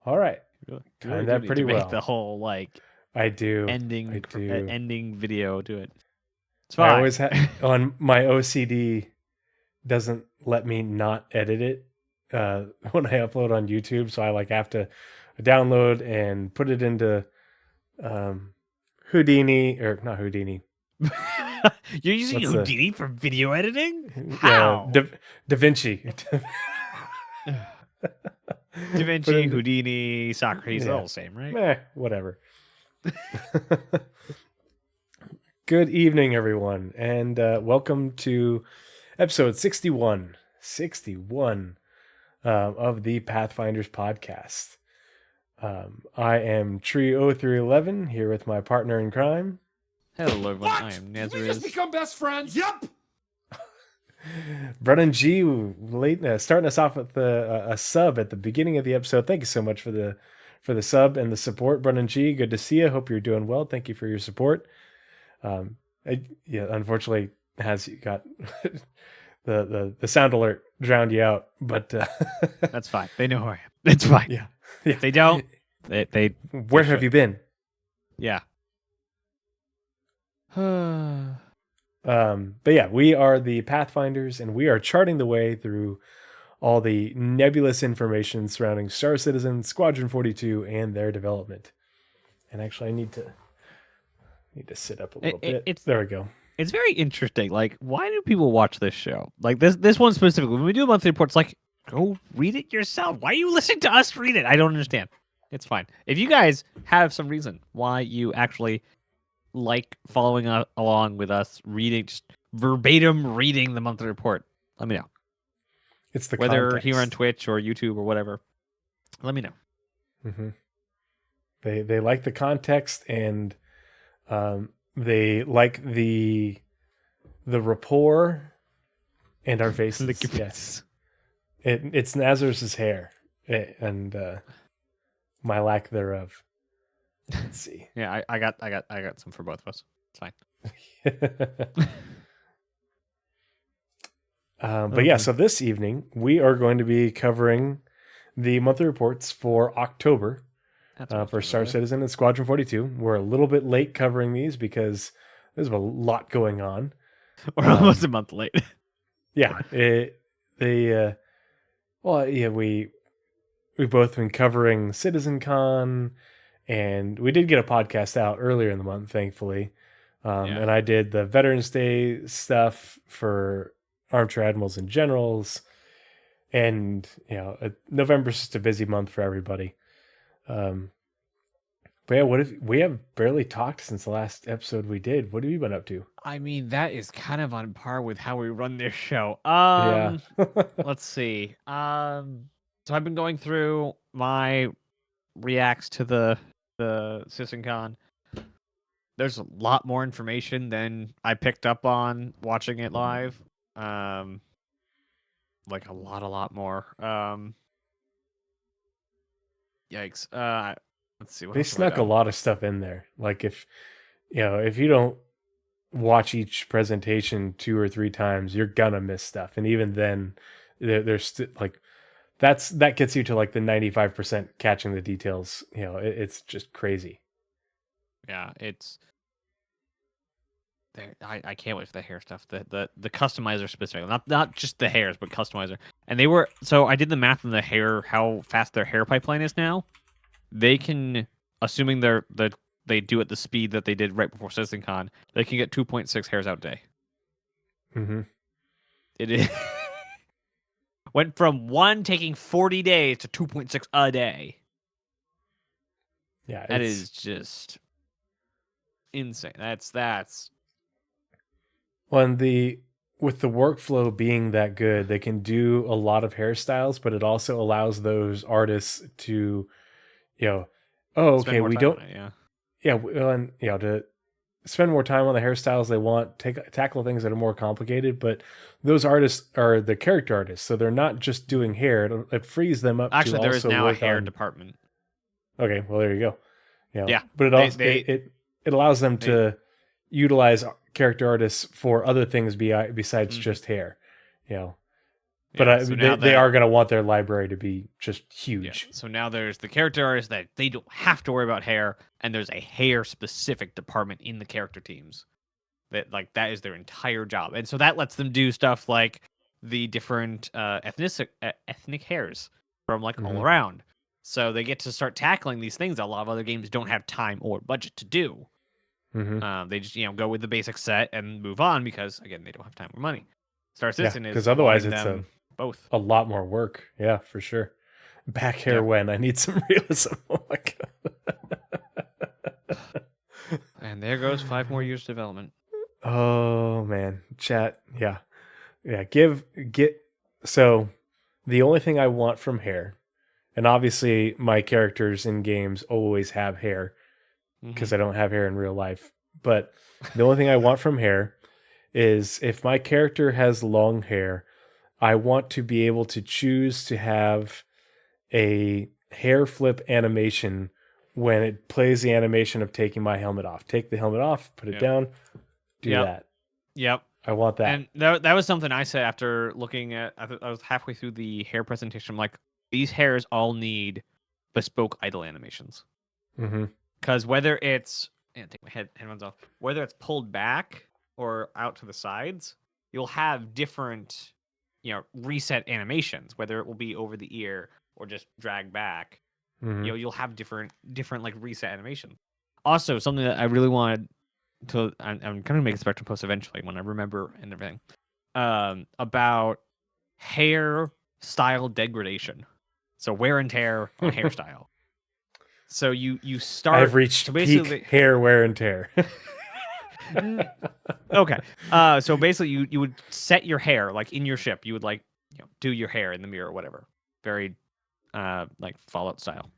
All right. You Timed that pretty well. Make the whole I do. ending video to it. It's I fine. always on my OCD doesn't let me not edit it when I upload on YouTube, so I have to download and put it into Houdini, or not Houdini. You're using Houdini for video editing? Yeah, How? Da Vinci. Da Vinci, Houdini, Socrates, they're all the same, right? Whatever. Good evening, everyone, and welcome to episode 61 of the Pathfinders podcast. I am Tree0311 here with my partner in crime. Hello, everyone. What? I am Did we Nazeris. just become best friends? Yep. Brennan G, starting us off with a sub at the beginning of the episode. Thank you so much for the sub and the support, Brennan G. Good to see you. Hope you're doing well. Thank you for your support. Unfortunately, has got the sound alert drowned you out, but that's fine. They know who I am. It's fine. Yeah. If they don't, they where have you been? Yeah. But yeah, we are the Pathfinders, and we are charting the way through all the nebulous information surrounding Star Citizen, Squadron 42, and their development. And actually, I need to sit up a little bit. There we go. It's very interesting. Why do people watch this show? This one specifically. When we do monthly reports, go read it yourself. Why are you listening to us read it? I don't understand. It's fine. If you guys have some reason why you actually like following along with us reading, just verbatim reading the monthly report, let me know. It's the whether context. Here on Twitch or YouTube or whatever. Let me know. Mm-hmm. They like the context, and they like the rapport and our faces. Yes, it's Nazeris' hair and my lack thereof. Let's see. Yeah, I got some for both of us. It's fine. But yeah, so this evening we are going to be covering the monthly reports for October for Star Citizen and Squadron 42. We're a little bit late covering these because there's a lot going on. We're almost a month late. Yeah, we've both been covering CitizenCon, and we did get a podcast out earlier in the month, thankfully. And I did the Veterans Day stuff for Armchair Admirals and Generals, and November's just a busy month for everybody. But yeah, we have barely talked since the last episode we did. What have you been up to? I mean, that is kind of on par with how we run this show. Yeah. Let's see. So I've been going through my reacts to the CitizenCon. There's a lot more information than I picked up on watching it live. A lot more. Yikes. Let's see. They snuck a lot of stuff in there. If you don't watch each presentation 2 or 3 times, you're gonna miss stuff. And even then, there's that gets you to the 95% catching the details. It's just crazy. Yeah, it's. I can't wait for the hair stuff. The customizer specifically, not just the hairs, but customizer. And they were I did the math on the hair, how fast their hair pipeline is now. They can, assuming they do at the speed that they did right before CitizenCon, they can get 2.6 hairs out a day. Mm-hmm. It is went from 1 taking 40 days to 2.6 a day. Yeah, that is just insane. That's with the workflow being that good, they can do a lot of hairstyles, but it also allows those artists to, we don't, to spend more time on the hairstyles they want, tackle things that are more complicated. But those artists are the character artists, so they're not just doing hair. It frees them up. Actually, there is now a hair on department. Okay, well there you go. Yeah, but it also it allows them to utilize character artists for other things besides just hair. But they are going to want their library to be just huge. Yeah. So now there's the character artists that they don't have to worry about hair, and there's a hair specific department in the character teams that is their entire job. And so that lets them do stuff like the different ethnic hairs from all around. So they get to start tackling these things that a lot of other games don't have time or budget to do. They just go with the basic set and move on because again they don't have time or money. Star Citizen is because otherwise it's both a lot more work. Yeah, for sure. Back hair when I need some realism. Oh my god. And there goes 5 more years development. Oh man, chat. Yeah. So the only thing I want from hair, and obviously my characters in games always have hair because I don't have hair in real life. But the only thing I want from hair is if my character has long hair, I want to be able to choose to have a hair flip animation when it plays the animation of taking my helmet off. Take the helmet off, put it down, do that. Yep. I want that. And that was something I said after looking at, I was halfway through the hair presentation. I'm like, these hairs all need bespoke idle animations. Because whether it's, take my headphones off, whether it's pulled back or out to the sides, you'll have different, reset animations, whether it will be over the ear or just drag back. You'll have different like reset animations. Also, something that I really wanted to, I'm going to make a Spectrum post eventually when I remember and everything, about hair style degradation. So wear and tear on hairstyle. So you start. I've reached peak hair wear and tear. Okay. So basically, you would set your hair like in your ship. You would do your hair in the mirror or whatever. Very like Fallout style,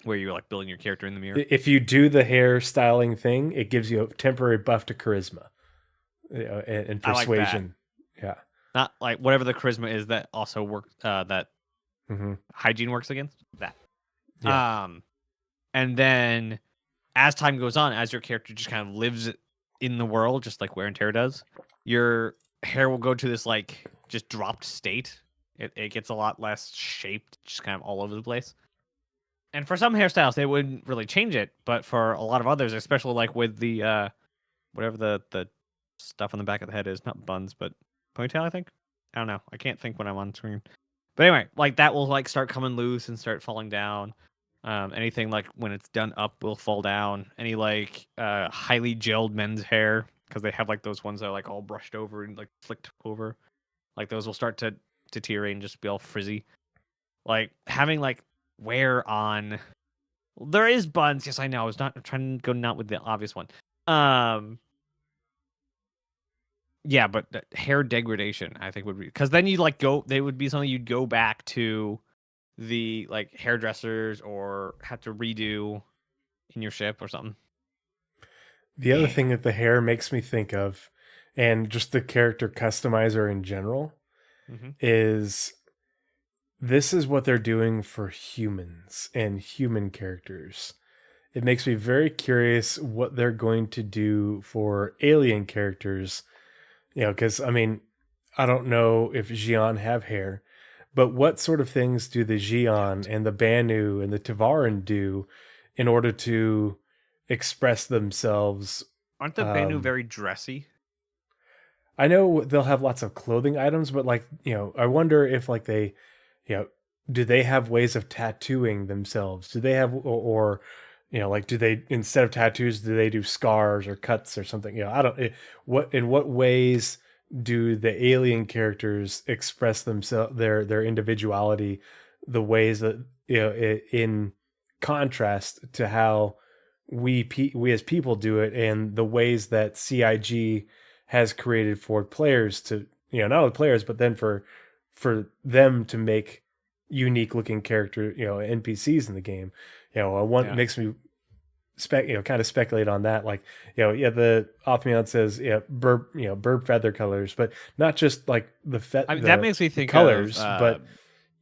where you're building your character in the mirror. If you do the hair styling thing, it gives you a temporary buff to charisma and persuasion. Yeah. Not like whatever the charisma is that also works. That hygiene works against that. Yeah. And then as time goes on, as your character just kind of lives in the world, just like wear and tear does, your hair will go to this just dropped state. It gets a lot less shaped, just kind of all over the place. And for some hairstyles, they wouldn't really change it, but for a lot of others, especially with the whatever the stuff on the back of the head is, not buns, but ponytail, I think. I don't know. I can't think when I'm on screen. But anyway, that will start coming loose and start falling down. Anything when it's done up will fall down. Any highly gelled men's hair, because they have those ones that are all brushed over and flicked over, those will start to deteriorate and just be all frizzy. Having wear on, there is buns. Yes, I know. I was not trying to go not with the obvious one. Yeah, but hair degradation I think would be, because then you they would be something you'd go back to the hairdressers or have to redo in your ship or something. The other thing that the hair makes me think of, and just the character customizer in general, is this is what they're doing for humans and human characters. It makes me very curious what they're going to do for alien characters. Because I don't know if Xi'an have hair, but what sort of things do the Xi'an and the Banu and the Tavaran do in order to express themselves? Aren't the Banu very dressy? I know they'll have lots of clothing items, but I wonder if they, do they have ways of tattooing themselves? Do they have, or do they, instead of tattoos, do they do scars or cuts or something? I don't, in what ways do the alien characters express themselves, their individuality, the ways that, in contrast to how we as people do it, and the ways that CIG has created for players to, not only players, but then for them to make unique looking character, NPCs in the game. Makes me kind of speculate on that. The Othmion says, bird feather colors, but not just that makes me think colors, of, but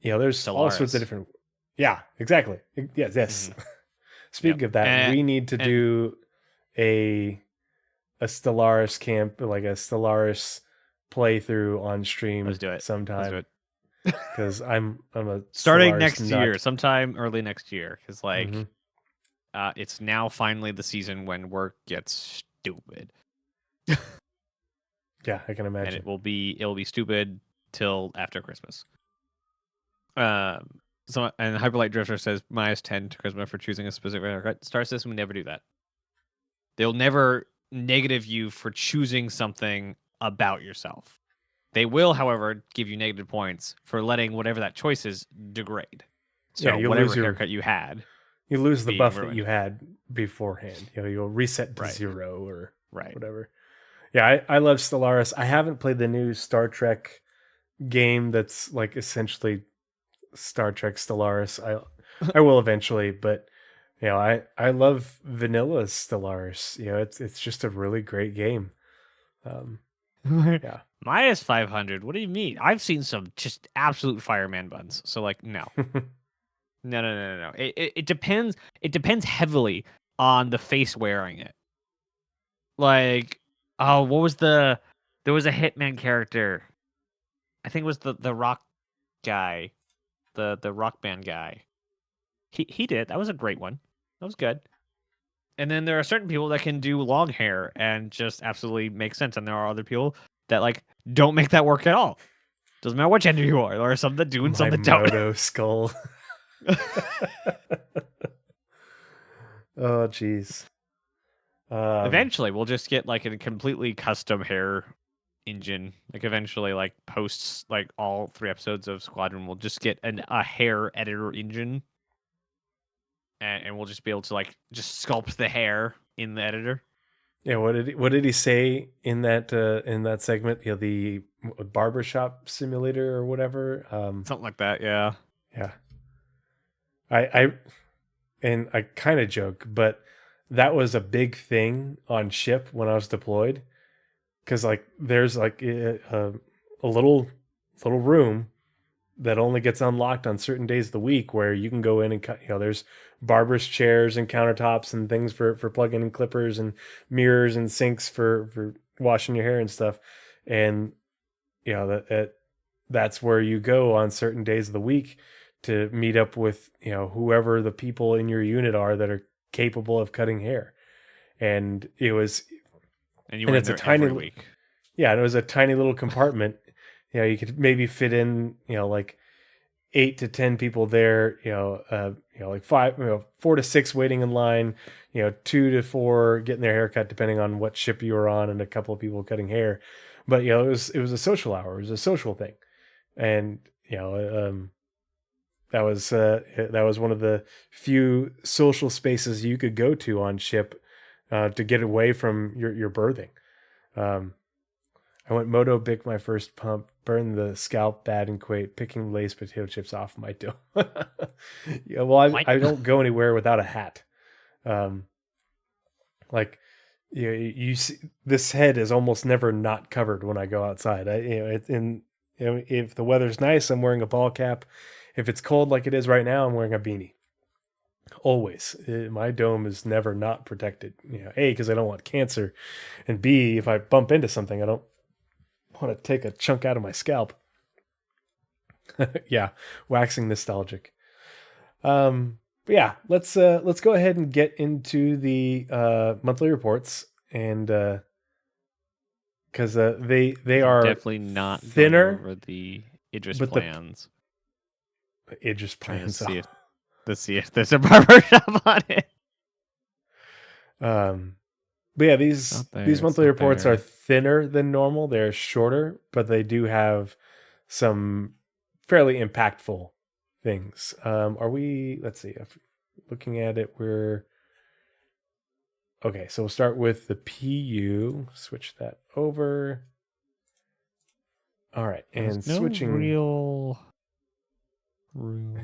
there's Stellaris. all sorts of different. Yeah, exactly. Yes. Speaking of that, we need to do a Stellaris camp, a Stellaris playthrough on stream. Let's do it sometime. Let's do it. because I'm a starting Stellaris next nut. year, sometime early next year, because it's now finally the season when work gets stupid. Yeah, I can imagine. And it'll be stupid till after Christmas. So and Hyperlight Drifter says -10 to Charisma for choosing a specific haircut. Star System would never do that. They'll never negative you for choosing something about yourself. They will, however, give you negative points for letting whatever that choice is degrade. So yeah, whatever haircut you had, you lose the buff ruined. that you had beforehand. You'll reset to 0 or whatever. Yeah, I love Stellaris. I haven't played the new Star Trek game that's like essentially Star Trek Stellaris. I will eventually, but I love vanilla Stellaris. It's just a really great game. Yeah. -500. What do you mean? I've seen some just absolute fireman buns. So like, no. No. It depends. It depends heavily on the face wearing it. Like, oh, what was there was a Hitman character. I think it was the rock guy, the rock band guy. He did. That was a great one. That was good. And then there are certain people that can do long hair and just absolutely make sense. And there are other people that like don't make that work at all. Doesn't matter what gender you are, or some that do and some that don't. Moto skull. Oh, jeez. Eventually, we'll just get like a completely custom hair engine. Like eventually, like posts like all 3 episodes of Squadron, we'll just get a hair editor engine, and we'll just be able to like just sculpt the hair in the editor. Yeah, what did he say in that segment? The barbershop simulator or whatever. Something like that. Yeah. Yeah. I kind of joke, but that was a big thing on ship when I was deployed, because like there's like a little room that only gets unlocked on certain days of the week where you can go in and cut. There's barbers chairs and countertops and things for plugging in clippers and mirrors and sinks for washing your hair and stuff. And that's where you go on certain days of the week to meet up with whoever the people in your unit are that are capable of cutting hair. And it was, and it's a tiny week. Yeah, and it was a tiny little compartment. You could maybe fit in, like 8 to 10 people there. Like 4 to 6 waiting in line. 2 to 4 getting their hair cut, depending on what ship you were on, and a couple of people cutting hair. But it was a social hour. It was a social thing, and that was one of the few social spaces you could go to on ship to get away from your berthing. I went Moto Bic my first pump, burned the scalp bad and quake, picking Lay's potato chips off my dome. Yeah, well, I don't go anywhere without a hat. Like you see, this head is almost never not covered when I go outside. If the weather's nice, I'm wearing a ball cap. If it's cold like it is right now, I'm wearing a beanie. Always. My dome is never not protected. A, because I don't want cancer, and B, if I bump into something, I don't want to take a chunk out of my scalp. Yeah, waxing nostalgic. But yeah, let's go ahead and get into the monthly reports, and because they are definitely not thinner over the Idris plans. Idris plans. Let's see if there's a barbershop on it. But yeah, these monthly reports are thinner than normal. They're shorter, but they do have some fairly impactful things. Let's see, if looking at it, okay, so we'll start with the PU, switch that over. All right, and switching real room.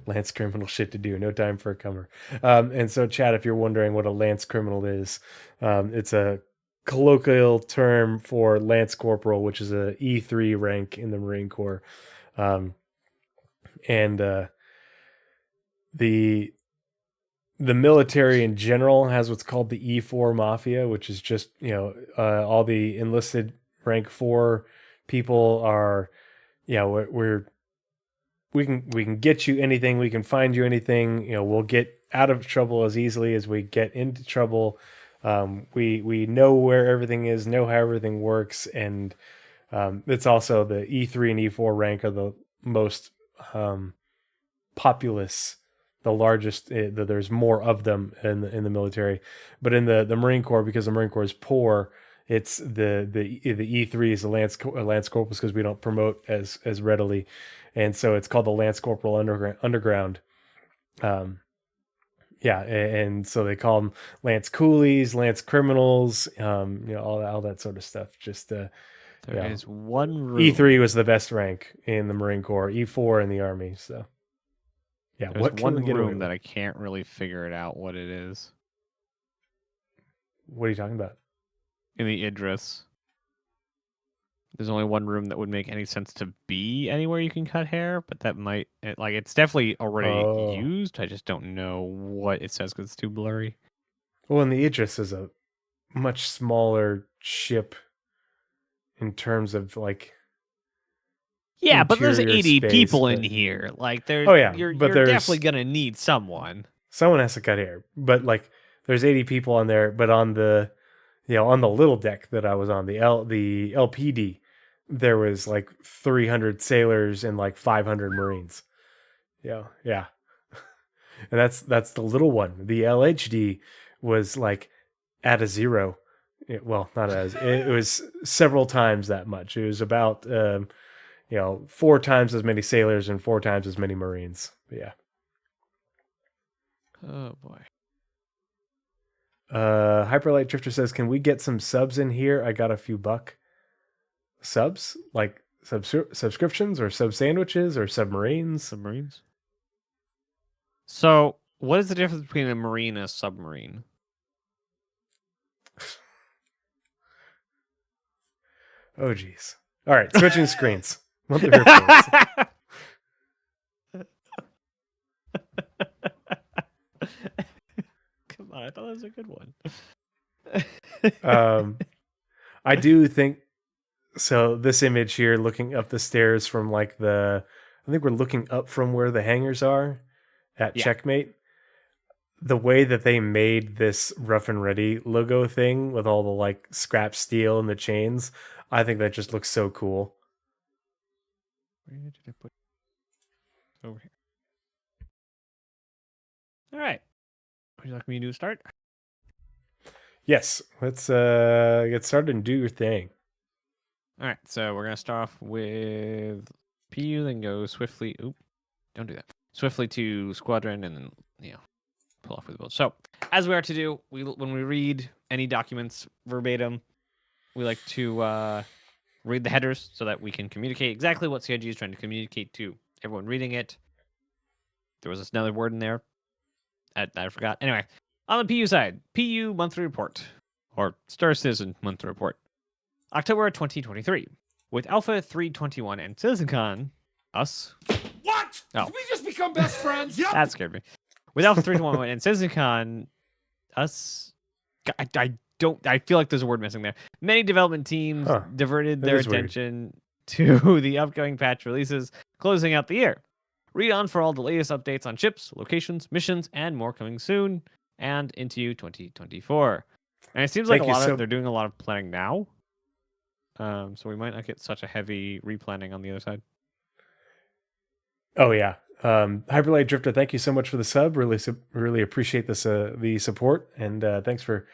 Lance criminal shit to do. No time for a comer. And so, Chad, if you're wondering what a lance criminal is, it's a colloquial term for lance corporal, which is a E3 rank in the Marine Corps. And the military in general has what's called the E4 Mafia, which is just all the enlisted rank 4 people are we can get you anything, we can find you anything. We'll get out of trouble as easily as we get into trouble. We know where everything is, know how everything works, and it's also the E3 and E4 rank are the most populous, the largest. There's more of them in the military, but in the Marine Corps, because the Marine Corps is poor, it's the E3 is the Lance Corporals because we don't promote as readily, and so it's called the Lance Corporal Underground. And so they call them Lance Coolies, Lance Criminals, all that sort of stuff. Just there is one room. E3 was the best rank in the Marine Corps, E4 in the Army. So yeah, there's one room that I can't really figure it out what it is. What are you talking about? In the Idris. There's only one room that would make any sense to be anywhere you can cut hair, but that might it's definitely already used. I just don't know what it says because it's too blurry. Well, and the Idris is a much smaller ship in terms of but there's 80 people in here. You're definitely gonna need someone. Someone has to cut hair, but there's 80 people on there. But on the on the little deck that I was on, the LPD, there was 300 sailors and 500 Marines. Yeah. And that's the little one. The LHD was at a zero. Not as it was several times that much. It was about 4 times as many sailors and 4 times as many Marines. But yeah. Oh boy. Hyperlight Drifter says, "Can we get some subs in here? I got a few buck." Subs? Subscriptions or sub sandwiches or submarines? Submarines. So, what is the difference between a marine and a submarine? Oh, geez. All right, switching screens. Monthly reports. Come on, I thought that was a good one. I do think so. This image here, looking up the stairs from I think we're looking up from where the hangars are at Checkmate. The way that they made this Rough and Ready logo thing with all the scrap steel and the chains, I think that just looks so cool. Where did I put it? Over here. All right. Would you like me to start? Yes. Let's get started and do your thing. All right. So we're going to start off with PU, then go swiftly. Oop. Don't do that. Swiftly to Squadron, and then, pull off with the build. So, as we are to do, when we read any documents verbatim, we like to read the headers so that we can communicate exactly what CIG is trying to communicate to everyone reading it. There was another word in there that I forgot. Anyway, on the PU side, PU monthly report, or Star Citizen monthly report, October 2023, with Alpha 321 and CitizenCon, us. What? Oh. Did we just become best friends? Yep. That scared me. With Alpha 321 and CitizenCon, us. I feel like there's a word missing there. Many development teams diverted their attention to the upcoming patch releases, closing out the year. Read on for all the latest updates on ships, locations, missions, and more coming soon and into 2024. And it seems like they're doing a lot of planning now. So we might not get such a heavy replanning on the other side. Oh yeah. Hyperlight Drifter, thank you so much for the sub. Really appreciate this the support, and thanks for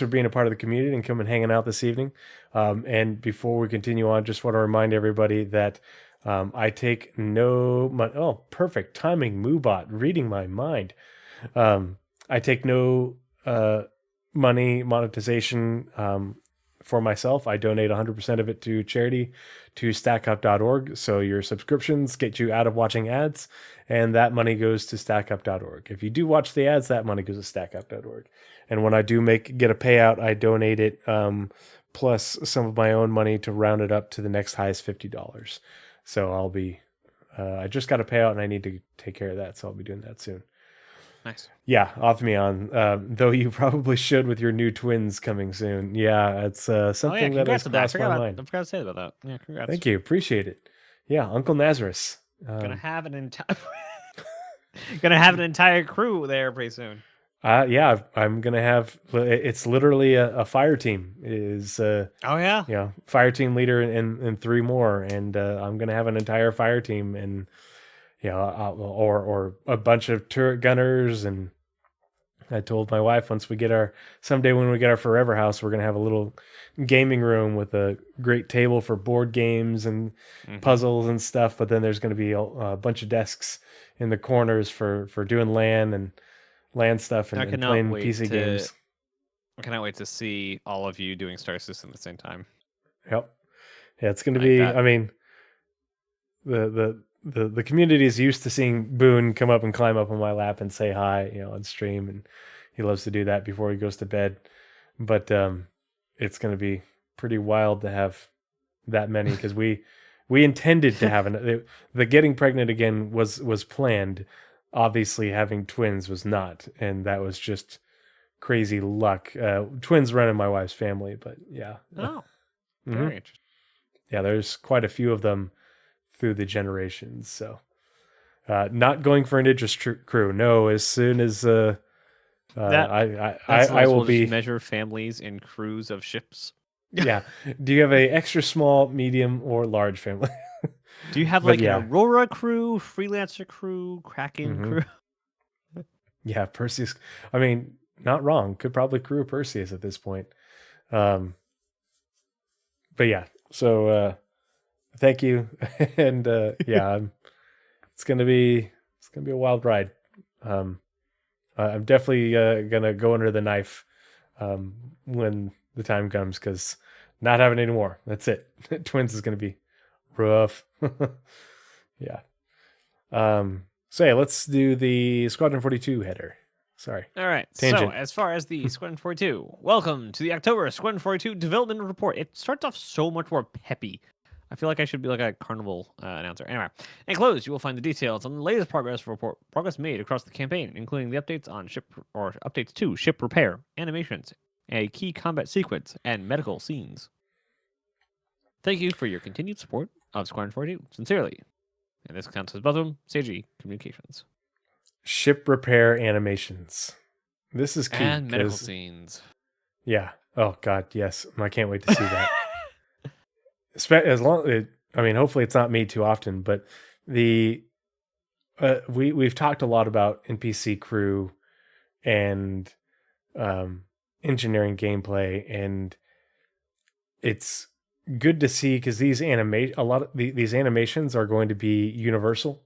being a part of the community and coming hanging out this evening. And before we continue on, just want to remind everybody that I take no money. Oh, perfect timing, Moobot, reading my mind. I take no money monetization for myself. I donate 100% of it to charity, to stackup.org. So your subscriptions get you out of watching ads, and that money goes to stackup.org. If you do watch the ads, that money goes to stackup.org. And when I do get a payout, I donate it plus some of my own money to round it up to the next highest $50. So I'll be, I just got a payout and I need to take care of that. So I'll be doing that soon. Nice. Yeah, off me on. Though you probably should with your new twins coming soon. Yeah, it's something that has crossed my mind. I forgot to say about that. Yeah, congrats. Thank you. Appreciate it. Yeah, Uncle Nazeris. Gonna have an entire gonna have an entire crew there pretty soon. Yeah, I'm gonna have. It's literally a fire team. Oh yeah, fire team leader and 3 more, and I'm gonna have an entire fire team, and or a bunch of turret gunners. And I told my wife someday when we get our forever house, we're gonna have a little gaming room with a great table for board games and puzzles and stuff. But then there's gonna be a bunch of desks in the corners for doing LAN stuff and playing PC games. I cannot wait to see all of you doing Star Citizen at the same time. Yep. Yeah, it's going to be. I mean, the community is used to seeing Boone come up and climb up on my lap and say hi, on stream, and he loves to do that before he goes to bed. But it's going to be pretty wild to have that many, because we intended to have the getting pregnant again was planned. Obviously, having twins was not, and that was just crazy luck. Twins run in my wife's family, but yeah. Oh, very interesting. Yeah, there's quite a few of them through the generations. So, not going for an interest crew. No, as soon as I will be measure families in crews of ships. Yeah. Do you have a extra small, medium, or large family? Do you have an Aurora crew, Freelancer crew, Kraken crew? Yeah, Perseus. I mean, not wrong. Could probably crew Perseus at this point. But yeah, so thank you, and it's gonna be a wild ride. I'm definitely gonna go under the knife when the time comes, because not having any more. That's it. Twins is gonna be rough. Yeah. So yeah, let's do the Squadron 42 header. Sorry. All right. Tangent. So as far as the Squadron 42, welcome to the October Squadron 42 development report. It starts off so much more peppy. I feel like I should be like a carnival announcer. Anyway, enclosed, you will find the details on the latest progress made across the campaign, including the updates on updates to ship repair, animations, a key combat sequence, and medical scenes. Thank you for your continued support of Squadron 42. Sincerely. And this counts as both of them, CG Communications. Ship repair animations. This is key. And medical scenes. Yeah. Oh God, yes. I can't wait to see that. Hopefully it's not made too often, but we've talked a lot about NPC crew and engineering gameplay, and it's good to see, because these animations are going to be universal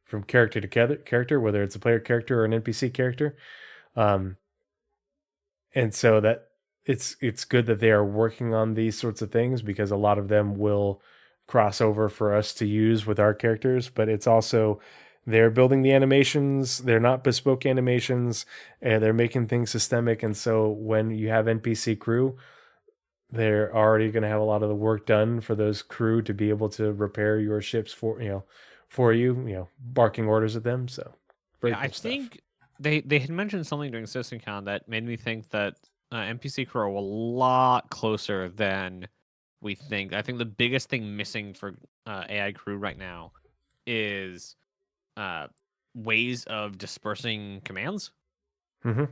from character to character, whether it's a player character or an NPC character. And so that it's good that they are working on these sorts of things, because a lot of them will cross over for us to use with our characters, but it's also they're building the animations. They're not bespoke animations, and they're making things systemic. And so when you have NPC crew, they're already going to have a lot of the work done for those crew to be able to repair your ships for you, barking orders at them. So I think they had mentioned something during CitizenCon that made me think that NPC crew are a lot closer than we think. I think the biggest thing missing for AI crew right now is ways of dispersing commands. Mm-hmm.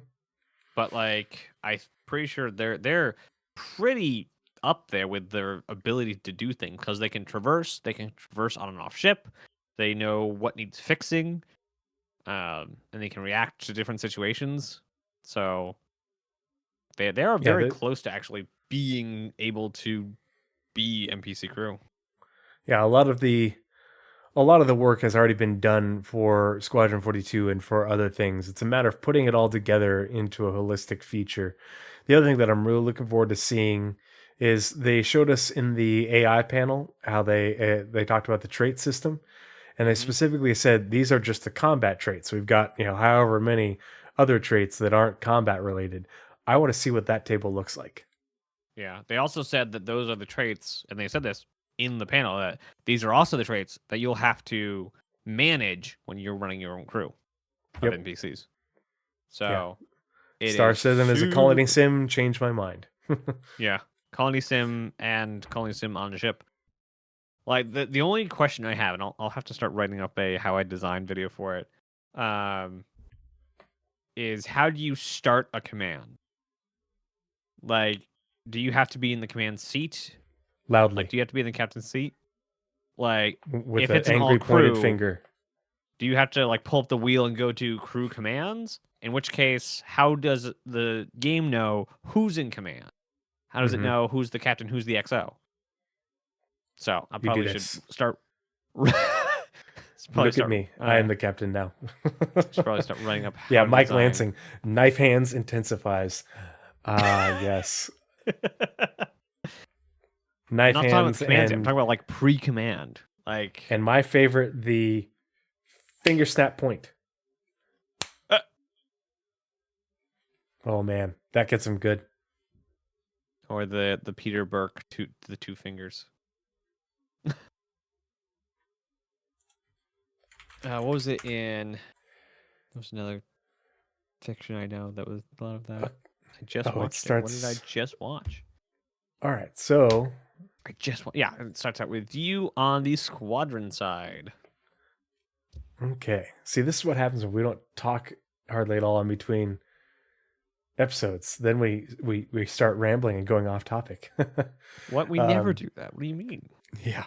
But I'm pretty sure they're pretty up there with their ability to do things, because they can traverse on and off ship. They know what needs fixing, and they can react to different situations. So they are very close to actually being able to be NPC crew. Yeah, a lot of the work has already been done for Squadron 42 and for other things. It's a matter of putting it all together into a holistic feature. The other thing that I'm really looking forward to seeing is they showed us in the AI panel how they talked about the trait system, and they specifically said these are just the combat traits. We've got however many other traits that aren't combat related. I want to see what that table looks like. Yeah, they also said that those are the traits, and they said this in the panel, that these are also the traits that you'll have to manage when you're running your own crew of NPCs. So, Star Citizen as a colony sim changed my mind. Yeah, colony sim and colony sim on the ship. Like the only question I have, and I'll have to start writing up a how I design video for it, is how do you start a command? Like, do you have to be in the command seat? Loudly. Like, do you have to be in the captain's seat? Like, with if an it's an angry all crew, pointed finger. Do you have to like pull up the wheel and go to crew commands? In which case, how does the game know who's in command? How does it know who's the captain, who's the XO? So I probably should start. Look at me. I am the captain now. Should probably start running up. Yeah, Mike Lansing. Knife hands intensifies. Yes. Knife I'm not hands. talking about command. I'm talking about like pre-command. Like, and my favorite, the finger snap point. Oh man, that gets him good. Or the Peter Burke the two fingers. What was it in? There was another fiction I know that was a lot of that. I just watched it. What did I just watch? All right, so it starts out with you on the squadron side. Okay. See, this is what happens when we don't talk hardly at all in between episodes. Then we start rambling and going off topic. What? We never do that. What do you mean? Yeah.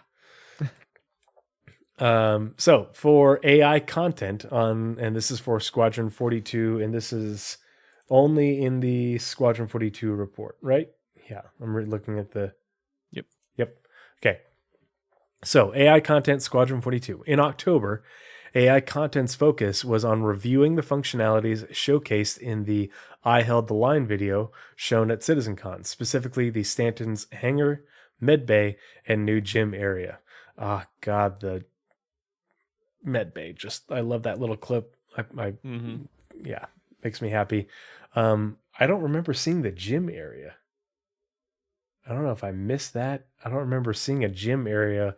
So for AI content and this is for Squadron 42, and this is only in the Squadron 42 report, right? Yeah, I'm looking at the. Yep. Okay. So AI content Squadron 42 in October. AI content's focus was on reviewing the functionalities showcased in the I Held the Line video shown at CitizenCon, specifically the Stanton's hangar, medbay, and new gym area. Ah, God, the medbay, I love that little clip. Yeah, makes me happy. I don't remember seeing the gym area. I don't know if I missed that. I don't remember seeing a gym area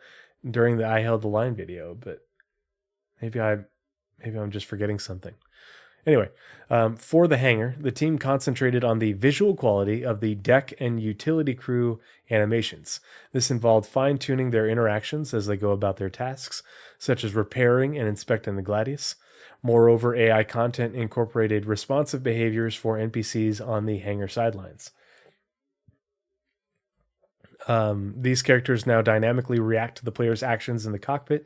during the I Held the Line video, but maybe I'm just forgetting something. Anyway, for the hangar, the team concentrated on the visual quality of the deck and utility crew animations. This involved fine-tuning their interactions as they go about their tasks, such as repairing and inspecting the Gladius. Moreover, AI content incorporated responsive behaviors for NPCs on the hangar sidelines. These characters now dynamically react to the player's actions in the cockpit.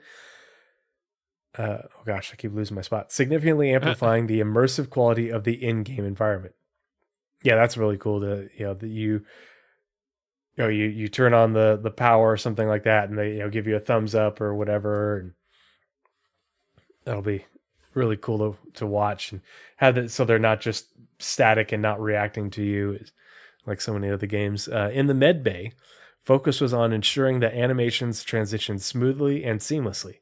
Oh gosh, I keep losing my spot. Significantly amplifying the immersive quality of the in-game environment. Yeah, that's really cool. That you turn on the power or something like that, and they give you a thumbs up or whatever, and that'll be really cool to watch and have that, so they're not just static and not reacting to you like so many other games. In the med bay, focus was on ensuring that animations transitioned smoothly and seamlessly.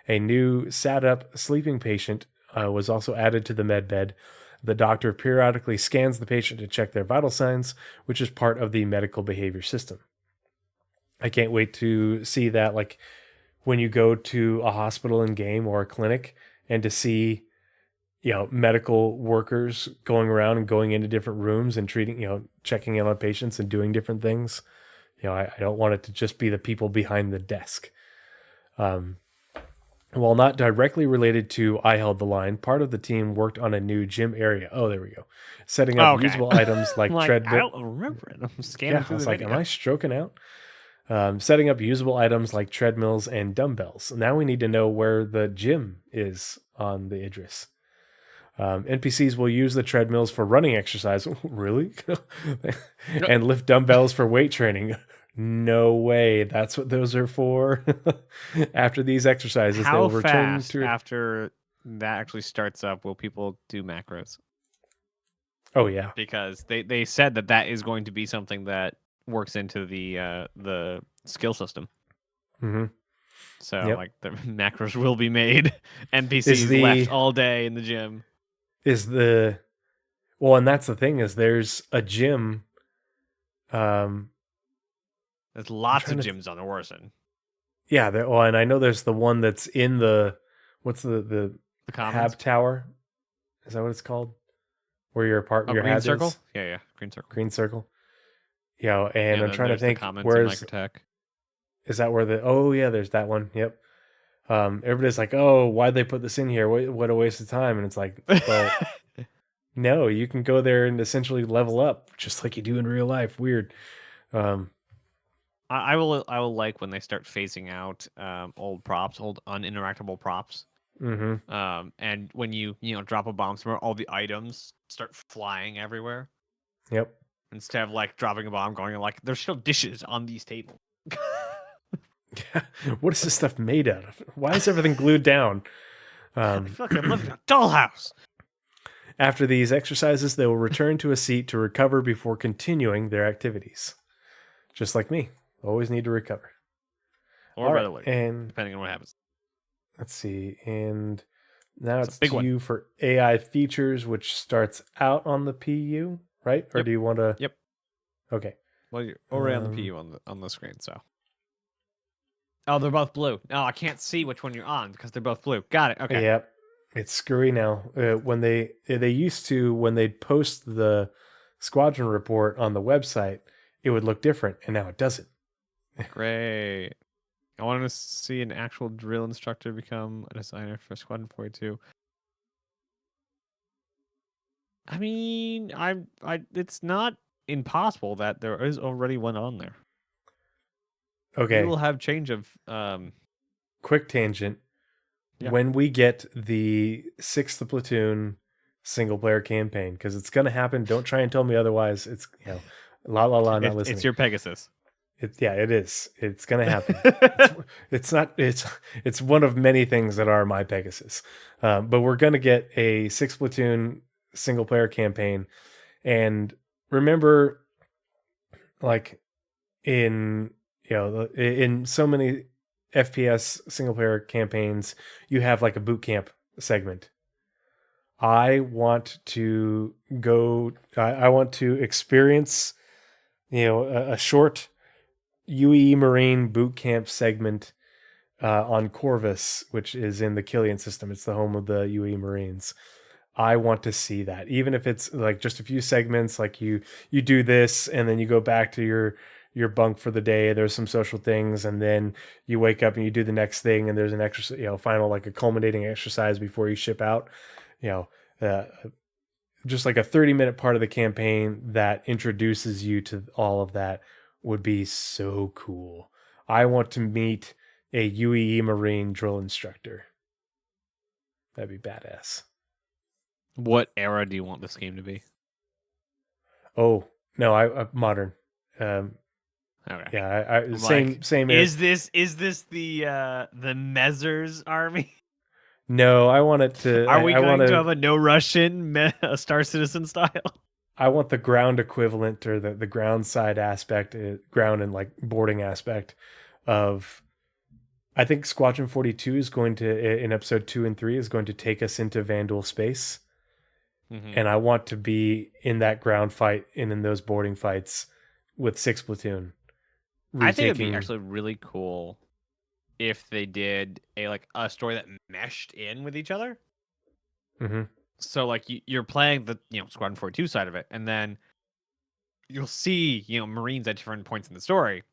A new sat-up sleeping patient was also added to the med bed. The doctor periodically scans the patient to check their vital signs, which is part of the medical behavior system. I can't wait to see that, like when you go to a hospital in game or a clinic, and to see medical workers going around and going into different rooms and treating, checking in on patients and doing different things. I don't want it to just be the people behind the desk. While not directly related to I Held the Line, part of the team worked on a new gym area. Oh, there we go. Setting up usable items like treadmill. I don't remember it. I'm scanning through the video. Am I stroking out? Setting up usable items like treadmills and dumbbells. Now we need to know where the gym is on the Idris. NPCs will use the treadmills for running exercise. Really? And lift dumbbells for weight training. No way. That's what those are for. After these exercises, they'll return to. After that actually starts up, will people do macros? Oh yeah, because they said that is going to be something that works into the skill system. Mm-hmm. So like the macros will be made. NPCs left all day in the gym. And that's the thing, is there's a gym. There's lots of gyms on Orison. Yeah, and I know there's the one that's in what's the Hab Tower? Is that what it's called? Where your apartment, your Green Circle? is? Yeah, Green Circle. Green Circle. And I'm trying to think, where's Is that where oh yeah, there's that one. Yep. Everybody's like, oh, why'd they put this in here? What a waste of time. And it's like, well, no, you can go there and essentially level up just like you do in real life. Weird. I will like when they start phasing out old props, old uninteractable props. Mm-hmm. And when you drop a bomb somewhere, all the items start flying everywhere. Yep. Instead of like dropping a bomb, going like, there's still dishes on these tables. What is this stuff made out of? Why is everything glued down? I feel like I'm living in a dollhouse. After these exercises, they will return to a seat to recover before continuing their activities. Just like me. Always need to recover. Or right away, and depending on what happens. Let's see. And now it's to you for AI features, which starts out on the PU, right? Or do you want to? Yep. Okay. Well, you're already on the PU on the screen, so. Oh, they're both blue. No, I can't see which one you're on because they're both blue. Got it. Okay. Yep. It's screwy now. When they used to, when they'd post the squadron report on the website, it would look different, and now it doesn't. Great. I want to see an actual drill instructor become a designer for Squadron 42. I mean, it's not impossible that there is already one on there. Okay. We will have change of quick tangent. Yeah. When we get the 6th platoon single player campaign, because it's going to happen. Don't try and tell me otherwise. It's not listening. It's your Pegasus. It is. It's going to happen. It's one of many things that are my Pegasus. But we're going to get a 6 platoon single player campaign. And remember, like in so many FPS single player campaigns, you have like a boot camp segment. I want to go, I want to experience, a short UE Marine boot camp segment on Corvus, which is in the Killian system. It's the home of the UE Marines. I want to see that, even if it's like just a few segments, like you do this and then you go back to your bunk for the day. There's some social things, and then you wake up and you do the next thing, and there's an extra, final, like a culminating exercise before you ship out. Just like a 30-minute part of the campaign that introduces you to all of that would be so cool. I want to meet a UEE Marine drill instructor. That'd be badass. What era do you want this game to be? Oh, no, I modern. Okay. Yeah, same. Is this the Mezzers army? No, I want it to. Are we going to have a no Russian Star Citizen style? I want the ground equivalent, or the ground side aspect, ground and like boarding aspect of. I think Squadron 42 is going to, in episode 2 and 3, is going to take us into Vandal space. Mm-hmm. And I want to be in that ground fight and in those boarding fights with 6 platoon. I think it'd be actually really cool if they did a story that meshed in with each other. Mm-hmm. So like you're playing the Squadron 42 side of it, and then you'll see Marines at different points in the story,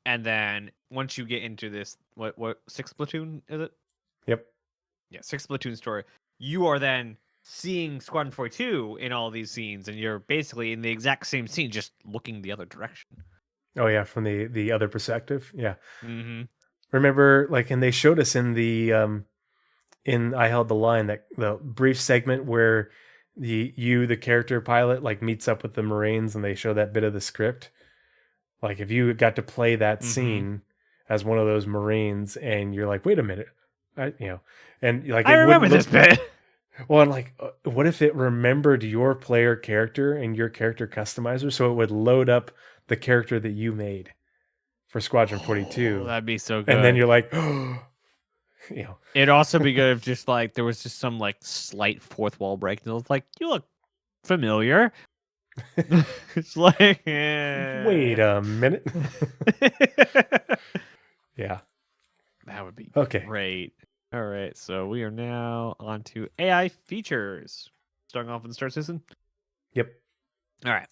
and then once you get into this what 6th platoon is it? Yep. Yeah, 6th platoon story. You are then seeing Squadron 42 in all these scenes, and you're basically in the exact same scene, just looking the other direction. Oh yeah, from the other perspective. Yeah. Mm-hmm. Remember, and they showed us in the in I Held the Line, that the brief segment where the character pilot meets up with the Marines, and they show that bit of the script. Like if you got to play that scene as one of those Marines, and you're like, wait a minute, I remember this bit. Well, and what if it remembered your player character and your character customizer, so it would load up the character that you made for Squadron 42? That'd be so good. And then you're like, It'd also be good if just there was just some slight fourth wall break, and it was like, you look familiar. It's like, wait a minute. Yeah, that would be okay. Great. All right, so we are now on to AI features. Starting off with the Star Citizen. Yep. All right.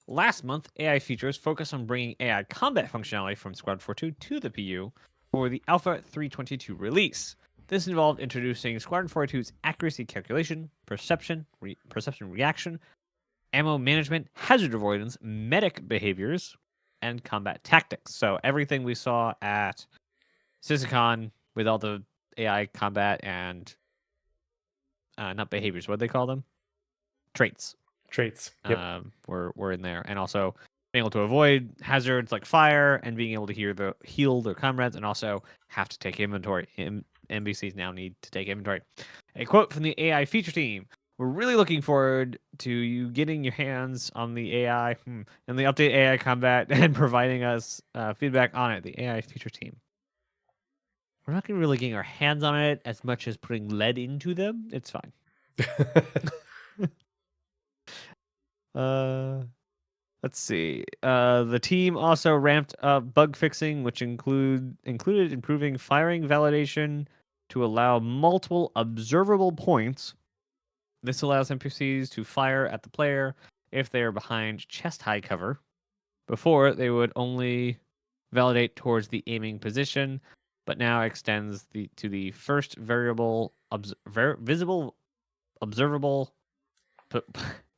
Last month, AI features focused on bringing AI combat functionality from Squadron 42 to the PU for the Alpha 322 release. This involved introducing Squadron 42's accuracy calculation, perception reaction, ammo management, hazard avoidance, medic behaviors, and combat tactics. So everything we saw at Sysicon with all the AI combat and not behaviors, what do they call them? Traits. Yep. Were in there, and also being able to avoid hazards like fire and being able to heal their comrades, and also have to take inventory. NBCs now need to take inventory. A quote from the AI feature team: "We're really looking forward to you getting your hands on the AI and the update AI combat and providing us feedback on it." The AI feature team. We're not really getting our hands on it as much as putting lead into them. It's fine. Let's see. The team also ramped up bug fixing, which included improving firing validation to allow multiple observable points. This allows NPCs to fire at the player if they are behind chest high cover. Before, they would only validate towards the aiming position, but now extends to the first variable visible observable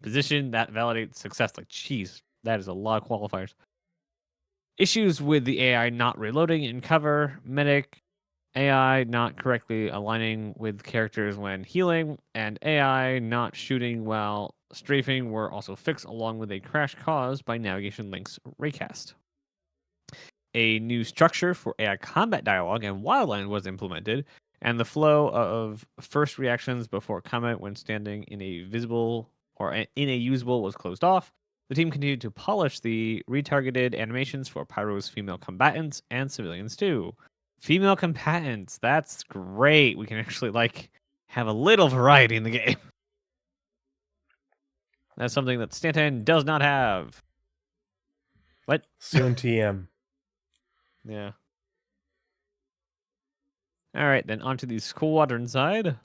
position that validates success. Like, jeez, that is a lot of qualifiers. Issues with the AI not reloading in cover, medic, AI not correctly aligning with characters when healing, and AI not shooting while strafing were also fixed, along with a crash caused by navigation links recast. A new structure for AI combat dialogue and wildland was implemented, and the flow of first reactions before combat when standing in a visible or in a usable was closed off. The team continued to polish the retargeted animations for Pyro's female combatants and civilians too. Female combatants, that's great. We can actually have a little variety in the game. That's something that Stanton does not have. What? Soon TM. Yeah. All right, then onto the Squadron side.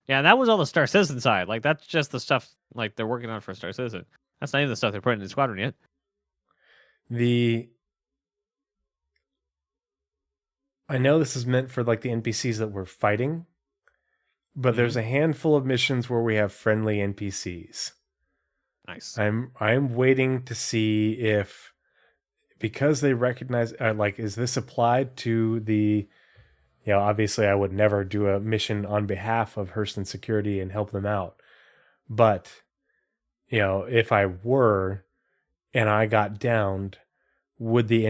Yeah, that was all the Star Citizen side. That's just the stuff they're working on for Star Citizen. That's not even the stuff they're putting in the Squadron yet. I know this is meant for the NPCs that we're fighting, but there's a handful of missions where we have friendly NPCs. Nice. I'm waiting to see if, because they recognize is this applied to the, obviously I would never do a mission on behalf of Hurston Security and help them out, but if I were and I got downed, would a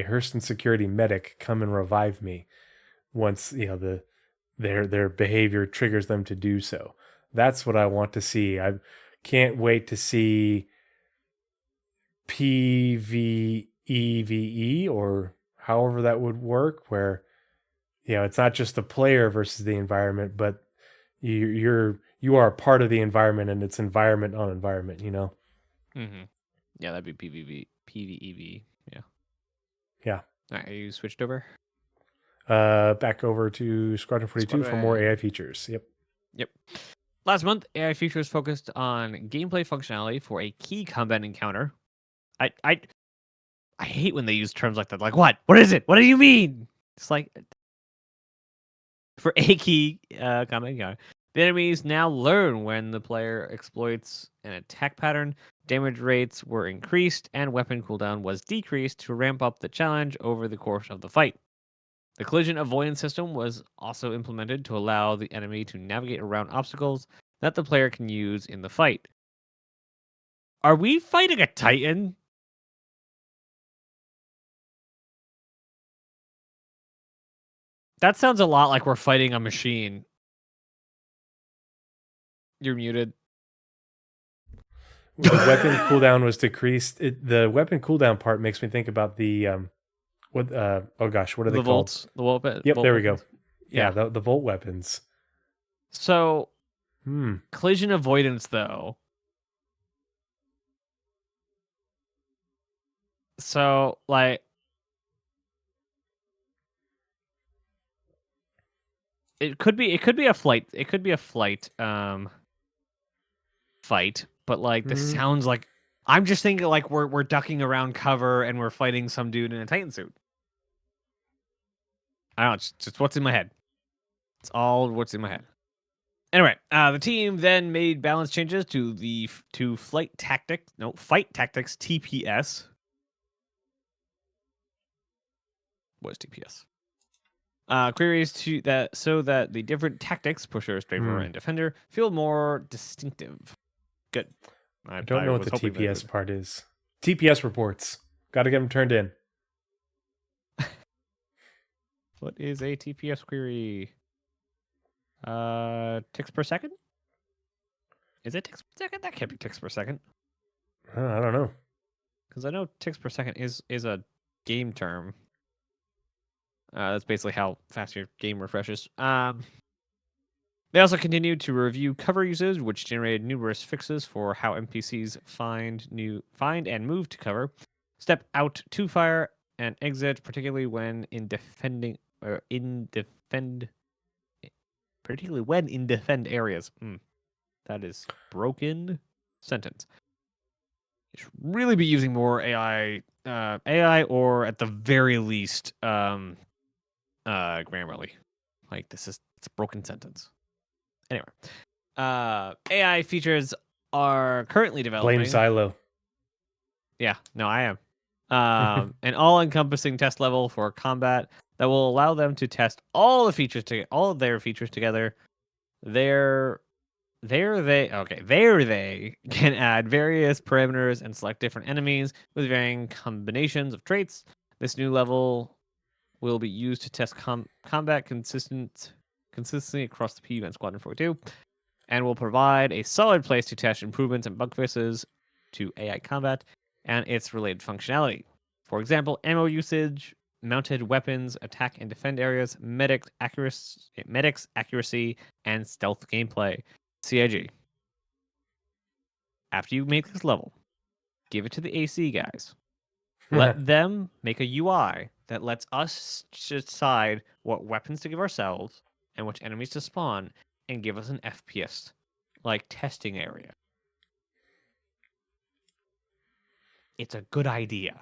Hurston Security medic come and revive me once their behavior triggers them to do so? That's what I want to see. I can't wait to see PvEVE or however that would work, where it's not just the player versus the environment, but you are a part of the environment, and it's environment on environment. Mm-hmm. Yeah, that'd be PvEV. Yeah. Yeah. All right, you switched over? Back over to Squadron 42 for more AI features. Yep. Last month, AI features focused on gameplay functionality for a key combat encounter. I hate when they use terms like that. Like, what? What is it? What do you mean? It's like, for a key combat encounter, the enemies now learn when the player exploits an attack pattern. Damage rates were increased, and weapon cooldown was decreased to ramp up the challenge over the course of the fight. The collision avoidance system was also implemented to allow the enemy to navigate around obstacles that the player can use in the fight. Are we fighting a Titan? That sounds a lot like we're fighting a machine. You're muted. The weapon cooldown was decreased. The weapon cooldown part makes me think about the what oh gosh, what are they called? Volts. The volt. Yep, volt there weapons. we go. Yeah, the volt weapons. So, collision avoidance though. So it could be a flight. It could be a flight fight, but this sounds like I'm just thinking like we're ducking around cover and we're fighting some dude in a Titan suit. I don't know, it's just what's in my head. It's all what's in my head. Anyway, the team then made balance changes to fight tactics TPS. What is TPS? Queries so that the different tactics, pusher, strafer, and defender, feel more distinctive. Good. I don't know what the TPS part is. TPS reports. Got to get them turned in. What is a TPS query? Ticks per second? Is it ticks per second? That can't be ticks per second. I don't know. Because I know ticks per second is a game term. That's basically how fast your game refreshes. They also continued to review cover usage, which generated numerous fixes for how NPCs find and move to cover, step out to fire, and exit, particularly when in defend areas. That is broken sentence. You should really be using more AI, or at the very least, Grammarly. Like it's a broken sentence. Anyway, AI features are currently developing. Blame Silo. Yeah, no, I am. An all-encompassing test level for combat that will allow them to test all of their features together. There they can add various parameters and select different enemies with varying combinations of traits. This new level will be used to test combat consistently across the PU and Squadron 42, and will provide a solid place to test improvements and bug fixes to AI combat and its related functionality. For example, ammo usage, mounted weapons, attack and defend areas, medics accuracy, and stealth gameplay. CIG. After you make this level, give it to the AC guys. Let them make a UI that lets us decide what weapons to give ourselves and which enemies to spawn, and give us an FPS like testing area. It's a good idea.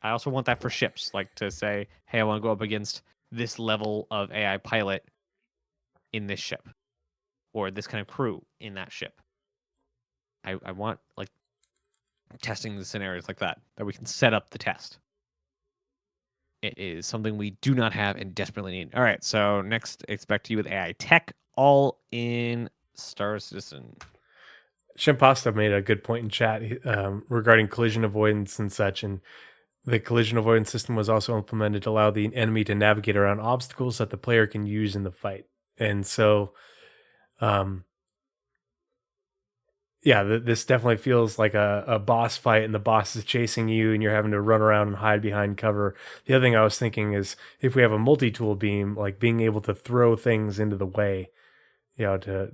I also want that for ships, like to say, hey, I want to go up against this level of AI pilot in this ship, or this kind of crew in that ship. I want like testing the scenarios like that we can set up the test. It is something we do not have and desperately need. All right, so next, expect you with AI tech, all in Star Citizen. Shimpasta made a good point in chat regarding collision avoidance and such, and the collision avoidance system was also implemented to allow the enemy to navigate around obstacles that the player can use in the fight. And so, this definitely feels like a boss fight, and the boss is chasing you and you're having to run around and hide behind cover. The other thing I was thinking is if we have a multi-tool beam, like being able to throw things into the way, to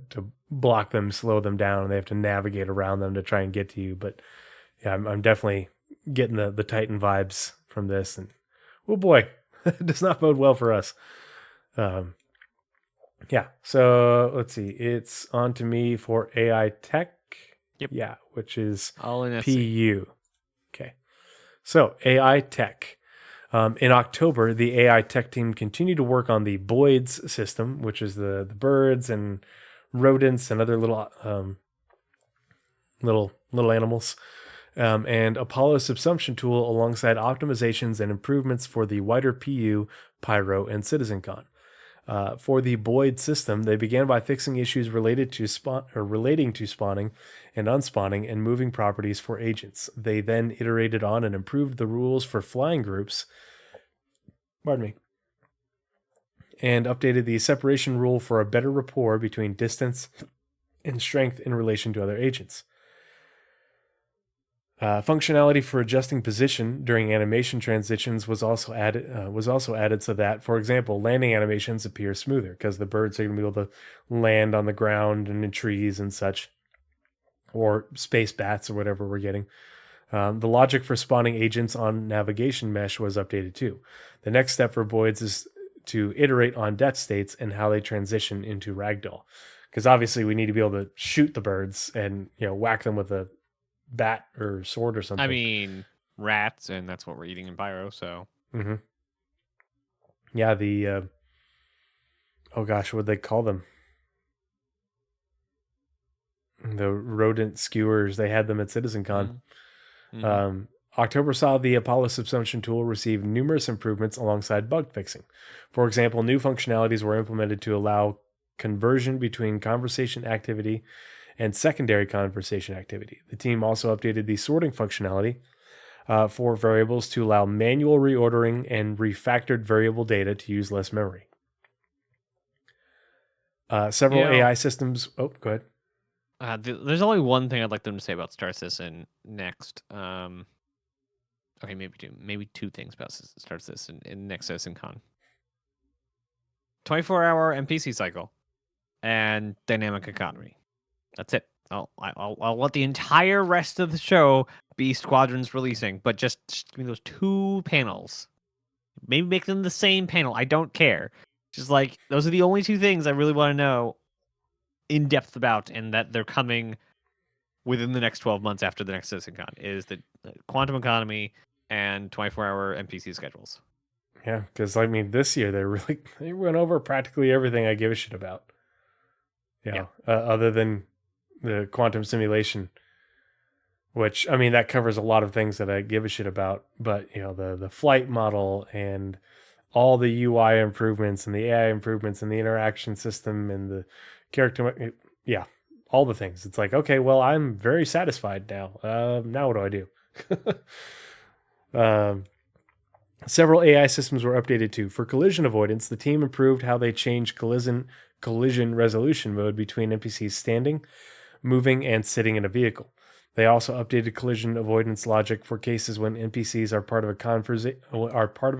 block them, slow them down, and they have to navigate around them to try and get to you. But yeah, I'm definitely getting the Titan vibes from this, and oh boy, it does not bode well for us. So let's see. It's on to me for AI tech. Yep. Yeah, which is all in PU. Okay. So AI tech. In October, the AI tech team continued to work on the Boyd's system, which is the birds and rodents and other little animals, and Apollo subsumption tool alongside optimizations and improvements for the wider PU, Pyro, and CitizenCon. For the Boyd system, they began by fixing issues relating to spawning and unspawning and moving properties for agents. They then iterated on and improved the rules for flying groups. Pardon me. And updated the separation rule for a better rapport between distance and strength in relation to other agents. Functionality for adjusting position during animation transitions was also added so that, for example, landing animations appear smoother because the birds are going to be able to land on the ground and in trees and such, or space bats or whatever we're getting. The logic for spawning agents on navigation mesh was updated too. The next step for Boyd's is to iterate on death states and how they transition into ragdoll, because obviously we need to be able to shoot the birds and whack them with a bat or sword or something. I mean, rats, and that's what we're eating in Pyro, so. Mm-hmm. Yeah, the... oh gosh, what they call them? The rodent skewers. They had them at CitizenCon. Mm-hmm. October saw the Apollo subsumption tool receive numerous improvements alongside bug fixing. For example, new functionalities were implemented to allow conversion between conversation activity and secondary conversation activity. The team also updated the sorting functionality for variables to allow manual reordering and refactored variable data to use less memory. Several AI systems... oh, go ahead. There's only one thing I'd like them to say about Star Citizen next. Okay, maybe two things about Star Citizen in next CitizenCon. 24-hour NPC cycle and dynamic economy. That's it. I'll let the entire rest of the show be squadrons releasing, but just give me those 2 panels. Maybe make them the same panel. I don't care. Just like those are the only 2 things I really want to know in depth about, and that they're coming within the next 12 months after the next CitizenCon is the quantum economy and 24-hour NPC schedules. Yeah, because I mean, this year they went over practically everything I give a shit about. Yeah. Other than the quantum simulation, which I mean that covers a lot of things that I give a shit about. But the flight model and all the UI improvements and the AI improvements and the interaction system and the character, all the things. It's like, okay, well, I'm very satisfied now. Now what do I do? Several AI systems were updated too. For collision avoidance, the team improved how they change collision resolution mode between NPCs standing, moving, and sitting in a vehicle. They also updated collision avoidance logic for cases when NPCs are part of a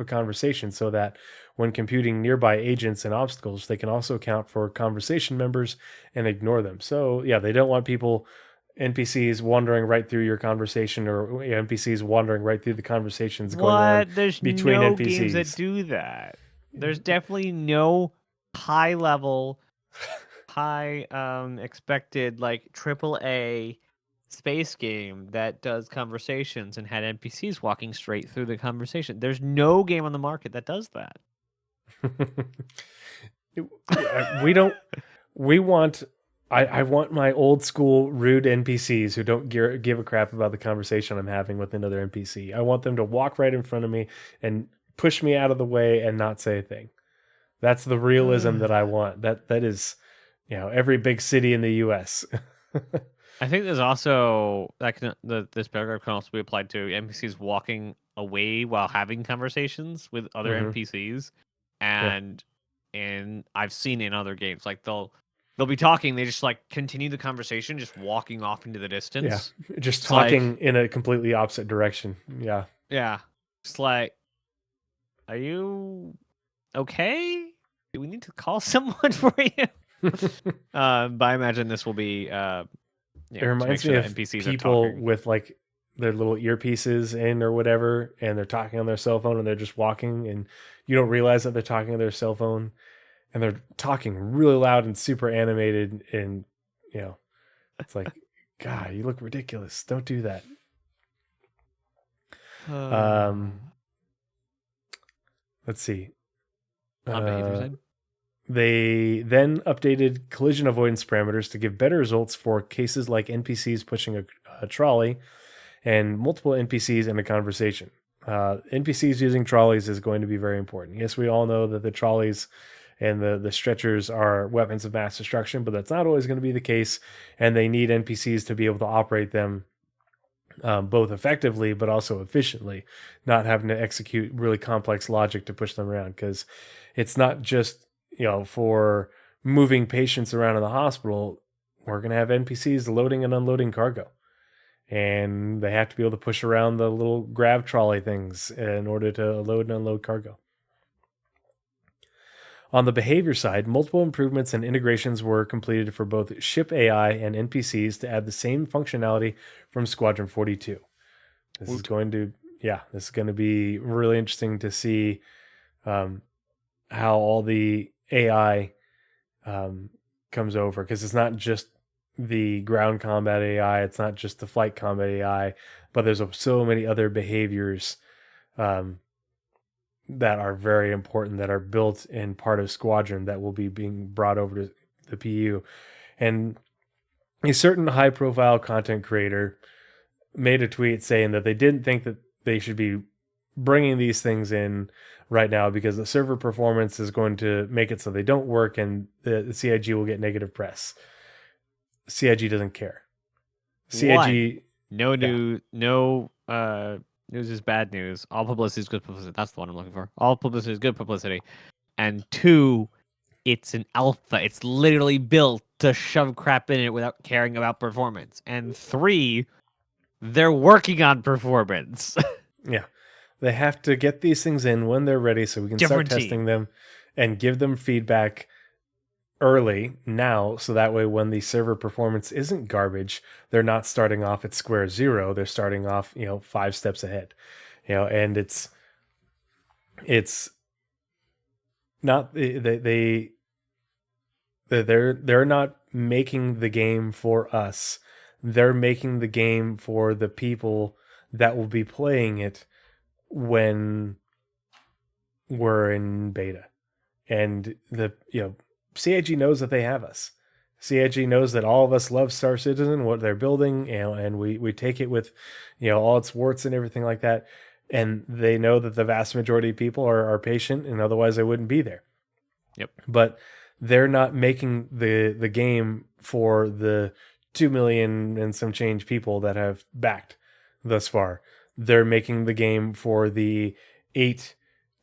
conversation, so that when computing nearby agents and obstacles, they can also account for conversation members and ignore them. So yeah, they don't want NPCs wandering right through your conversation, or NPCs wandering right through the conversations going on There's between no NPCs. games that do that. There's definitely no high level, expected like AAA space game that does conversations and had NPCs walking straight through the conversation. There's no game on the market that does that. I want my old school rude NPCs who don't give a crap about the conversation I'm having with another NPC. I want them to walk right in front of me and push me out of the way and not say a thing. That's the realism that I want. That is, every big city in the US. I think there's also this paragraph can also be applied to NPCs walking away while having conversations with other NPCs, and I've seen in other games like they'll be talking, they just like continue the conversation, just walking off into the distance. Yeah, just talking in a completely opposite direction. Yeah, it's like, are you okay? Do we need to call someone for you? But I imagine this will be. It reminds me of NPCs people with like their little earpieces in or whatever, and they're talking on their cell phone, and they're just walking, and you don't realize that they're talking on their cell phone, and they're talking really loud and super animated, and it's like, God, you look ridiculous. Don't do that. Let's see. On behavior side. They then updated collision avoidance parameters to give better results for cases like NPCs pushing a trolley and multiple NPCs in a conversation. NPCs using trolleys is going to be very important. Yes, we all know that the trolleys and the stretchers are weapons of mass destruction, but that's not always going to be the case, and they need NPCs to be able to operate them both effectively but also efficiently, not having to execute really complex logic to push them around, because it's not just for moving patients around in the hospital. We're going to have NPCs loading and unloading cargo, and they have to be able to push around the little grab trolley things in order to load and unload cargo. On the behavior side, multiple improvements and integrations were completed for both ship AI and NPCs to add the same functionality from Squadron 42. This is going to be really interesting to see how all the AI comes over, because it's not just the ground combat AI. It's not just the flight combat AI, but there's so many other behaviors that are very important that are built in part of Squadron that will be being brought over to the PU. And a certain high-profile content creator made a tweet saying that they didn't think that they should be bringing these things in right now because the server performance is going to make it so they don't work, and the CIG will get negative press. CIG doesn't care. CIG no news is bad news. All publicity is good publicity. That's the one I'm looking for. All publicity is good publicity. And 2, it's an alpha. It's literally built to shove crap in it without caring about performance. And 3, they're working on performance. Yeah. They have to get these things in when they're ready so we can start testing them and give them feedback early now, so that way when the server performance isn't garbage, they're not starting off at square zero. They're starting off, 5 steps ahead. And it's not they're not making the game for us. They're making the game for the people that will be playing it when we're in beta. And CIG knows that they have us. CIG knows that all of us love Star Citizen, what they're building, and we take it with, all its warts and everything like that. And they know that the vast majority of people are patient, and otherwise they wouldn't be there. Yep. But they're not making the game for the 2 million and some change people that have backed thus far. They're making the game for the 8,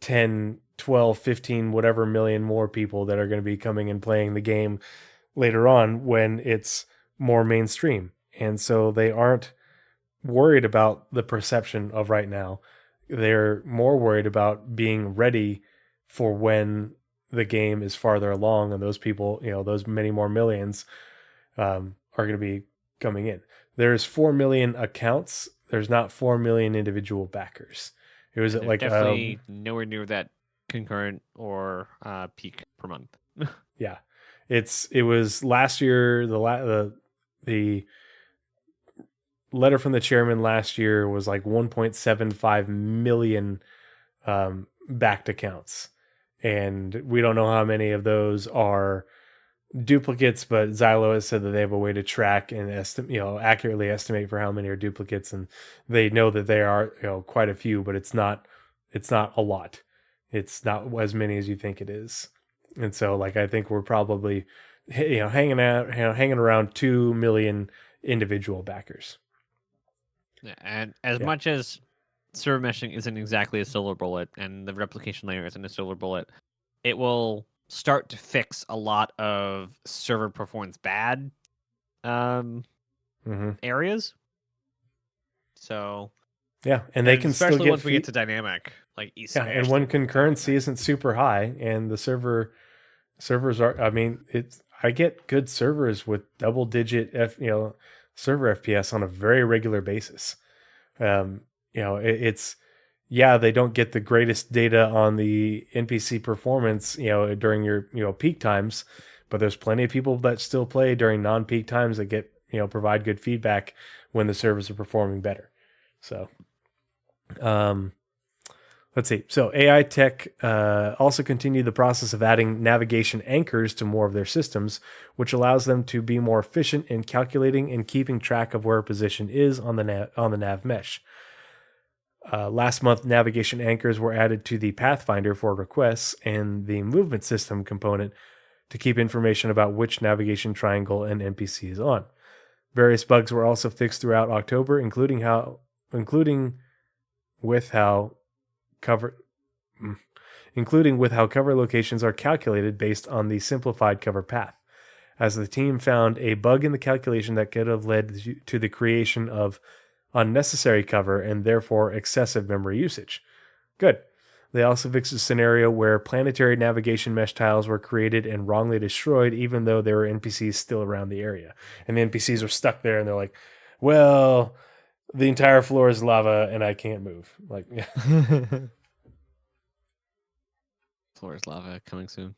10, 12, 15, whatever million more people that are going to be coming and playing the game later on when it's more mainstream. And so they aren't worried about the perception of right now. They're more worried about being ready for when the game is farther along and those people, those many more millions are going to be coming in. There's 4 million accounts. There's not 4 million individual backers. It was at like definitely nowhere near that concurrent or peak per month. Yeah, it was last year. The letter from the chairman last year was like 1.75 million backed accounts, and we don't know how many of those are duplicates, but Xylo has said that they have a way to track and accurately estimate for how many are duplicates, and they know that there are quite a few, but it's not a lot. It's not as many as you think it is. And so I think we're probably hanging around 2 million individual backers. And as much as server meshing isn't exactly a silver bullet and the replication layer isn't a silver bullet, it will start to fix a lot of server performance bad areas. So and they can especially still get once we get to dynamic, like East. Yeah, and when concurrency isn't super high and the servers are, I get good servers with double digit server FPS on a very regular basis. It's they don't get the greatest data on the NPC performance, during your peak times, but there's plenty of people that still play during non-peak times that get, provide good feedback when the servers are performing better. So, let's see. So AI Tech also continued the process of adding navigation anchors to more of their systems, which allows them to be more efficient in calculating and keeping track of where a position is on the nav mesh. Last month, navigation anchors were added to the Pathfinder for requests and the movement system component to keep information about which navigation triangle an NPC is on. Various bugs were also fixed throughout October, including with how cover locations are calculated based on the simplified cover path, as the team found a bug in the calculation that could have led to the creation of unnecessary cover and therefore excessive memory usage. Good. They also fixed a scenario where planetary navigation mesh tiles were created and wrongly destroyed even though there were NPCs still around the area. And the NPCs are stuck there and they're like, well, the entire floor is lava and I can't move. Floor is lava coming soon.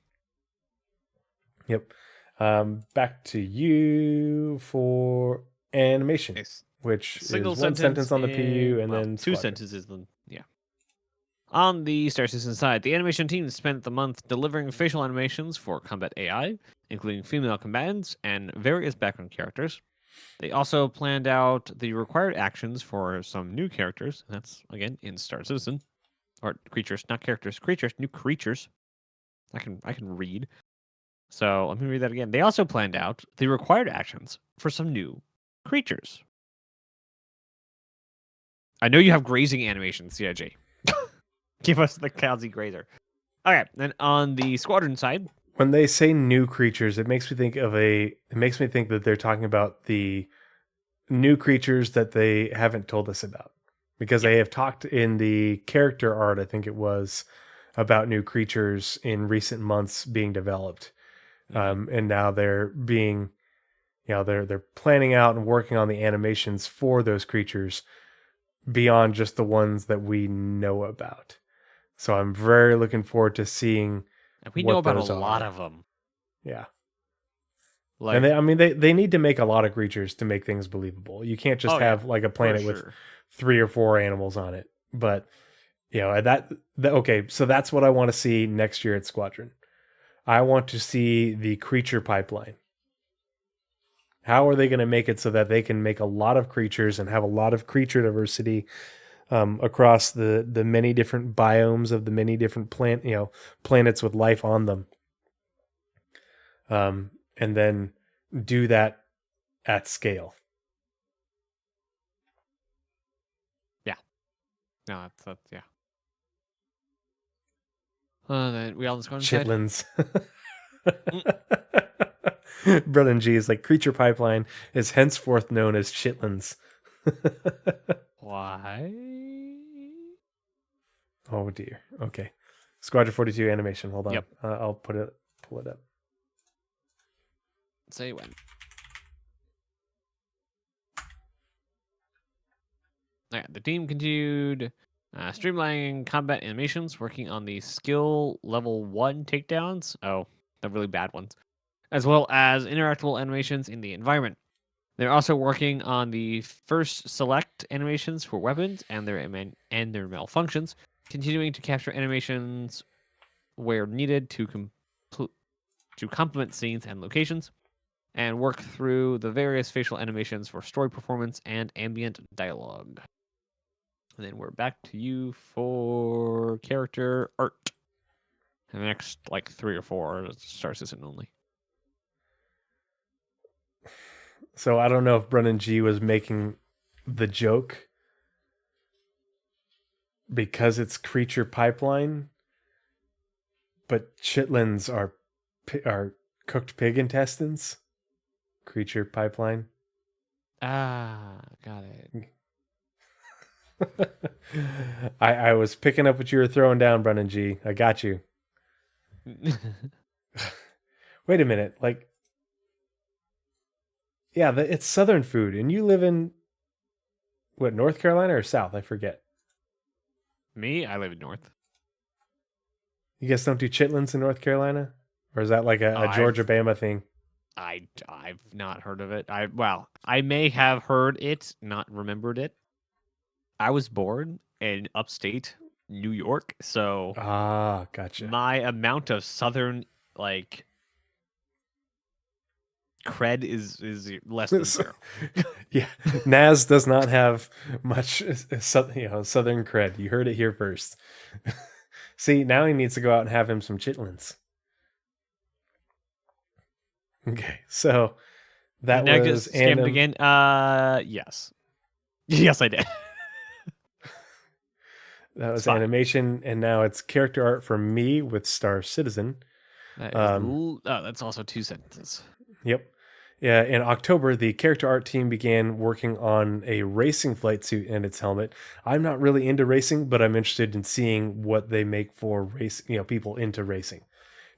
Yep. Back to you for animation, which is one sentence on the PU and then two sentences. Yeah. On the Star Citizen side, the animation team spent the month delivering facial animations for combat AI, including female combatants and various background characters. They also planned out the required actions for some new characters. That's, again, in Star Citizen. Or creatures, not characters. Creatures, new creatures. I can read. So let me read that again. They also planned out the required actions for some new creatures. I know you have grazing animations, CIG. Give us the Kalzi Grazer. Okay, then on the squadron side, when they say new creatures, it makes me think that they're talking about the new creatures that they haven't told us about, because they have talked in the character art, I think it was, about new creatures in recent months being developed, and now they're being, they're planning out and working on the animations for those creatures beyond just the ones that we know about. So I'm very looking forward to seeing. We know about a lot of them. Yeah. Like, and they need to make a lot of creatures to make things believable. You can't just have like a planet with 3 or 4 animals on it. But okay, so that's what I want to see next year at Squadron. I want to see the creature pipeline. How are they going to make it so that they can make a lot of creatures and have a lot of creature diversity across the many different biomes of the many different planets with life on them, and then do that at scale. Yeah, no, that's yeah. Then we all just go inside. Chitlins. Brennan G is like, creature pipeline is henceforth known as chitlins. Why? Oh dear. Okay. Squadron 42 animation. Hold on. Yep. I'll pull it up. Say when. Okay, the team continued streamlining combat animations, working on the skill level 1 takedowns. Oh, the really bad ones. As well as interactable animations in the environment. They're also working on the first select animations for weapons and their malfunctions, continuing to capture animations where needed to complement scenes and locations, and work through the various facial animations for story performance and ambient dialogue. And then we're back to you for character art. And the next 3 or 4 Star Citizen only. So I don't know if Brennan G was making the joke because it's creature pipeline, but chitlins are cooked pig intestines. Creature pipeline. Ah, got it. I was picking up what you were throwing down, Brennan G. I got you. Wait a minute, yeah, it's Southern food, and you live in what, North Carolina or South? I forget. Me, I live in North. You guys don't do chitlins in North Carolina, or is that like a Georgia Bama thing? I've not heard of it. I may have heard it, not remembered it. I was born in upstate New York, so gotcha. My amount of Southern cred is less than 0. Yeah, Naz does not have much Southern cred. You heard it here first. See, now he needs to go out and have him some chitlins. Okay, so that was scammed again. Yes, yes, I did. That was animation, and now it's character art from me with Star Citizen. That's also 2 sentences. Yep. Yeah, in October, the character art team began working on a racing flight suit and its helmet. I'm not really into racing, but I'm interested in seeing what they make for people into racing,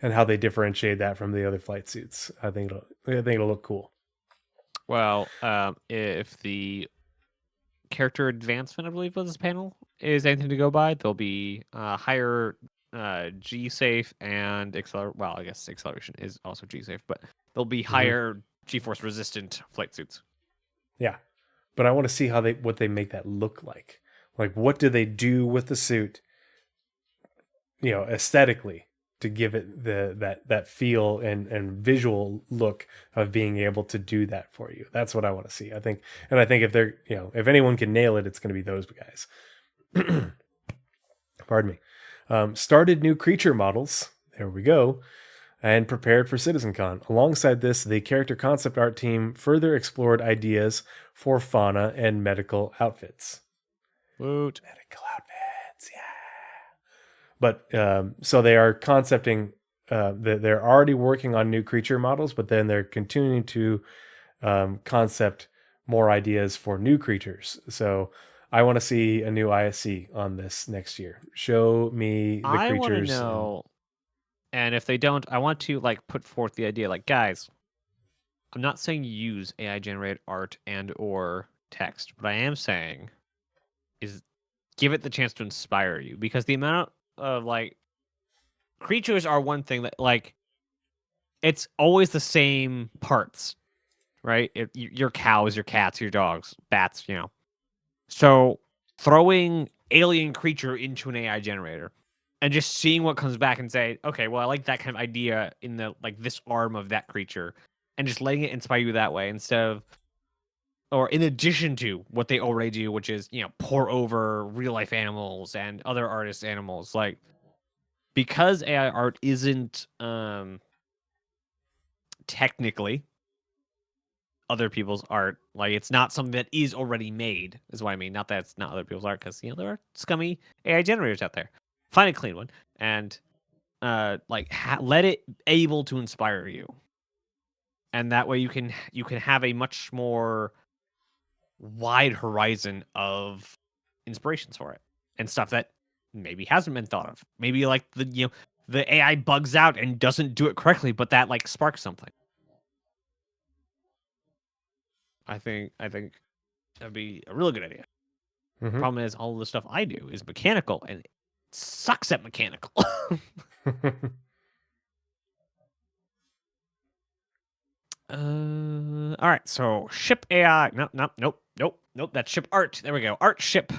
and how they differentiate that from the other flight suits. I think it'll look cool. Well, if the character advancement, I believe, was this panel, is anything to go by, there'll be higher G safe and acceleration. Well, I guess acceleration is also G safe, but They'll be higher G-force resistant flight suits. Yeah, but I want to see what they make that look like. Like, what do they do with the suit, aesthetically, to give it that feel and visual look of being able to do that for you. That's what I want to see. I think if they're, if anyone can nail it, it's going to be those guys. Pardon me. Started new creature models. There we go. And prepared for CitizenCon. Alongside this, the character concept art team further explored ideas for fauna and medical outfits. Woot. Medical outfits, yeah. But so they are concepting. They're already working on new creature models, but then they're continuing to concept more ideas for new creatures. So I want to see a new ISC on this next year. Show me the creatures. I want to know. And if they don't, I want to put forth the idea, guys, I'm not saying use AI generated art and or text. What I am saying is give it the chance to inspire you, because the amount of creatures are one thing that it's always the same parts, right? Your cows, your cats, your dogs, bats, So throwing alien creature into an AI generator and just seeing what comes back and say, okay, well, I like that kind of idea in the this arm of that creature, and just letting it inspire you that way instead of, or in addition to what they already do, which is, pour over real life animals and other artists' animals. Because AI art isn't technically other people's art, it's not something that is already made, is what I mean. Not that it's not other people's art, because there are scummy AI generators out there. Find a clean one and let it able to inspire you, and that way you can have a much more wide horizon of inspirations for it and stuff that maybe hasn't been thought of. Maybe the AI bugs out and doesn't do it correctly, but that sparks something. I think that'd be a really good idea. Mm-hmm. Problem is, all the stuff I do is mechanical, and it sucks at mechanical. All right. So ship AI. Nope. That's ship art. There we go. Art ship.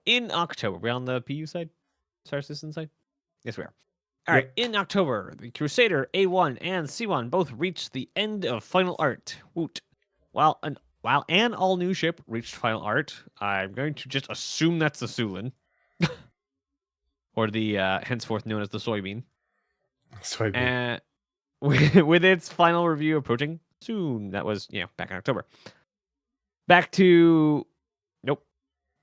In October, we're on the PU side, Star Citizen side. Yes, we are. All right. In October, the Crusader A1 and C1 both reached the end of final art. Woot. While an all-new ship reached final art, I'm going to just assume that's the Sulin. Or the henceforth known as the soybean. Soybean. With its final review approaching soon. That was, back in October. Back to... Nope.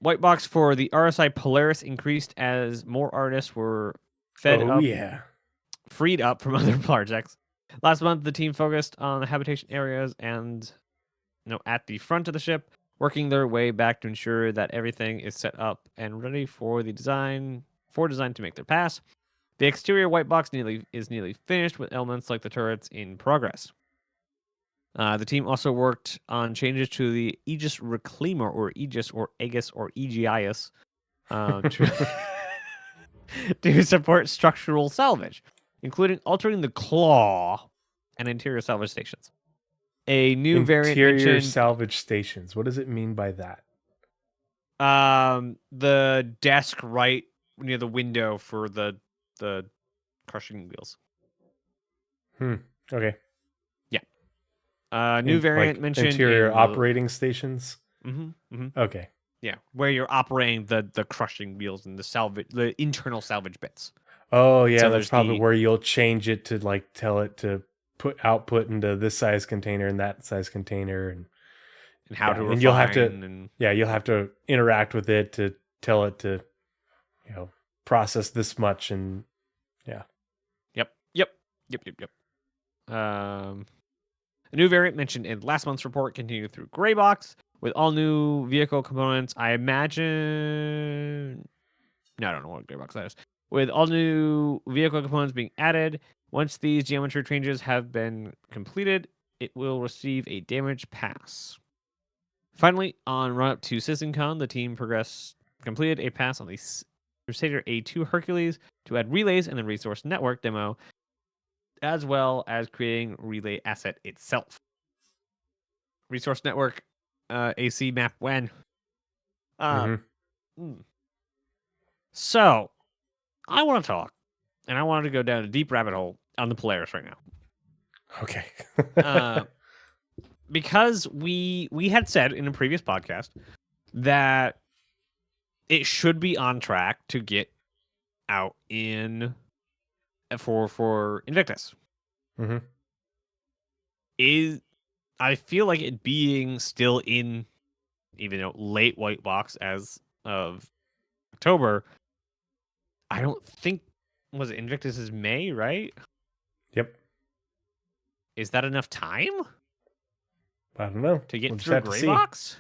White box for the RSI Polaris increased as more artists were freed up from other projects. Last month, the team focused on the habitation areas and at the front of the ship, working their way back to ensure that everything is set up and ready for design to make their pass. The exterior white box is nearly finished, with elements like the turrets in progress. The team also worked on changes to the Aegis Reclaimer, or Aegis, or Aegis, or Aegis, to support structural salvage, including altering the claw and interior salvage stations. A new variant interior salvage stations. What does it mean by that? The desk right near the window for the crushing wheels. Okay. Yeah. New variant mentioned interior operating stations. Mm-hmm. Okay. Yeah, where you're operating the crushing wheels and the internal salvage bits. Oh yeah, so that's probably where you'll change it to tell it to put output into this size container and that size container, and how to refine, and you'll have to interact with it to tell it to process this much, and Yep. A new variant mentioned in last month's report continued through Gray Box with all new vehicle components. I imagine... No, I don't know what Gray Box that is. With all new vehicle components being added, once these geometry changes have been completed, it will receive a damage pass. Finally, on run up to CitizenCon, the team completed a pass on the Crusader A2 Hercules to add relays and the resource network demo. as well as creating relay asset itself. Resource network, AC map when. So, I want to talk, and I wanted to go down a deep rabbit hole on the Polaris right now. Okay. Because we had said in a previous podcast that it should be on track to get out in for Invictus. I feel like it being still in, even though late white box as of October. I don't think was it Invictus is May, right? Yep. Is that enough time? I don't know. To get through gray box?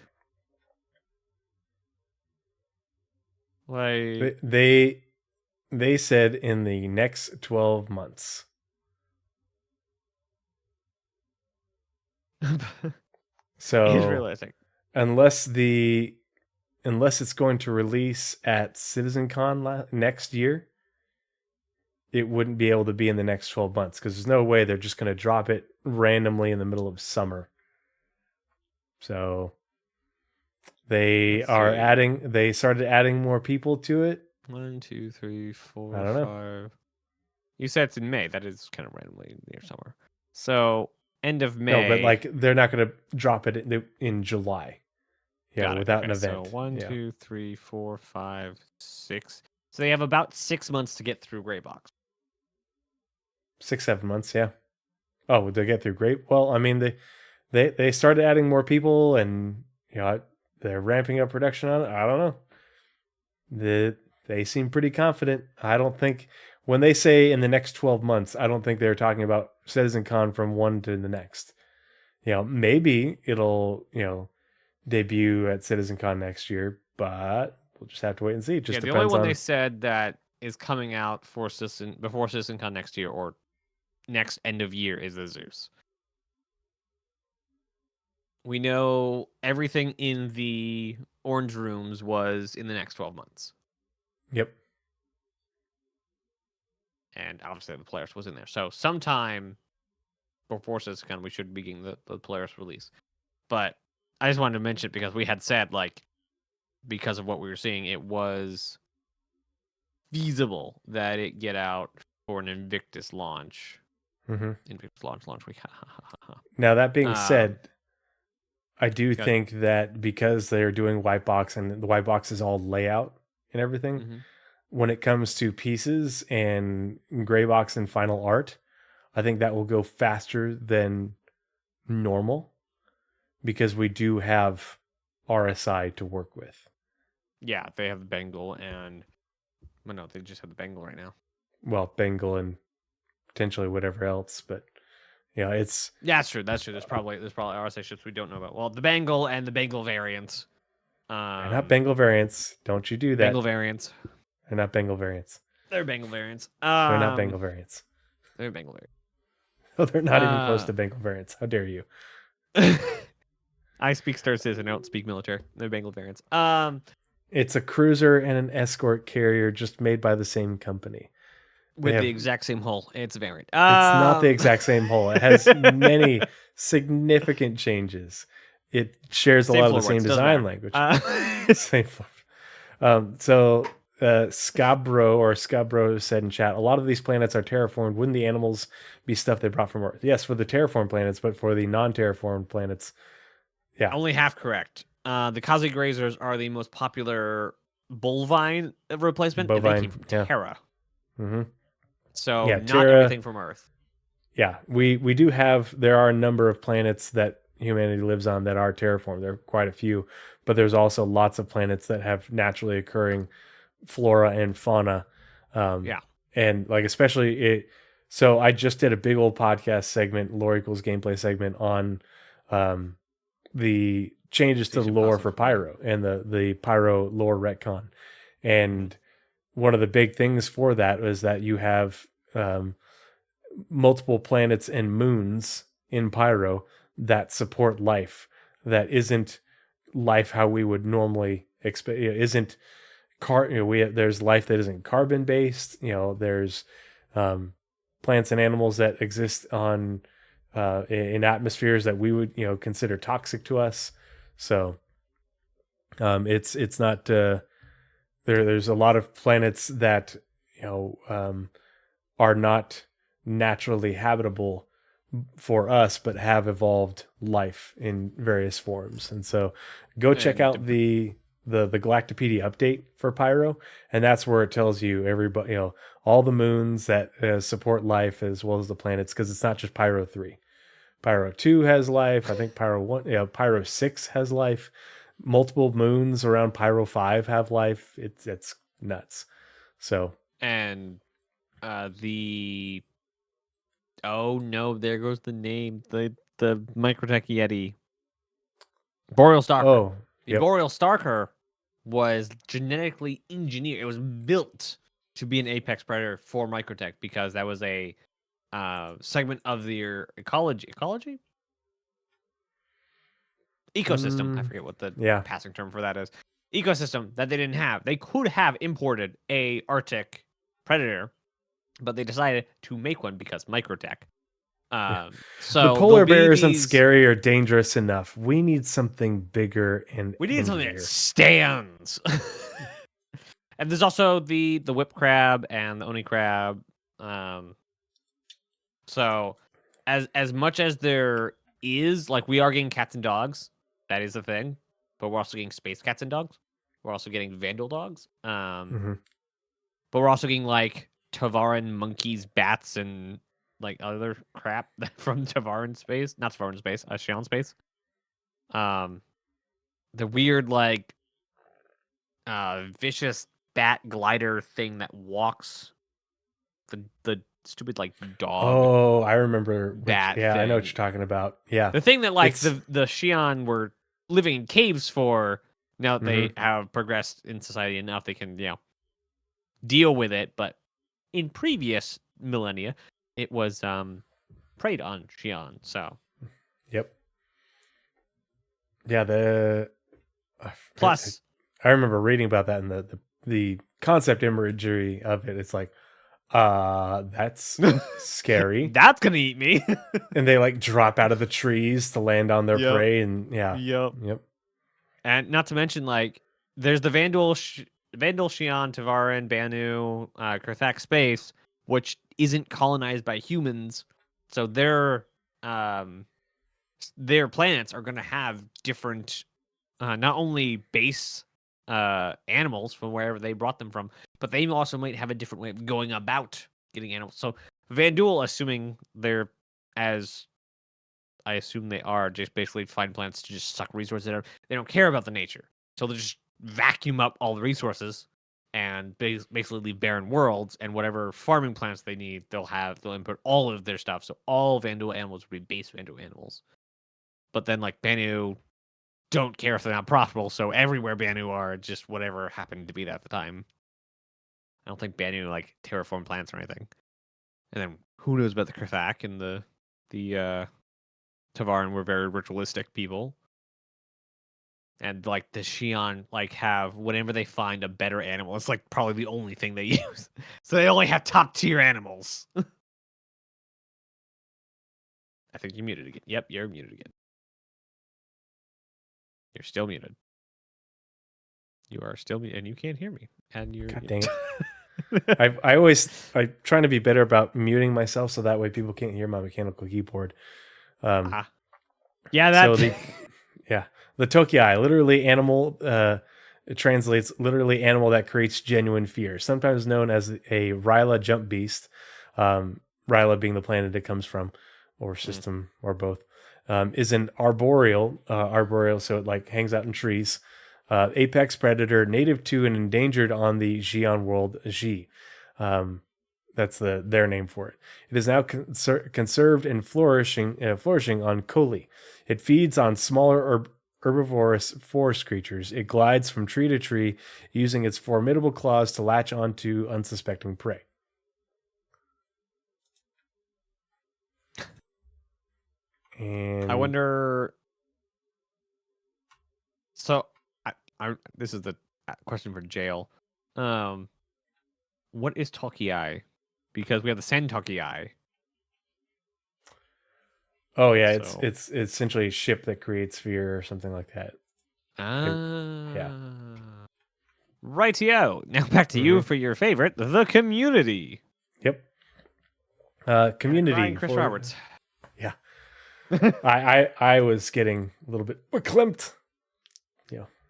Like they said in the next 12 months. So it's realistic. Unless it's going to release at CitizenCon next year, it wouldn't be able to be in the next 12 months because there's no way they're just going to drop it randomly in the middle of summer. So they started adding more people to it. 1, 2, 3, 4, I don't know. 5. You said it's in May. That is kind of randomly near summer. So end of May. No, but like they're not going to drop it in July. Yeah, without an event. So 1, 2, 3, 4, 5, 6. So they have about 6 months to get through gray box. 6-7 months, yeah. Oh, would they get through great? Well, I mean, they started adding more people, and they're ramping up production on it. I don't know. They seem pretty confident. I don't think when they say in the next 12 months, I don't think they're talking about CitizenCon from one to the next. Maybe it'll debut at CitizenCon next year, but we'll just have to wait and see. It just depends. The only one they said that is coming out before CitizenCon next year or next end of year is the Zeus. We know everything in the orange rooms was in the next 12 months. Yep. And obviously the Polaris was in there. So sometime before CitizenCon, we should be getting the Polaris release. But I just wanted to mention it because we had said, because of what we were seeing, it was feasible that it get out for an Invictus launch. Invictus launch week. Now, that being said, I do think that because they're doing white box and the white box is all layout and everything, when it comes to pieces and gray box and final art, I think that will go faster than normal because we do have RSI to work with. Yeah, they have the Bengal no, they just have the Bengal right now. Well, Bengal and potentially whatever else, but it's that's true. There's probably RSI ships we don't know about. Well, the Bengal and the Bengal variants. They're not Bengal variants. Don't you do that? Bengal variants. They're not Bengal variants. They're Bengal variants. They're not Bengal variants. They're Bengal variants. Oh, they're not even close to Bengal variants. How dare you? I speak Star Citizen. I don't speak military. They're Bengal variants. It's a cruiser and an escort carrier just made by the same company. With the exact same hull. It's a variant. It's not the exact same hull. It has many significant changes. It shares a lot of the same design language. Same floor. So Scabro said in chat, a lot of these planets are terraformed. Wouldn't the animals be stuff they brought from Earth? Yes, for the terraformed planets, but for the non-terraformed planets, yeah. Only half correct. The Kazi Grazers are the most popular replacement. Bovine, they came from Terra. So yeah, not Terra, everything from Earth. Yeah, we do have, there are a number of planets that humanity lives on that are terraformed. There are quite a few, but there's also lots of planets that have naturally occurring flora and fauna. And especially it. So I just did a big old podcast segment, Lore Equals Gameplay segment on the changes to the lore for Pyro and the Pyro lore retcon. And one of the big things for that was that you have multiple planets and moons in Pyro that support life that isn't life how we would normally expect. Isn't there's life that isn't carbon based. There's plants and animals that exist on in atmospheres that we would consider toxic to us. So it's not there's a lot of planets that are not naturally habitable for us, but have evolved life in various forms. And so go check out the Galactopedia update for Pyro, and that's where it tells you everybody, all the moons that support life as well as the planets, because it's not just Pyro 3. Pyro 2 has life. I think Pyro 1, Pyro 6 has life. Multiple moons around Pyro 5 have life. It's nuts. So and the oh no, there goes the name. The Microtech Yeti. Boreal Stalker. Oh, the Boreal Stalker was genetically engineered. It was built to be an apex predator for Microtech because that was a segment of their ecosystem. I forget what the passing term for that is. Ecosystem that they didn't have. They could have imported a Arctic predator, but they decided to make one because Microtech. So the polar bear isn't scary or dangerous enough. We need something bigger and we need something that stands. And there's also the whip crab and the oni crab. So as much as there is, like, we are getting cats and dogs, that is a thing, but we're also getting space cats and dogs. We're also getting Vandal dogs. But we're also getting like Tavaran monkeys, bats, and like other crap from Tavaran space. Not Tavaran space, Shion space. The weird like vicious bat glider thing that walks, the stupid like dog. Oh, I remember. Bat thing. I know what you're talking about. Yeah, the thing that like the Shion were living in caves for. Now that they have progressed in society enough, they can deal with it. But in previous millennia, it was preyed on Shion. So, yep, yeah. Plus, I remember reading about that, and the concept imagery of it. It's like, that's scary. That's gonna eat me. And they like drop out of the trees to land on their prey, and Yep. And not to mention, like, there's the Vandal, Shion, Tavaran, Banu, Kurthak space, which isn't colonized by humans, so their planets are going to have different, not only base animals from wherever they brought them from, but they also might have a different way of going about getting animals. So Vandal, assuming they're as I assume they are, just basically find plants to just suck resources out. They don't care about the nature. So they'll just vacuum up all the resources and basically leave barren worlds, and whatever farming plants they need, they'll input all of their stuff. So all Vandal animals would be base Vandal animals. But then like Banu don't care if they're not profitable, so everywhere Banu are, just whatever happened to be that at the time. I don't think Banu like terraform plants or anything. And then who knows about the Kurthak and the Tavaran were very ritualistic people. And like the Shion like have whenever they find a better animal, it's like probably the only thing they use. So they only have top tier animals. I think you're muted again. Yep, you're muted again. You're still muted. You are still muted, and you can't hear me. And you're God dang it. I'm trying to be better about muting myself so that way people can't hear my mechanical keyboard. Yeah, that's the Tokiai, literally animal. It translates literally animal that creates genuine fear, sometimes known as a Ryla jump beast. Ryla being the planet it comes from, or system, or both. Is an arboreal, so it like hangs out in trees. Apex predator, native to and endangered on the Xi'an world, Xi. That's their name for it. It is now conserved and flourishing on Koli. It feeds on smaller herbivorous forest creatures. It glides from tree to tree, using its formidable claws to latch onto unsuspecting prey. And I wonder. So, this is the question for Jail. What is Tokiai? because we have the Santucky Eye. Oh yeah, it's essentially a ship that creates fear or something like that. Yeah. Rightio. Now back to you for your favorite, the community. Yep. Community. Chris Roberts. Yeah. I was getting a little bit verklempt.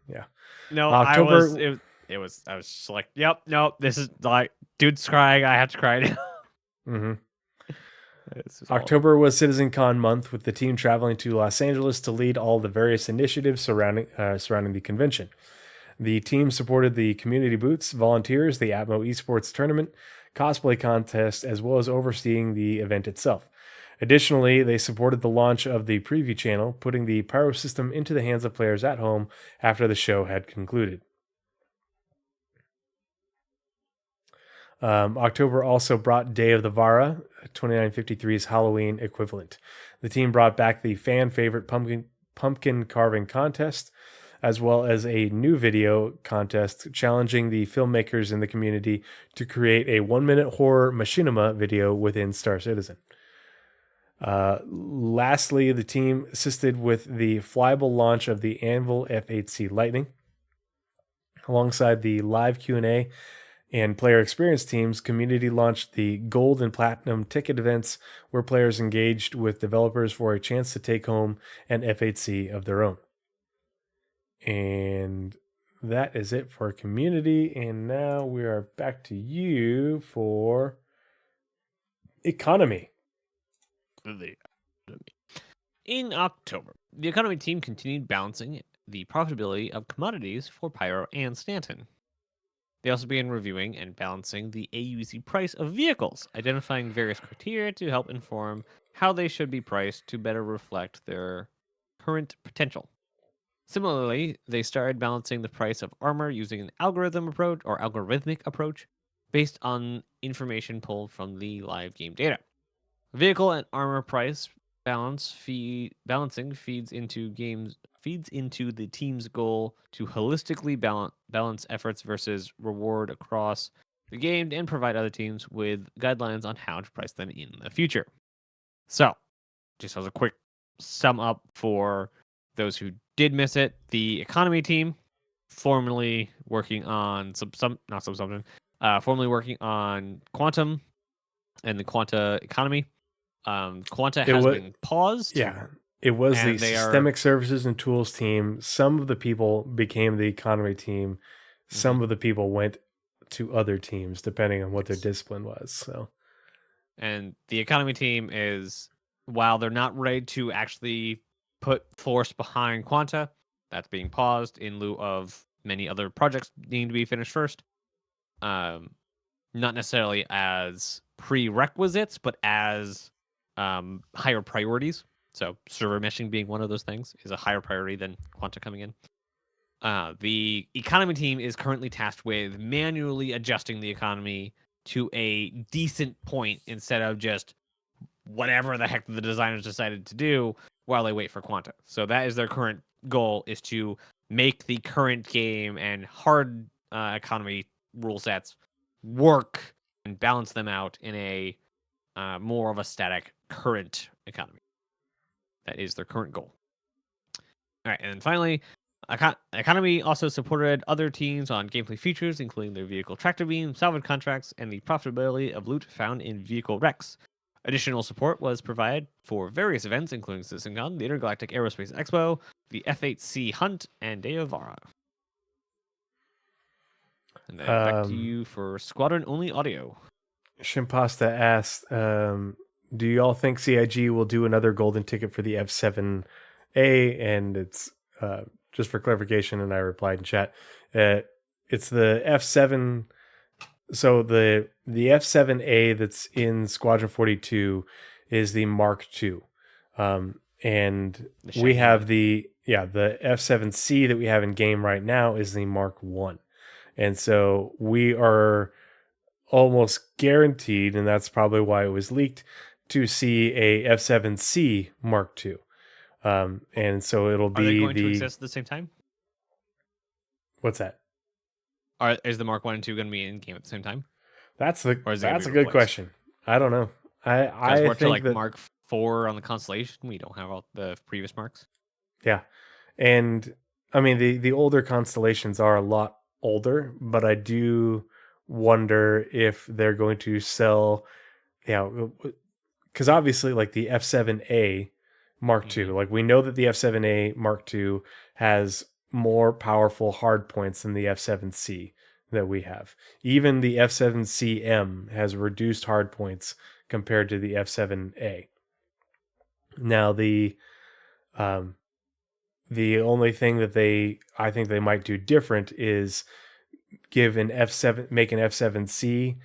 Yeah. No, October. I was just like, yep, no, this is like, dude's crying. I have to cry now. Mm-hmm. October was CitizenCon month, with the team traveling to Los Angeles to lead all the various initiatives surrounding the convention. The team supported the community booths, volunteers, the Atmo esports tournament, cosplay contest, as well as overseeing the event itself. Additionally, they supported the launch of the preview channel, putting the Pyro system into the hands of players at home after the show had concluded. October also brought Day of the Vara, 2953's Halloween equivalent. The team brought back the fan favorite pumpkin carving contest, as well as a new video contest challenging the filmmakers in the community to create a 1-minute horror machinima video within Star Citizen. Lastly, the team assisted with the flyable launch of the Anvil F8C Lightning. Alongside the live Q&A and player experience teams, community launched the Gold and Platinum ticket events, where players engaged with developers for a chance to take home an F8C of their own. And that is it for community. And now we are back to you for economy. In October, the economy team continued balancing the profitability of commodities for Pyro and Stanton. They also began reviewing and balancing the AUC price of vehicles, identifying various criteria to help inform how they should be priced to better reflect their current potential. Similarly, they started balancing the price of armor using an algorithmic approach based on information pulled from the live game data. Vehicle and armor price balancing feeds into the team's goal to holistically balance efforts versus reward across the game and provide other teams with guidelines on how to price them in the future. So, just as a quick sum up for those who did miss it, the economy team, formerly working on formerly working on Quantum and the Quanta economy. Quanta has been paused. Yeah, it was the Systemic Services and Tools team. Some of the people became the economy team. Some of the people went to other teams, depending on what their discipline was. So, and the economy team is, while they're not ready to actually put force behind Quanta, that's being paused in lieu of many other projects needing to be finished first. Not necessarily as prerequisites, but as higher priorities. So server meshing being one of those things is a higher priority than Quanta coming in. The economy team is currently tasked with manually adjusting the economy to a decent point instead of just whatever the heck the designers decided to do while they wait for Quanta. So that is their current goal, is to make the current game and hard economy rule sets work and balance them out in a more of a static current economy. That is their current goal. All right, and then finally, economy also supported other teams on gameplay features, including their vehicle tractor beam, salvage contracts, and the profitability of loot found in vehicle wrecks. Additional support was provided for various events, including CitizenCon, the Intergalactic Aerospace Expo, the F8C Hunt, and Day of Vara. And then back to you for squadron-only audio. Shimpasta asked, do you all think CIG will do another golden ticket for the F7A? And it's just for clarification, and I replied in chat, it's the F7. So the F7A that's in Squadron 42 is the Mark II. And we have the F7C that we have in game right now is the Mark I. And so we are almost guaranteed, and that's probably why it was leaked, to see a F7C Mark II. And so it'll be... Are they going to exist at the same time? What's that? Is the Mark 1 and 2 going to be in game at the same time? That's a good question. I don't know. I we're think to like Mark 4 on the Constellation. We don't have all the previous marks. Yeah, and I mean the older constellations are a lot older, but I do wonder if they're going to sell. Because obviously, like the F7A Mark II, like we know that the F7A Mark II has more powerful hard points than the F7C that we have. Even the F7CM has reduced hard points compared to the F7A. Now the only thing that I think they might do different is give an F7, make an F7C,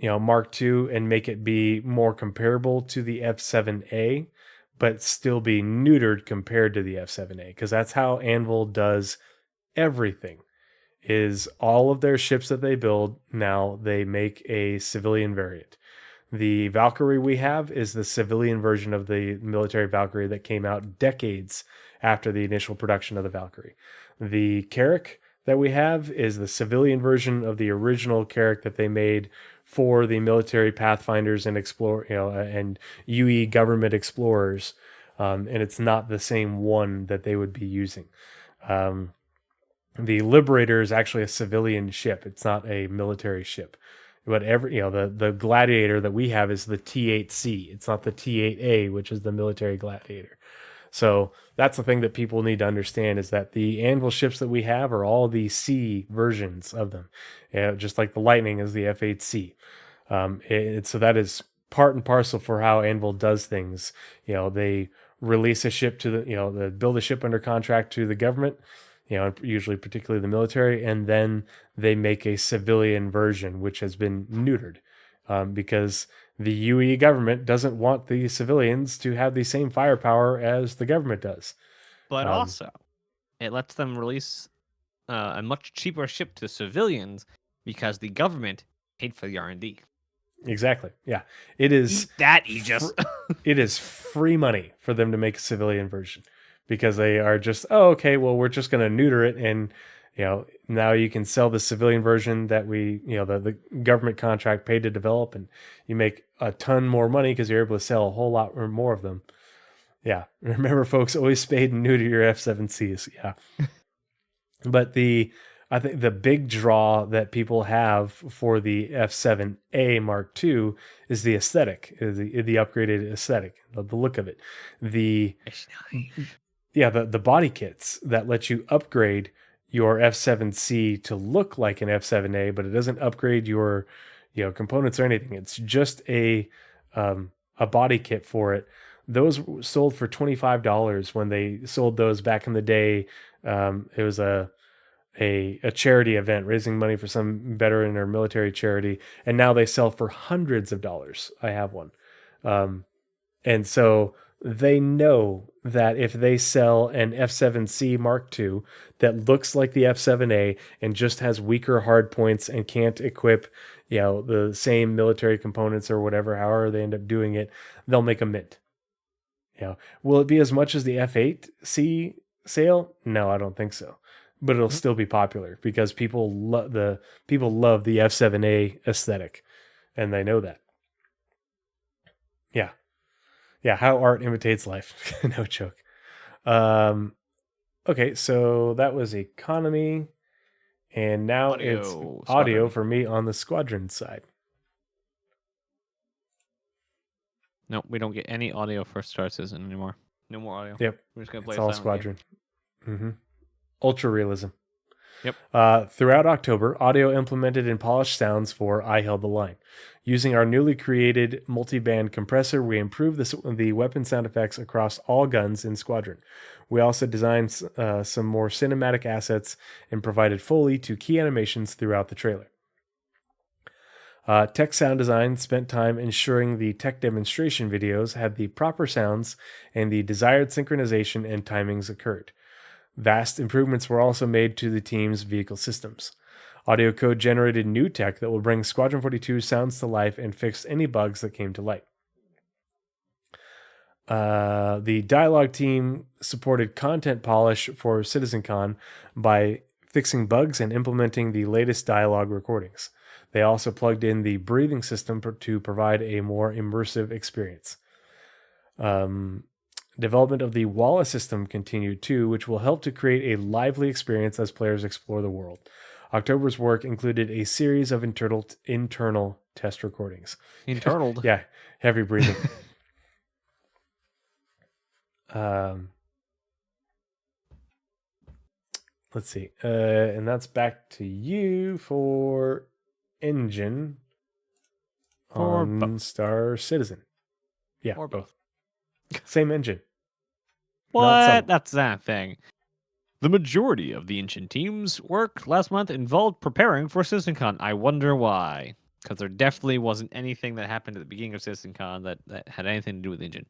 Mark II, and make it be more comparable to the F7A, but still be neutered compared to the F7A, because that's how Anvil does everything. Is all of their ships that they build now, they make a civilian variant. The Valkyrie we have is the civilian version of the military Valkyrie that came out decades after the initial production of the Valkyrie. The Carrack that we have is the civilian version of the original Carrack that they made for the military Pathfinders and and UE government explorers, and it's not the same one that they would be using. The Liberator is actually a civilian ship; it's not a military ship. But the Gladiator that we have is the T8C. It's not the T8A, which is the military Gladiator. So that's the thing that people need to understand, is that the Anvil ships that we have are all the C versions of them, just like the Lightning is the F8C. So that is part and parcel for how Anvil does things. They release a ship to they build a ship under contract to the government, usually particularly the military, and then they make a civilian version, which has been neutered, because the UE government doesn't want the civilians to have the same firepower as the government does. But also, it lets them release a much cheaper ship to civilians because the government paid for the R&D. Exactly. Yeah. It is. Eat that, Aegis. It is free money for them to make a civilian version, because they are just, okay, well, we're just going to neuter it, and now you can sell the civilian version that the government contract paid to develop, and you make a ton more money because you're able to sell a whole lot more of them. Yeah. Remember, folks, always spade and neuter your F7Cs. Yeah. But I think the big draw that people have for the F7A Mark II is the aesthetic, is the upgraded aesthetic, the look of it. The body kits that let you upgrade your F7C to look like an F7A, but it doesn't upgrade your components or anything. It's just a body kit for it. Those sold for $25 when they sold those back in the day. It was a charity event raising money for some veteran or military charity, and now they sell for hundreds of dollars. I have one. And so they know that if they sell an F7C Mark II that looks like the F7A and just has weaker hard points and can't equip, the same military components or whatever, however they end up doing it, they'll make a mint. Will it be as much as the F8C sale? No, I don't think so. But it'll still be popular because people love the F7A aesthetic, and they know that. Yeah, how art imitates life. No joke. Okay, so that was economy, and now it's audio for me on the squadron side. No, we don't get any audio for Star Citizen anymore. No more audio. Yep, we're just gonna play it's all squadron. Ultra realism. Yep. Throughout October, audio implemented and polished sounds for I Held the Line. Using our newly created multi-band compressor, we improved the weapon sound effects across all guns in Squadron. We also designed some more cinematic assets and provided Foley to key animations throughout the trailer. Tech Sound Design spent time ensuring the tech demonstration videos had the proper sounds and the desired synchronization and timings occurred. Vast improvements were also made to the team's vehicle systems. Audio code generated new tech that will bring Squadron 42 sounds to life and fix any bugs that came to light. The dialogue team supported content polish for CitizenCon by fixing bugs and implementing the latest dialogue recordings. They also plugged in the breathing system to provide a more immersive experience. Development of the Walla system continued too, which will help to create a lively experience as players explore the world. October's work included a series of internal test recordings. Internaled? Yeah, heavy breathing. Let's see. And that's back to you for engine on Star Citizen. Yeah, or both. Same engine. What? That's that thing. The majority of the engine team's work last month involved preparing for CitizenCon. I wonder why. Because there definitely wasn't anything that happened at the beginning of CitizenCon that had anything to do with the engine.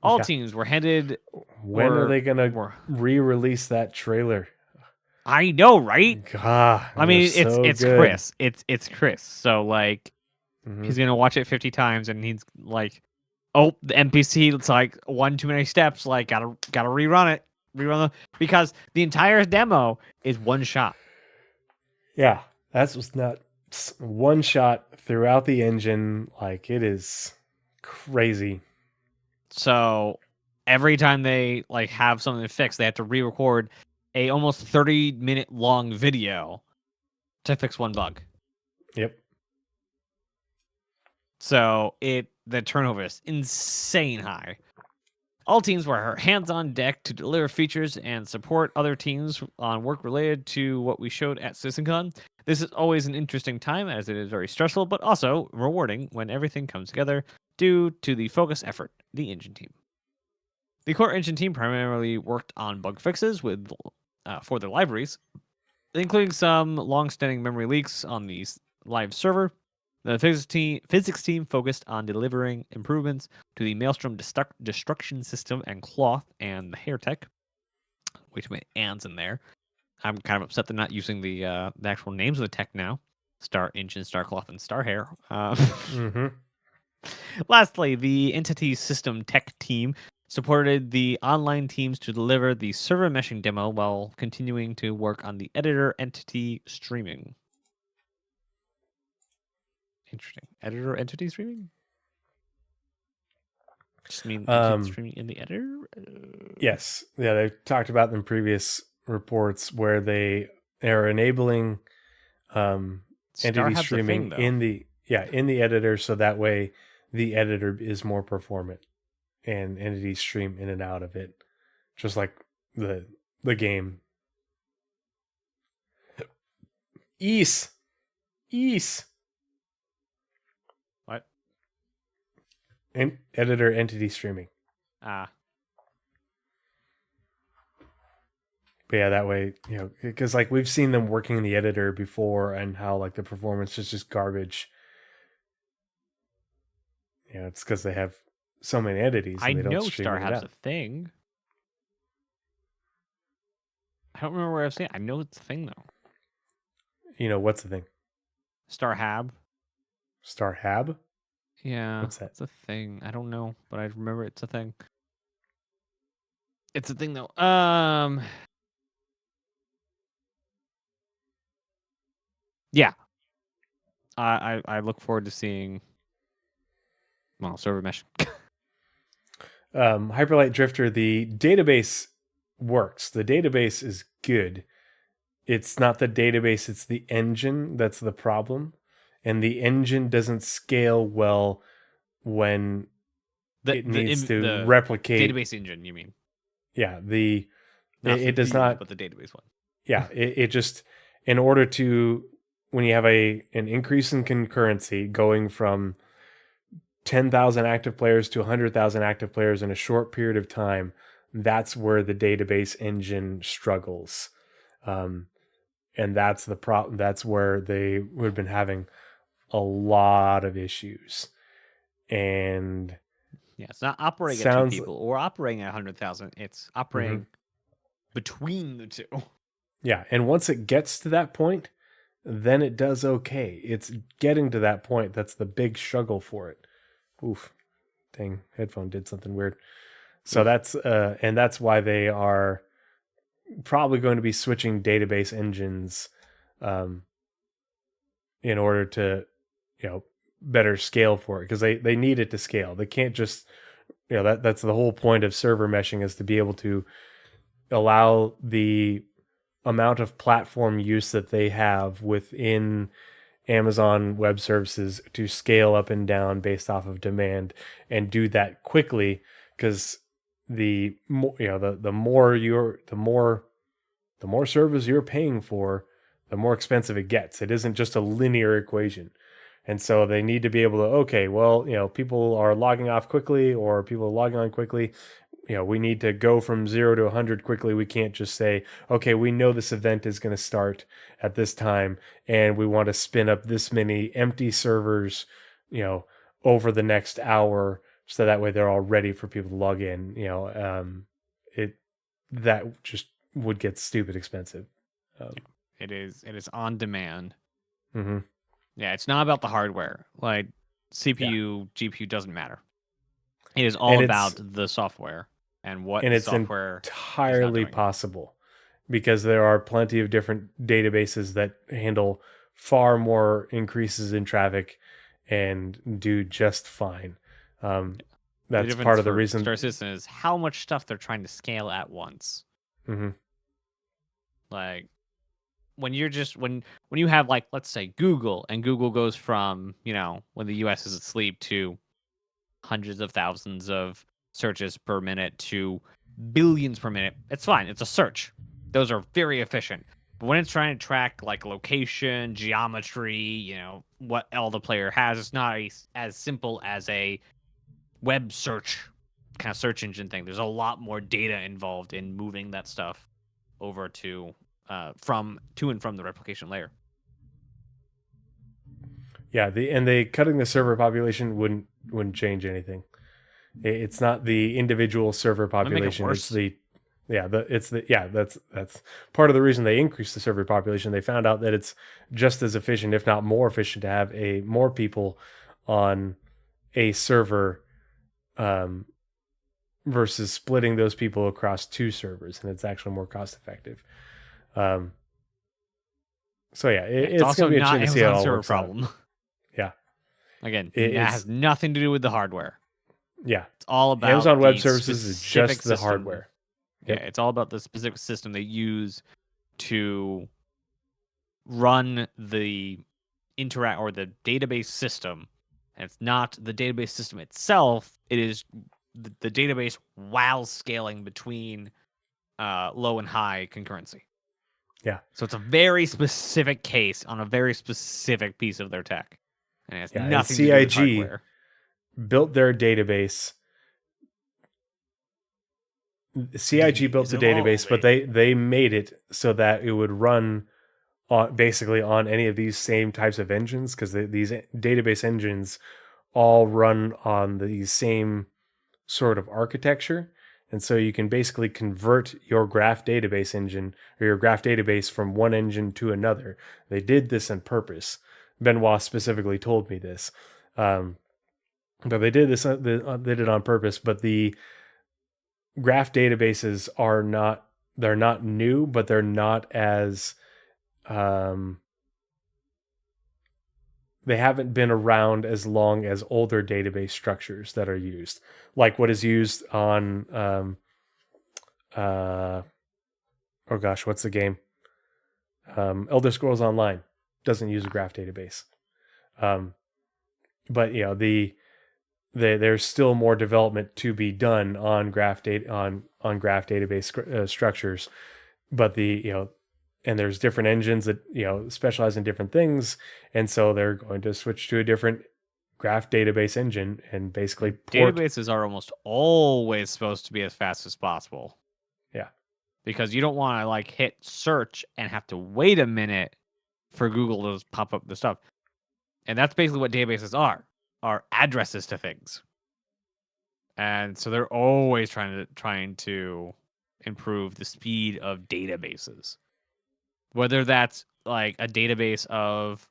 All teams were headed. When are they going to re-release that trailer? I know, right? God, I mean, it's good. Chris. It's Chris. So like, he's gonna watch it 50 times, and he's like, "Oh, the NPC. It's like one too many steps. Like, gotta rerun it, because the entire demo is one shot." Yeah, that's what's not one shot throughout the engine. Like, it is crazy. So every time they like have something to fix, they have to re-record a almost 30-minute long video to fix one bug. Yep. So the turnover is insane high. All teams were hands on deck to deliver features and support other teams on work related to what we showed at CitizenCon. This is always an interesting time as it is very stressful, but also rewarding when everything comes together due to the focus effort, the engine team. The core engine team primarily worked on bug fixes for their libraries, including some long-standing memory leaks on the live server. The physics team focused on delivering improvements to the Maelstrom destruction system and cloth and the hair tech. Way too many ands in there. I'm kind of upset they're not using the actual names of the tech now. Star Engine, Star Cloth, and Star Hair. Lastly, the Entity System Tech team supported the online teams to deliver the server meshing demo while continuing to work on the editor entity streaming. Interesting. Editor entity streaming? Just mean streaming in the editor? Yes. Yeah, they talked about in previous reports where they are enabling entity streaming in the editor, so that way the editor is more performant and entities stream in and out of it, just like the game. Ease. What? Editor entity streaming. Ah. But yeah, that way, because like we've seen them working in the editor before and how like the performance is just garbage. It's because they have so many entities. I they don't know stream Star has a thing. I don't remember where I've seen it. I know it's a thing though. What's the thing? Star Hab. Star Hab? Yeah. What's that? It's a thing. I don't know, but I remember it's a thing. It's a thing though. Yeah. I look forward to seeing server mesh. Hyperlight Drifter, the database works. The database is good. It's not the database, it's the engine that's the problem. And the engine doesn't scale well when it needs to replicate. Database engine, you mean? Yeah, it does not. But the database one. Yeah, it just, in order to, when you have an increase in concurrency going from 10,000 active players to 100,000 active players in a short period of time, that's where the database engine struggles. And that's the problem. That's where they would have been having a lot of issues. And yeah, it's not operating at 2 people or operating at 100,000. It's operating between the two. Yeah, and once it gets to that point, then it does okay. It's getting to that point that's the big struggle for it. Oof, dang, headphone did something weird. So that's and that's why they are probably going to be switching database engines in order to, better scale for it, because they need it to scale. They can't just, that's the whole point of server meshing, is to be able to allow the amount of platform use that they have within Amazon Web Services to scale up and down based off of demand, and do that quickly, because the more the more servers you're paying for, the more expensive it gets. It isn't just a linear equation. And so they need to be able to, okay, well, people are logging off quickly, or people are logging on quickly. We need to go from 0 to 100 quickly. We can't just say, okay, we know this event is going to start at this time, and we want to spin up this many empty servers, over the next hour, so that way they're all ready for people to log in. That just would get stupid expensive. It is on demand. Mm-hmm. Yeah, it's not about the hardware. Like CPU, GPU doesn't matter. It is all about the software and what it's software entirely possible, because there are plenty of different databases that handle far more increases in traffic and do just fine. That's part of the reason. Star Citizen is how much stuff they're trying to scale at once. Mm-hmm. Like when you're just when you have, like, let's say Google, and Google goes from, when the US is asleep, to hundreds of thousands of searches per minute to billions per minute. It's fine. It's a search. Those are very efficient. But when it's trying to track, like, location, geometry, what all the player has, it's not as simple as a web search kind of search engine thing. There's a lot more data involved in moving that stuff over to and from the replication layer. Yeah, the cutting the server population wouldn't change anything. It's not the individual server population. That's part of the reason they increased the server population. They found out that it's just as efficient, if not more efficient, to have more people on a server versus splitting those people across 2 servers, and it's actually more cost effective. So yeah, it's also going to be not interesting to see how it all server works problem. out. Yeah. Again, it has nothing to do with the hardware. Yeah. It's all about Amazon Web Services is just the hardware. Yep. Yeah, it's all about the specific system they use to run the the database system. And it's not the database system itself. It is the database while scaling between low and high concurrency. Yeah. So it's a very specific case on a very specific piece of their tech. And it has nothing to do with hardware. Built their database. CIG built the database, but they made it so that it would run basically on any of these same types of engines, because these database engines all run on the same sort of architecture. And so you can basically convert your graph database engine or your graph database from one engine to another. They did this on purpose. Benoit specifically told me this. But they did this. They did it on purpose. But the graph databases they're not new, but they're not as they haven't been around as long as older database structures that are used, like what is used on oh gosh, what's the game? Elder Scrolls Online doesn't use a graph database. But there's still more development to be done on graph database structures, but and there's different engines that specialize in different things, and so they're going to switch to a different graph database engine and basically databases are almost always supposed to be as fast as possible. Yeah, because you don't want to, like, hit search and have to wait a minute for Google to pop up the stuff, and that's basically what databases are addresses to things, and so they're always trying to improve the speed of databases. Whether that's like a database of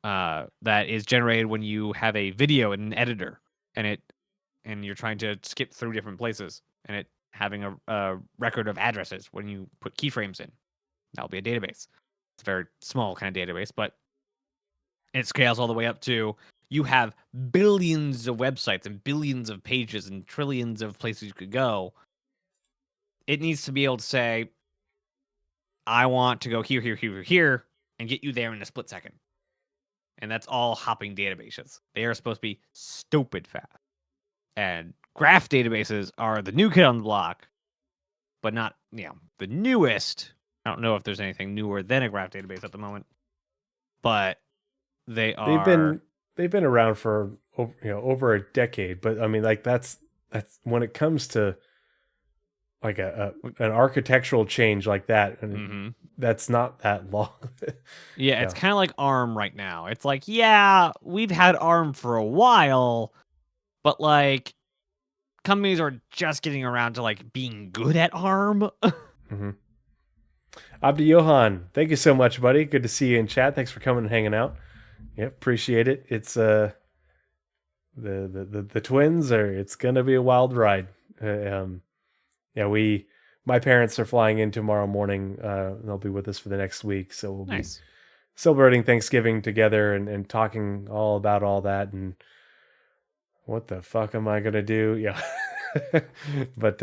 that is generated when you have a video in an editor and you're trying to skip through different places and it having a record of addresses when you put keyframes in. That'll be a database. It's a very small kind of database, but it scales all the way up to you have billions of websites and billions of pages and trillions of places you could go. It needs to be able to say, I want to go here, here, here, here, and get you there in a split second. And that's all hopping databases. They are supposed to be stupid fast. And graph databases are the new kid on the block, but not, the newest. I don't know if there's anything newer than a graph database at the moment, but they've been around for over a decade. But I mean, like that's when it comes to like an architectural change like that, and that's not that long. Yeah, it's kind of like ARM right now. It's like, yeah, we've had ARM for a while, but like companies are just getting around to like being good at ARM. Abdi Johan, thank you so much, buddy. Good to see you in chat. Thanks for coming and hanging out. Yep, appreciate it. It's the twins are. It's gonna be a wild ride. My parents are flying in tomorrow morning. They'll be with us for the next week, so we'll be celebrating Thanksgiving together and talking all about all that and what the fuck am I gonna do? Yeah, but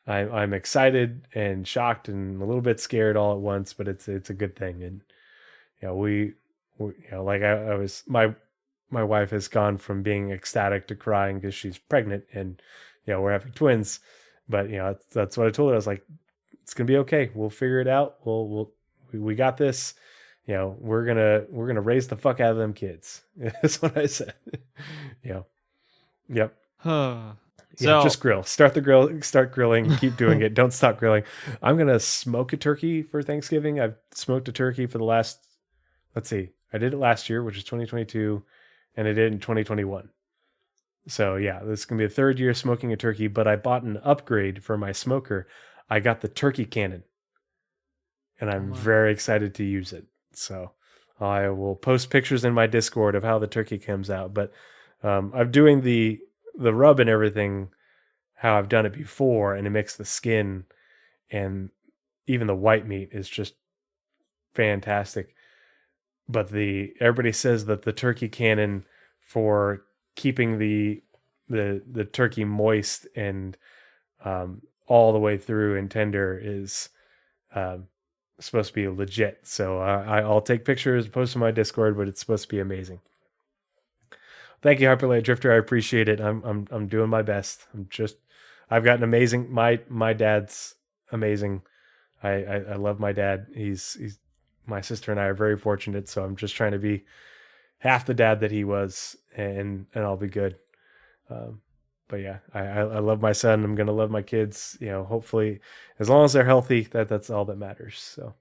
I'm excited and shocked and a little bit scared all at once, but it's a good thing. And we like I was my wife has gone from being ecstatic to crying because she's pregnant, and we're having twins. But that's what I told her. I was like, it's gonna be okay. We'll figure it out. We got this. We're gonna raise the fuck out of them kids. That's what I said. Yep. So just grill. Start the grill. Start grilling. Keep doing it. Don't stop grilling. I'm gonna smoke a turkey for Thanksgiving. I've smoked a turkey for the last. Let's see. I did it last year, which is 2022, and I did it in 2021. So yeah, this is gonna be the third year smoking a turkey. But I bought an upgrade for my smoker. I got the turkey cannon, and I'm very excited to use it. So I will post pictures in my Discord of how the turkey comes out. But I'm doing the rub and everything how I've done it before, and it makes the skin and even the white meat is just fantastic. But everybody says that the turkey cannon for keeping the turkey moist and all the way through and tender is supposed to be legit. So I'll take pictures, post in my Discord, but it's supposed to be amazing. Thank you, Hyperlight Drifter. I appreciate it. I'm doing my best. I've got an amazing. My dad's amazing. I love my dad. He's my sister and I are very fortunate. So I'm just trying to be half the dad that he was, and I'll be good. But yeah, I love my son. I'm gonna love my kids. Hopefully, as long as they're healthy, that's all that matters. So.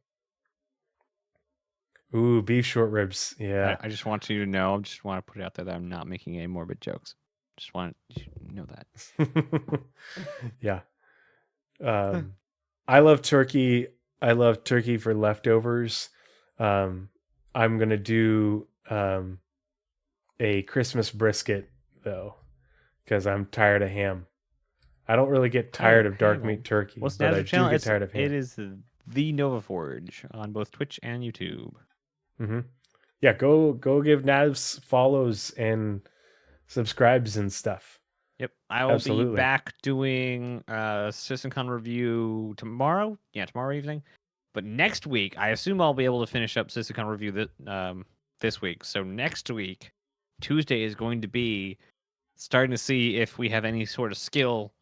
Ooh, beef short ribs. Yeah. I just want you to know, I just want to put it out there that I'm not making any morbid jokes. Just want you to know that. Yeah. I love turkey. I love turkey for leftovers. I'm going to do a Christmas brisket, though, because I'm tired of ham. I don't really get tired of dark meat turkey, but I do get tired of ham. It is the Nova Forge on both Twitch and YouTube. Mm-hmm. Yeah, go give Navs follows and subscribes and stuff. Yep, I will be back doing CitizenCon review tomorrow. Yeah, tomorrow evening. But next week, I assume I'll be able to finish up CitizenCon review this week. So next week, Tuesday is going to be starting to see if we have any sort of skill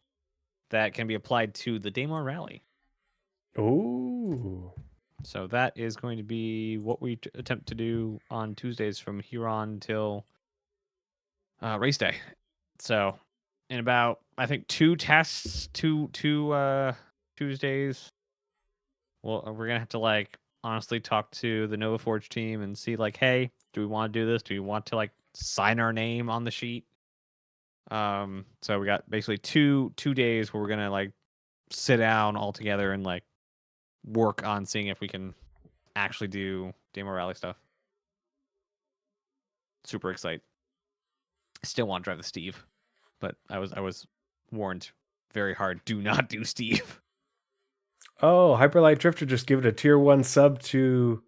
that can be applied to the Daymar Rally. Ooh. So that is going to be what we attempt to do on Tuesdays from here on till race day. So in about, I think, 2 tests, two Tuesdays, well, we're going to have to honestly talk to the Nova Forge team and see hey, do we want to do this? Do we want to sign our name on the sheet? So we got basically two days where we're going to sit down all together and work on seeing if we can actually do Daymar Rally stuff. Super excited. Still want to drive the Steve, but I was warned very hard. Do not do Steve. Oh, Hyperlight Drifter just gave it a tier 1 sub to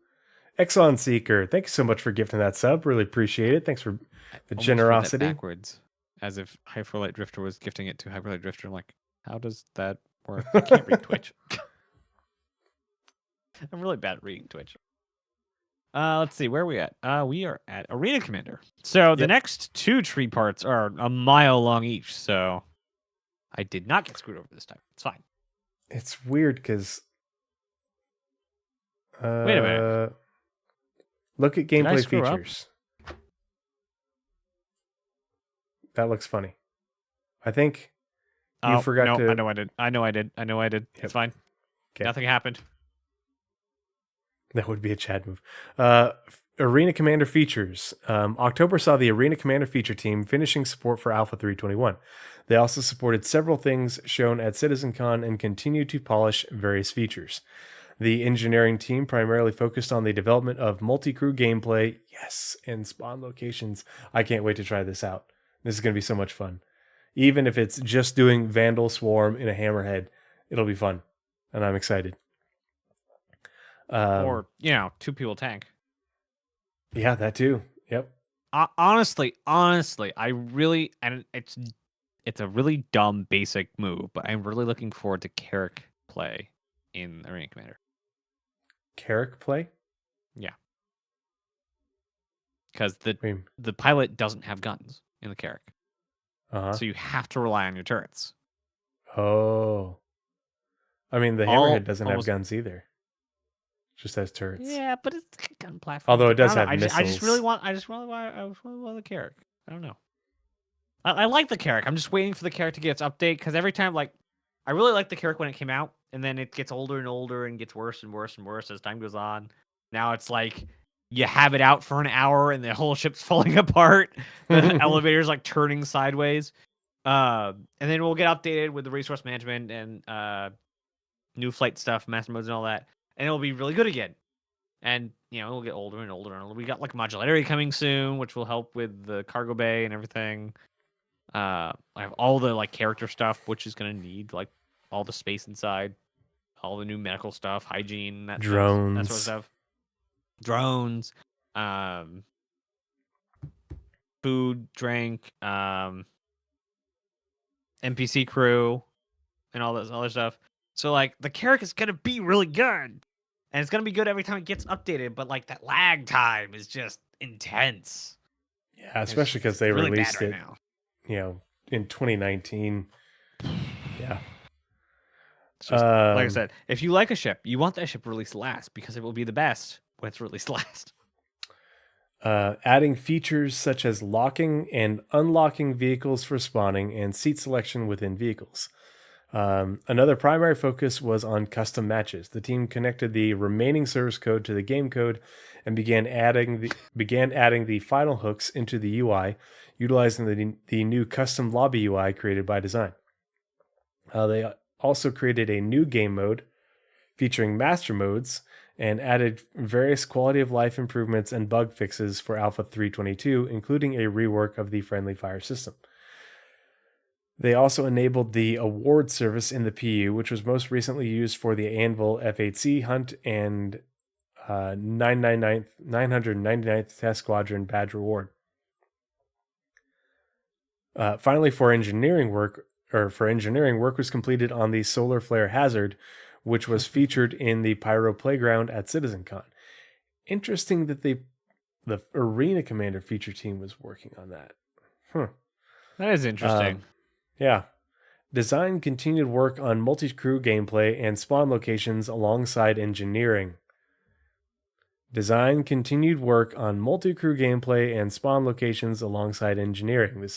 Exxon Seeker. Thank you so much for gifting that sub. Really appreciate it. Thanks for the generosity. Backwards, as if Hyperlight Drifter was gifting it to Hyperlight Drifter. I'm like, how does that work? I can't read Twitch. I'm really bad at reading Twitch. Let's see, where are we at? We are at Arena Commander. So the next 2 tree parts are a mile long each. So I did not get screwed over this time. It's fine. It's weird because wait a minute. Look at gameplay features. That looks funny. I think you forgot to. I know I did. Yep. It's fine. Okay. Nothing happened. That would be a Chad move. Arena Commander features. October saw the Arena Commander feature team finishing support for Alpha 321. They also supported several things shown at CitizenCon and continue to polish various features. The engineering team primarily focused on the development of multi-crew gameplay, yes, and spawn locations. I can't wait to try this out. This is going to be so much fun. Even if it's just doing Vandal Swarm in a Hammerhead, it'll be fun. And I'm excited. Or, 2 people tank. Yeah, that too. Yep. Honestly, I really, and it's a really dumb basic move, but I'm really looking forward to Carrick play in Arena Commander. Carrick play? Yeah. Because the pilot doesn't have guns in the Carrick. So you have to rely on your turrets. Oh. I mean, the Hammerhead doesn't have guns either. Just has turrets. Yeah, but it's a gun platform. Although it does have missiles. I just really want the Carrick. I don't know. I like the Carrick. I'm just waiting for the Carrick to get its update because every time, I really liked the Carrick when it came out, and then it gets older and older and gets worse and worse and worse as time goes on. Now it's like you have it out for an hour and the whole ship's falling apart. The elevator's turning sideways. And then we'll get updated with the resource management and new flight stuff, master modes and all that. And it'll be really good again. And, it'll get older and older and older. We got modularity coming soon, which will help with the cargo bay and everything. I have all the character stuff, which is going to need all the space inside, all the new medical stuff, hygiene, drones, that sort of stuff. Drones, food, drink, NPC crew, and all this other stuff. So the Carrick is gonna be really good, and it's gonna be good every time it gets updated. But that lag time is just intense. Yeah, especially because they really released it now. In 2019. Yeah. Just, like I said, if you like a ship, you want that ship released last because it will be the best when it's released last. Adding features such as locking and unlocking vehicles for spawning and seat selection within vehicles. Another primary focus was on custom matches. The team connected the remaining source code to the game code and began adding the final hooks into the UI, utilizing the new custom lobby UI created by design. They also created a new game mode featuring master modes and added various quality of life improvements and bug fixes for Alpha 322, including a rework of the friendly fire system. They also enabled the award service in the PU, which was most recently used for the Anvil F8C hunt and 999th Test Squadron badge reward. Finally, for engineering work was completed on the Solar Flare Hazard, which was featured in the Pyro Playground at CitizenCon. Interesting that the Arena Commander feature team was working on that. That is interesting. Yeah. Design continued work on multi-crew gameplay and spawn locations alongside engineering. This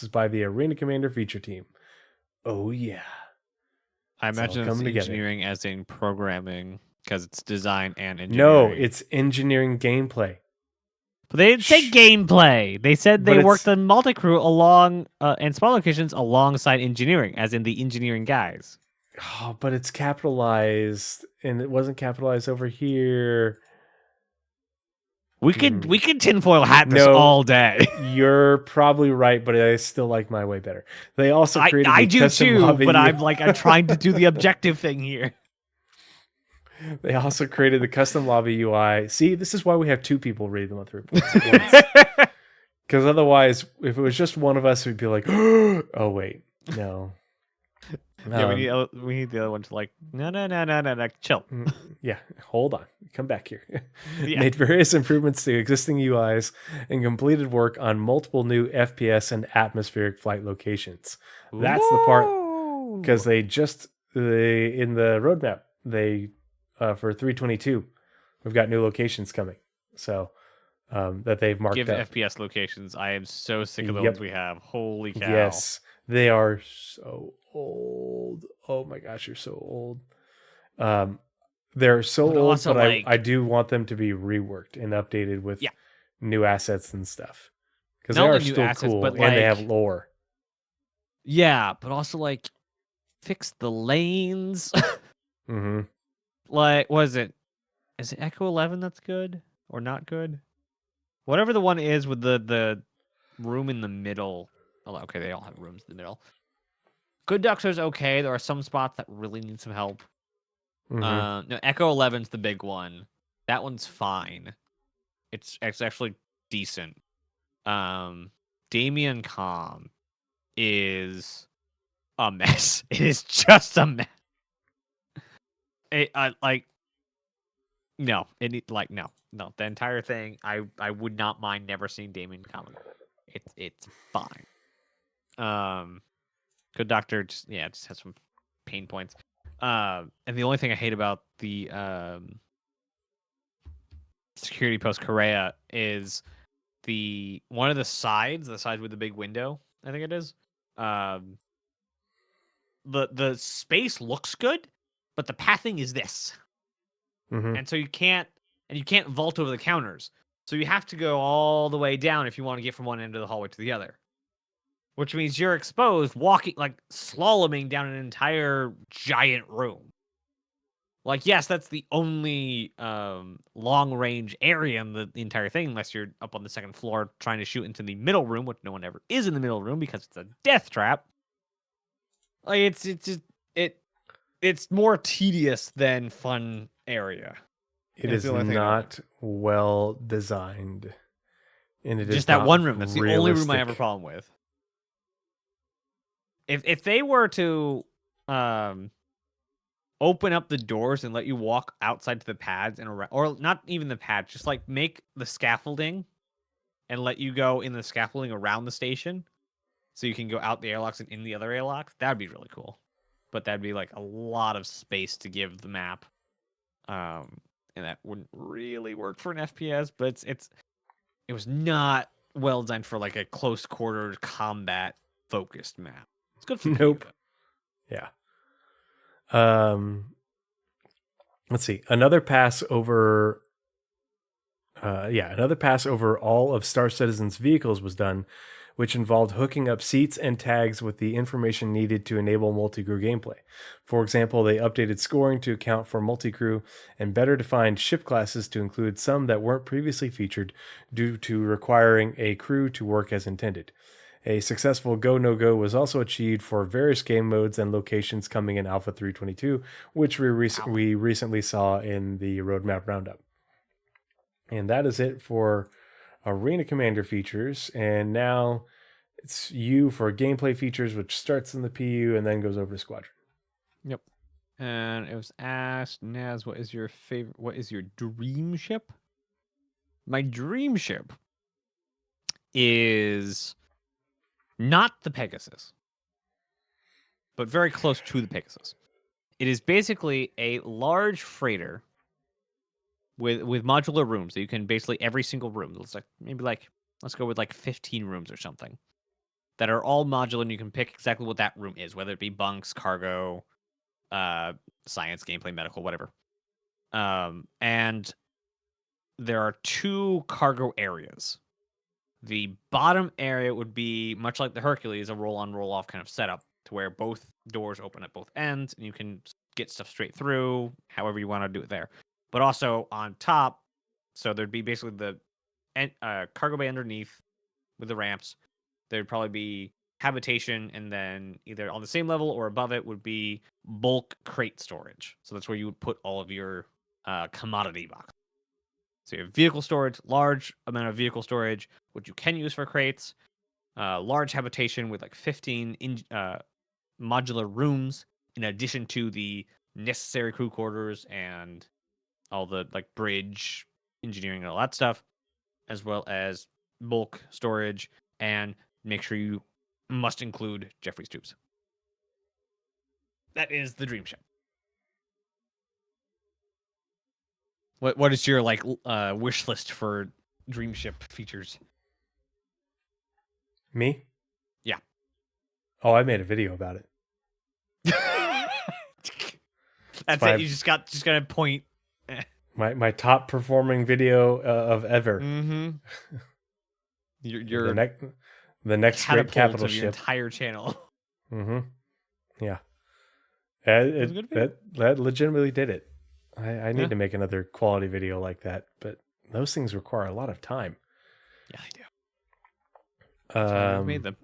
is by the Arena Commander feature team. Oh, yeah. I imagine it's engineering as in programming because it's design and engineering. No, it's engineering gameplay. But they didn't say gameplay. They said they worked on multi-crew along and spawn locations alongside engineering, as in the engineering guys. Oh, but it's capitalized, and it wasn't capitalized over here. We could tinfoil hat this all day. You're probably right, but I still like my way better. They also created I the do custom too, lobby but I'm trying to do the objective thing here. They also created the custom lobby UI. See, this is why we have two people read the monthly reports at once. Because otherwise, if it was just one of us, we'd be like, oh wait, no. Yeah, we need the other one to like, no, chill. Yeah, hold on. Come back here. Yeah. Made various improvements to existing UIs and completed work on multiple new FPS and atmospheric flight locations. That's the part, because they in the roadmap, for 322, we've got new locations coming. So that they've marked Give up. FPS locations. I am so sick of the ones we have. Holy cow. Yes, they are so old. Oh my gosh, you're so old. They're so old, but I do want them to be reworked and updated with new assets and stuff. Because they are still assets, cool, and they have lore. Yeah, but also like fix the lanes. Mm-hmm. Like, is it Echo 11 that's good or not good? Whatever the one is with the room in the middle. Oh, okay, they all have rooms in the middle. Good Duxer's okay. There are some spots that really need some help. Mm-hmm. No, Echo 11's the big one. That one's fine. It's actually decent. Damien Com is a mess. It is just a mess. No. The entire thing. I would not mind never seeing Damien Com. It's fine. Good Doctor just has some pain points. And the only thing I hate about the security post Korea is one of the sides with the big window, I think it is. The space looks good, but the pathing is this. Mm-hmm. And so you can't vault over the counters. So you have to go all the way down if you want to get from one end of the hallway to the other. Which means you're exposed walking, like slaloming down an entire giant room. Like, yes, that's the only long range area in the entire thing, unless you're up on the second floor trying to shoot into the middle room, which no one ever is in the middle room because it's a death trap. Like it's more tedious than fun area. It is not well designed. And it just is that one room. That's the only room I have a problem with. If they were to open up the doors and let you walk outside to the pads and around, or not even the pads, just like make the scaffolding and let you go in the scaffolding around the station so you can go out the airlocks and in the other airlocks, that'd be really cool. But that'd be like a lot of space to give the map. And that wouldn't really work for an FPS, but it was not well designed for like a close quarter combat focused map. It's good for nope. Yeah. Let's see. Another pass over all of Star Citizen's vehicles was done, which involved hooking up seats and tags with the information needed to enable multi-crew gameplay. For example, they updated scoring to account for multi-crew and better defined ship classes to include some that weren't previously featured due to requiring a crew to work as intended. A successful go, no-go was also achieved for various game modes and locations coming in Alpha 322, which we recently saw in the Roadmap Roundup. And that is it for Arena Commander features. And now it's you for gameplay features, which starts in the PU and then goes over to Squadron. Yep. And it was asked, Naz, what is your dream ship? My dream ship is not the Pegasus, but very close to the Pegasus. It is basically a large freighter with modular rooms that you can basically every single room. Let's go with like 15 rooms or something that are all modular, and you can pick exactly what that room is, whether it be bunks, cargo, science, gameplay, medical, whatever. And there are 2 cargo areas. The bottom area would be much like the Hercules, a roll-on, roll-off kind of setup, to where both doors open at both ends, and you can get stuff straight through, however you want to do it there. But also on top, so there'd be basically cargo bay underneath with the ramps. There'd probably be habitation, and then either on the same level or above it would be bulk crate storage. So that's where you would put all of your commodity boxes. So you have vehicle storage, large amount of vehicle storage, which you can use for crates. Large habitation with like 15 modular rooms, in addition to the necessary crew quarters and all the like bridge engineering and all that stuff, as well as bulk storage, and make sure you must include Jeffrey's tubes. That is the dream ship. What is your like wish list for dream ship features? Me? Yeah. Oh, I made a video about it. That's it. You just got to point. My top performing video of ever. Mm-hmm. Your the next great capital of your ship. Entire channel. Mm-hmm. Yeah. That legitimately did it. I need to make another quality video like that, but those things require a lot of time. Yeah, they do. That's why we made them.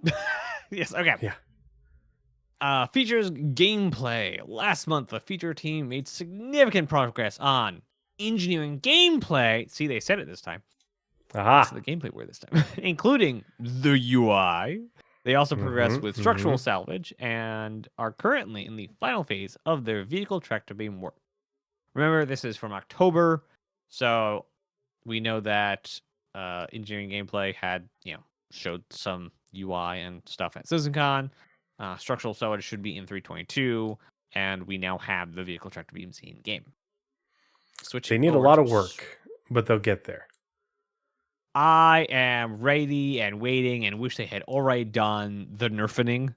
Yes. Okay. Yeah. Features gameplay. Last month, the feature team made significant progress on engineering gameplay. See, they said it this time. Aha. So the gameplay word this time, including the UI. They also progressed with structural salvage and are currently in the final phase of their vehicle tractor beam work. Remember, this is from October, so we know that engineering gameplay had, showed some UI and stuff at CitizenCon. Structural salvage should be in 3.22, and we now have the vehicle tractor beams in game. They need a lot of work, but they'll get there. I am ready and waiting and wish they had already done the nerfing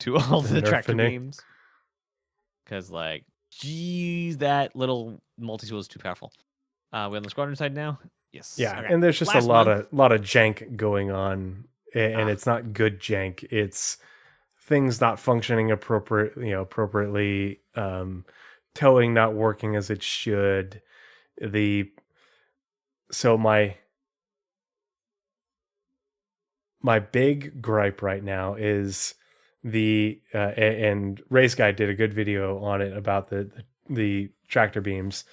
to all the tractor beams. Because, geez, that little multi-tool is too powerful. We on the squadron side now? Yes. Yeah, okay. and there's just a lot of jank going on, and it's not good jank. It's things not functioning appropriately, towing not working as it should. So my big gripe right now is and Race Guy did a good video on it about the tractor beams,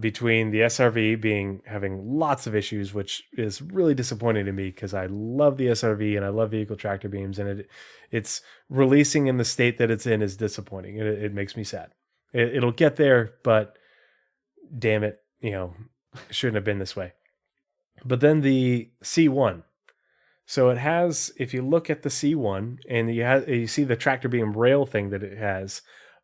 between the SRV having lots of issues, which is really disappointing to me because I love the SRV and I love vehicle tractor beams, and it's releasing in the state that it's in is disappointing. It makes me sad. It'll get there, but damn it, it shouldn't have been this way. But then the C1. So it has, if you look at the C1 and you see the tractor beam rail thing that it has,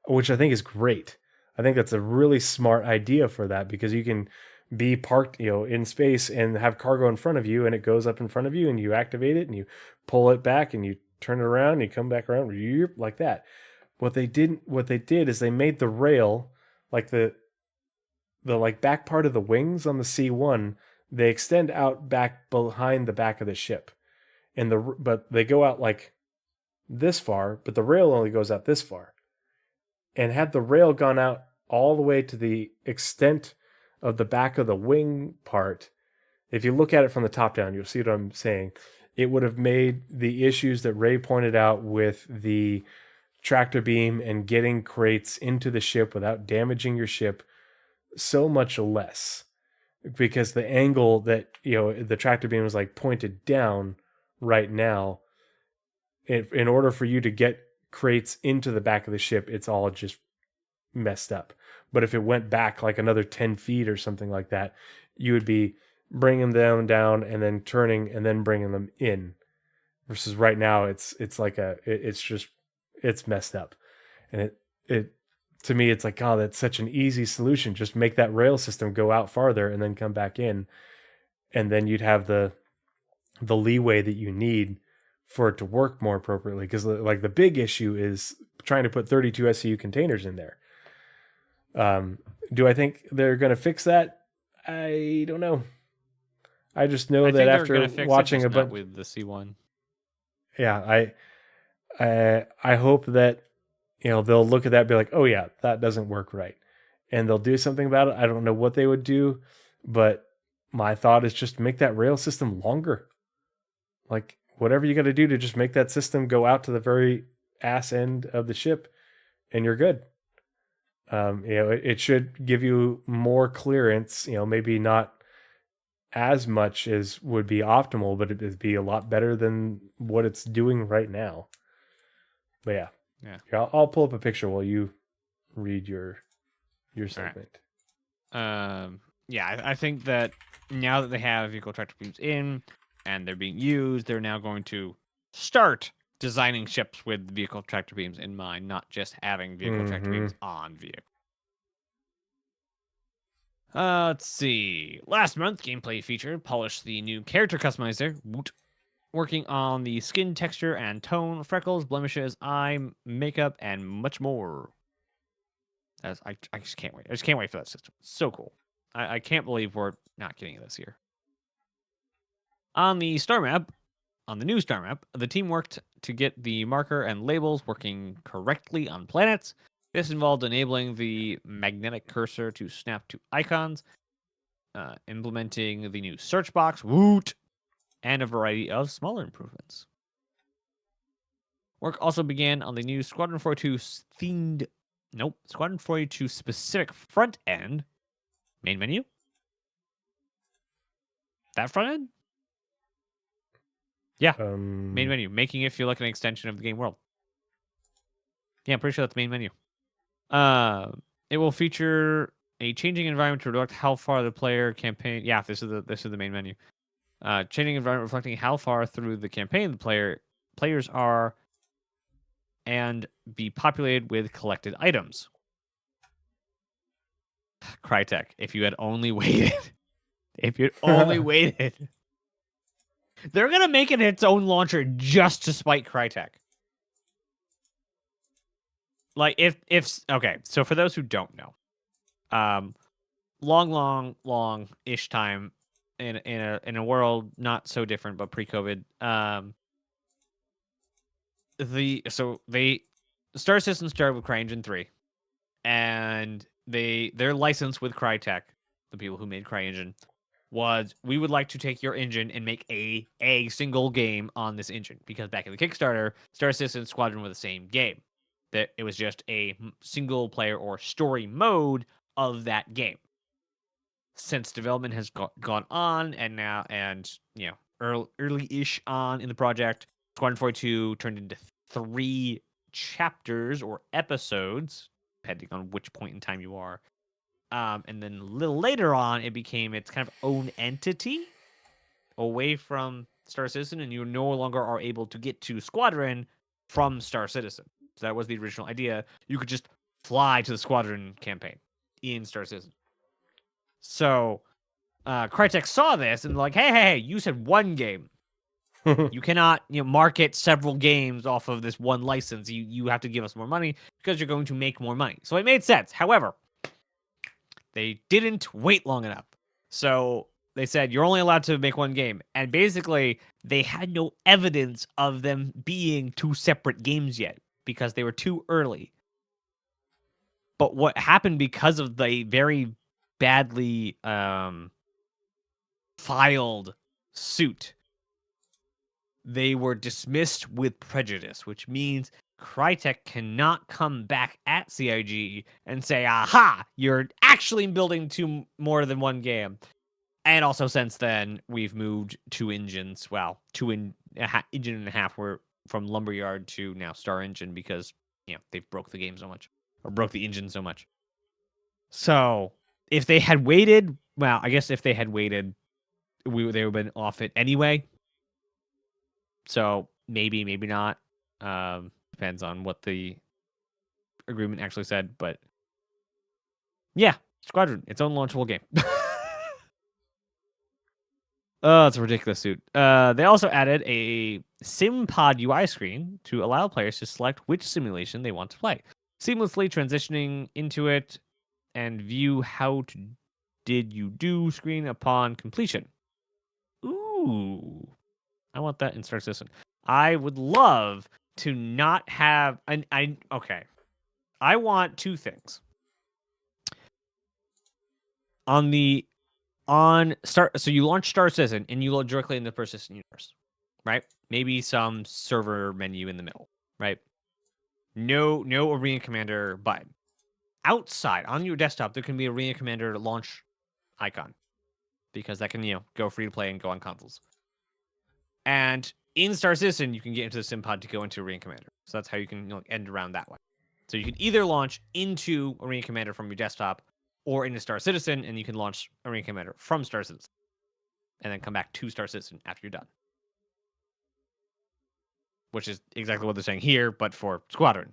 which I think is great. I think that's a really smart idea for that, because you can be parked, in space and have cargo in front of you, and it goes up in front of you, and you activate it and you pull it back and you turn it around and you come back around like that. What they did is they made the rail, like the back part of the wings on the C1, they extend out back behind the back of the ship. But they go out like this far, but the rail only goes out this far. And had the rail gone out all the way to the extent of the back of the wing part, if you look at it from the top down, you'll see what I'm saying. It would have made the issues that Ray pointed out with the tractor beam and getting crates into the ship without damaging your ship so much less, because the angle that the tractor beam was pointed down right now, in order for you to get crates into the back of the ship, it's all just messed up. But if it went back like another 10 feet or something like that, you would be bringing them down and then turning and then bringing them in, versus right now it's messed up. And it to me, it's like, oh, that's such an easy solution. Just make that rail system go out farther and then come back in, and then you'd have the leeway that you need for it to work more appropriately. Because the big issue is trying to put 32 SCU containers in there. Do I think they're going to fix that? I don't know. I just know that after watching a bunch with the C1. Yeah, I hope that they'll look at that and be like, oh yeah, that doesn't work right, and they'll do something about it. I don't know what they would do, but my thought is just make that rail system longer. Like, whatever you got to do to just make that system go out to the very ass end of the ship, and you're good. It should give you more clearance. Maybe not as much as would be optimal, but it'd be a lot better than what it's doing right now. But yeah. Here, I'll pull up a picture while you read your segment. I think that now that they have vehicle tractor beams in and they're being used, they're now going to start designing ships with vehicle tractor beams in mind, not just having vehicle tractor beams on vehicles. Let's see. Last month, gameplay featured polished the new character customizer, working on the skin texture and tone, freckles, blemishes, eye makeup, and much more. I just can't wait. I just can't wait for that system. It's so cool. I can't believe we're not getting this here. On the new star map, the team worked to get the marker and labels working correctly on planets. This involved enabling the magnetic cursor to snap to icons, implementing the new search box, and a variety of smaller improvements. Work also began on the new Squadron 42 Squadron 42 specific front end. Main menu? That front end? Yeah. Main menu. Making it feel like an extension of the game world. Yeah, I'm pretty sure that's main menu. It will feature a changing environment to reflect how far the player campaign. Yeah, this is the main menu. Changing environment reflecting how far through the campaign the players are, and be populated with collected items. Crytek, if you had only waited. If you'd only waited. They're going to make it its own launcher just to spite Crytek. Like, okay, so for those who don't know, long-ish time in a world not so different, but pre-COVID, Star Citizen started with CryEngine 3, and their license with Crytek, the people who made CryEngine, was we would like to take your engine and make a single game on this engine, because back in the Kickstarter, Star Citizen and Squadron were the same game. That it was just a single player or story mode of that game. Since development has gone on and early-ish on in the project, Squadron 42 turned into 3 chapters or episodes, depending on which point in time you are. And then a little later on, it became its kind of own entity away from Star Citizen, and you no longer are able to get to Squadron from Star Citizen. So that was the original idea. You could just fly to the Squadron campaign in Star Citizen. So Crytek saw this and like, hey, you said one game. You cannot market several games off of this one license. You have to give us more money because you're going to make more money. So it made sense. However, they didn't wait long enough. So they said, you're only allowed to make one game. And basically, they had no evidence of them being 2 separate games yet because they were too early. But what happened because of the very badly filed suit, they were dismissed with prejudice, which means Crytek cannot come back at CIG and say, aha, you're actually building more than one game. And also since then, we've moved 2 engines. Well, engine and a half were from Lumberyard to now Star Engine because, they've broke the game so much. Or broke the engine so much. So, if they had waited, well, I guess if they had waited, they would have been off it anyway. So, maybe not. Depends on what the agreement actually said, but yeah, Squadron, its own launchable game. Oh, it's a ridiculous suit. They also added a SimPod UI screen to allow players to select which simulation they want to play, seamlessly transitioning into it and view how did you do screen upon completion. Ooh, I want that in Star Citizen. I would love to not have okay. I want 2 things. On the So you launch Star Citizen and you load directly into the persistent universe, right? Maybe some server menu in the middle, right? No Arena Commander button. Outside on your desktop, there can be Arena Commander launch icon because that can go free to play and go on consoles. And in Star Citizen, you can get into the sim pod to go into Arena Commander. So that's how you can end around that way. So you can either launch into Arena Commander from your desktop or into Star Citizen, and you can launch Arena Commander from Star Citizen and then come back to Star Citizen after you're done. Which is exactly what they're saying here, but for Squadron.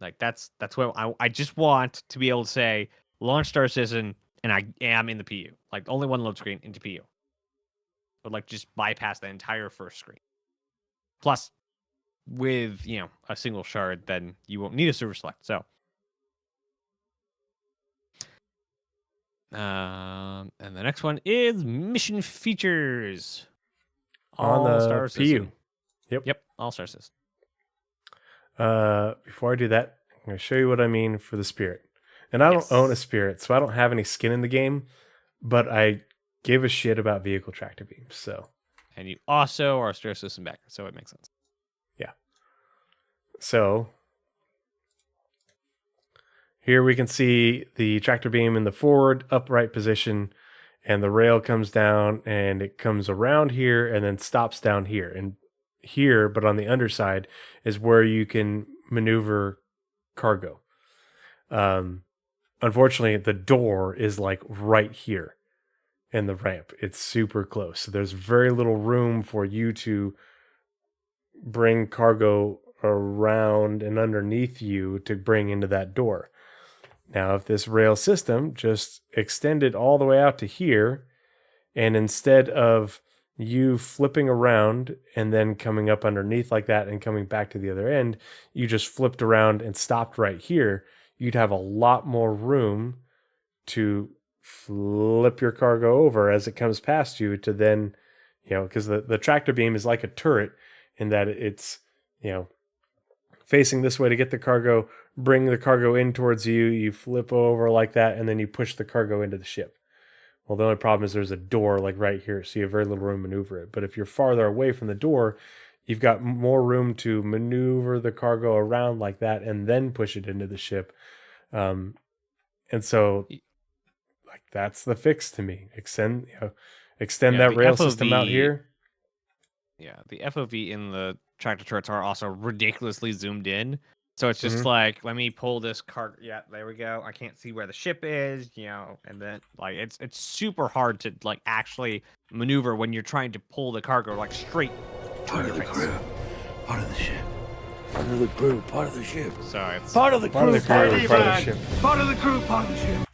Like, that's what I just want to be able to say, launch Star Citizen, and I am in the PU. Like, only one load screen into PU. But, like, just bypass the entire first screen. Plus, with, a single shard, then you won't need a server select. So, and the next one is mission features. On the Star Citizen. PU. Yep, all Star Citizen. Before I do that, I'm going to show you what I mean for the Spirit. And I don't own a Spirit, so I don't have any skin in the game, but I give a shit about vehicle tractor beams. So, and you also are a Star Citizen backer, so it makes sense. Yeah. So here we can see the tractor beam in the forward upright position, and the rail comes down and it comes around here and then stops down here. And here, but on the underside, is where you can maneuver cargo. Unfortunately, the door is like right here in the ramp. It's super close. So there's very little room for you to bring cargo around and underneath you to bring into that door. Now, if this rail system just extended all the way out to here, and instead of you flipping around and then coming up underneath like that and coming back to the other end, you just flipped around and stopped right here, you'd have a lot more room to flip your cargo over as it comes past you to then, because the tractor beam is like a turret in that it's, facing this way to get the cargo, bring the cargo in towards you, you flip over like that, and then you push the cargo into the ship. Well, the only problem is there's a door like right here, so you have very little room to maneuver it. But if you're farther away from the door, you've got more room to maneuver the cargo around like that and then push it into the ship. And so, like, that's the fix to me. Extend that rail system out here. Yeah, the FOV in the tractor turrets are also ridiculously zoomed in. So it's just like, let me pull this cargo. Yeah, there we go. I can't see where the ship is, and then like it's super hard to like actually maneuver when you're trying to pull the cargo like straight part of the crew, part of the ship. Part of the crew, part of the ship. So it's part of the crew, part of the ship. Part of the crew, part of the ship.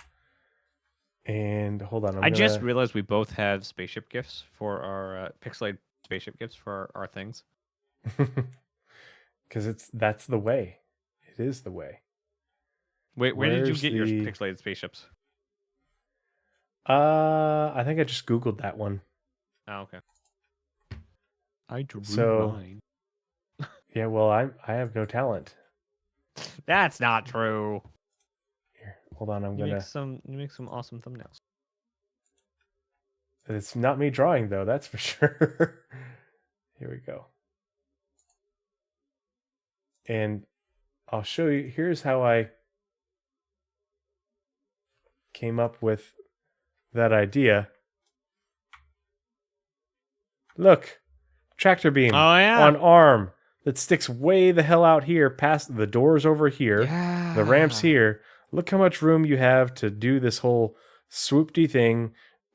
And hold on, I just realized we both have spaceship gifts for our pixelated spaceship gifts for our things. Because that's the way. It is the way. Wait, where did you get your pixelated spaceships? I think I just Googled that one. Oh, okay. I drew mine. Yeah, well, I have no talent. That's not true. Here, hold on, You make some awesome thumbnails. It's not me drawing though, that's for sure. Here we go. And I'll show you, here's how I came up with that idea. Look, tractor beam on arm that sticks way the hell out here past the doors over here. Yeah. The ramp's here. Look how much room you have to do this whole swoopty thing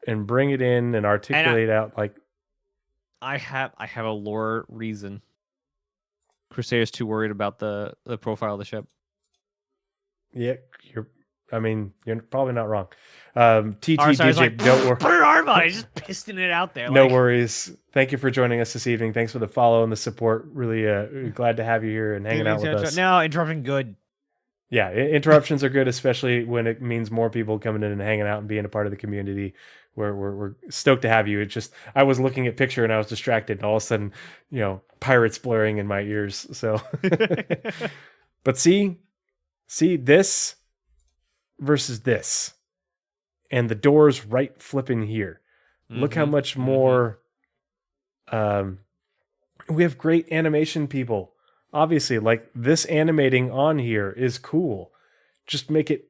and bring it in and articulate out like. I have a lore reason. Crusader's too worried about the profile of the ship. Yeah, you're probably not wrong. TTDJ, like, don't worry. Put an arm on it, just pisting it out there. No worries. Thank you for joining us this evening. Thanks for the follow and the support. Really glad to have you here and hanging out with us. No, interrupting good. Yeah, interruptions are good, especially when it means more people coming in and hanging out and being a part of the community. We're stoked to have you. It just, I was looking at picture and I was distracted, and all of a sudden, pirates blaring in my ears. So, but see this versus this, and the door's right flipping here. Look how much more. We have great animation people. Obviously, like this animating on here is cool. Just make it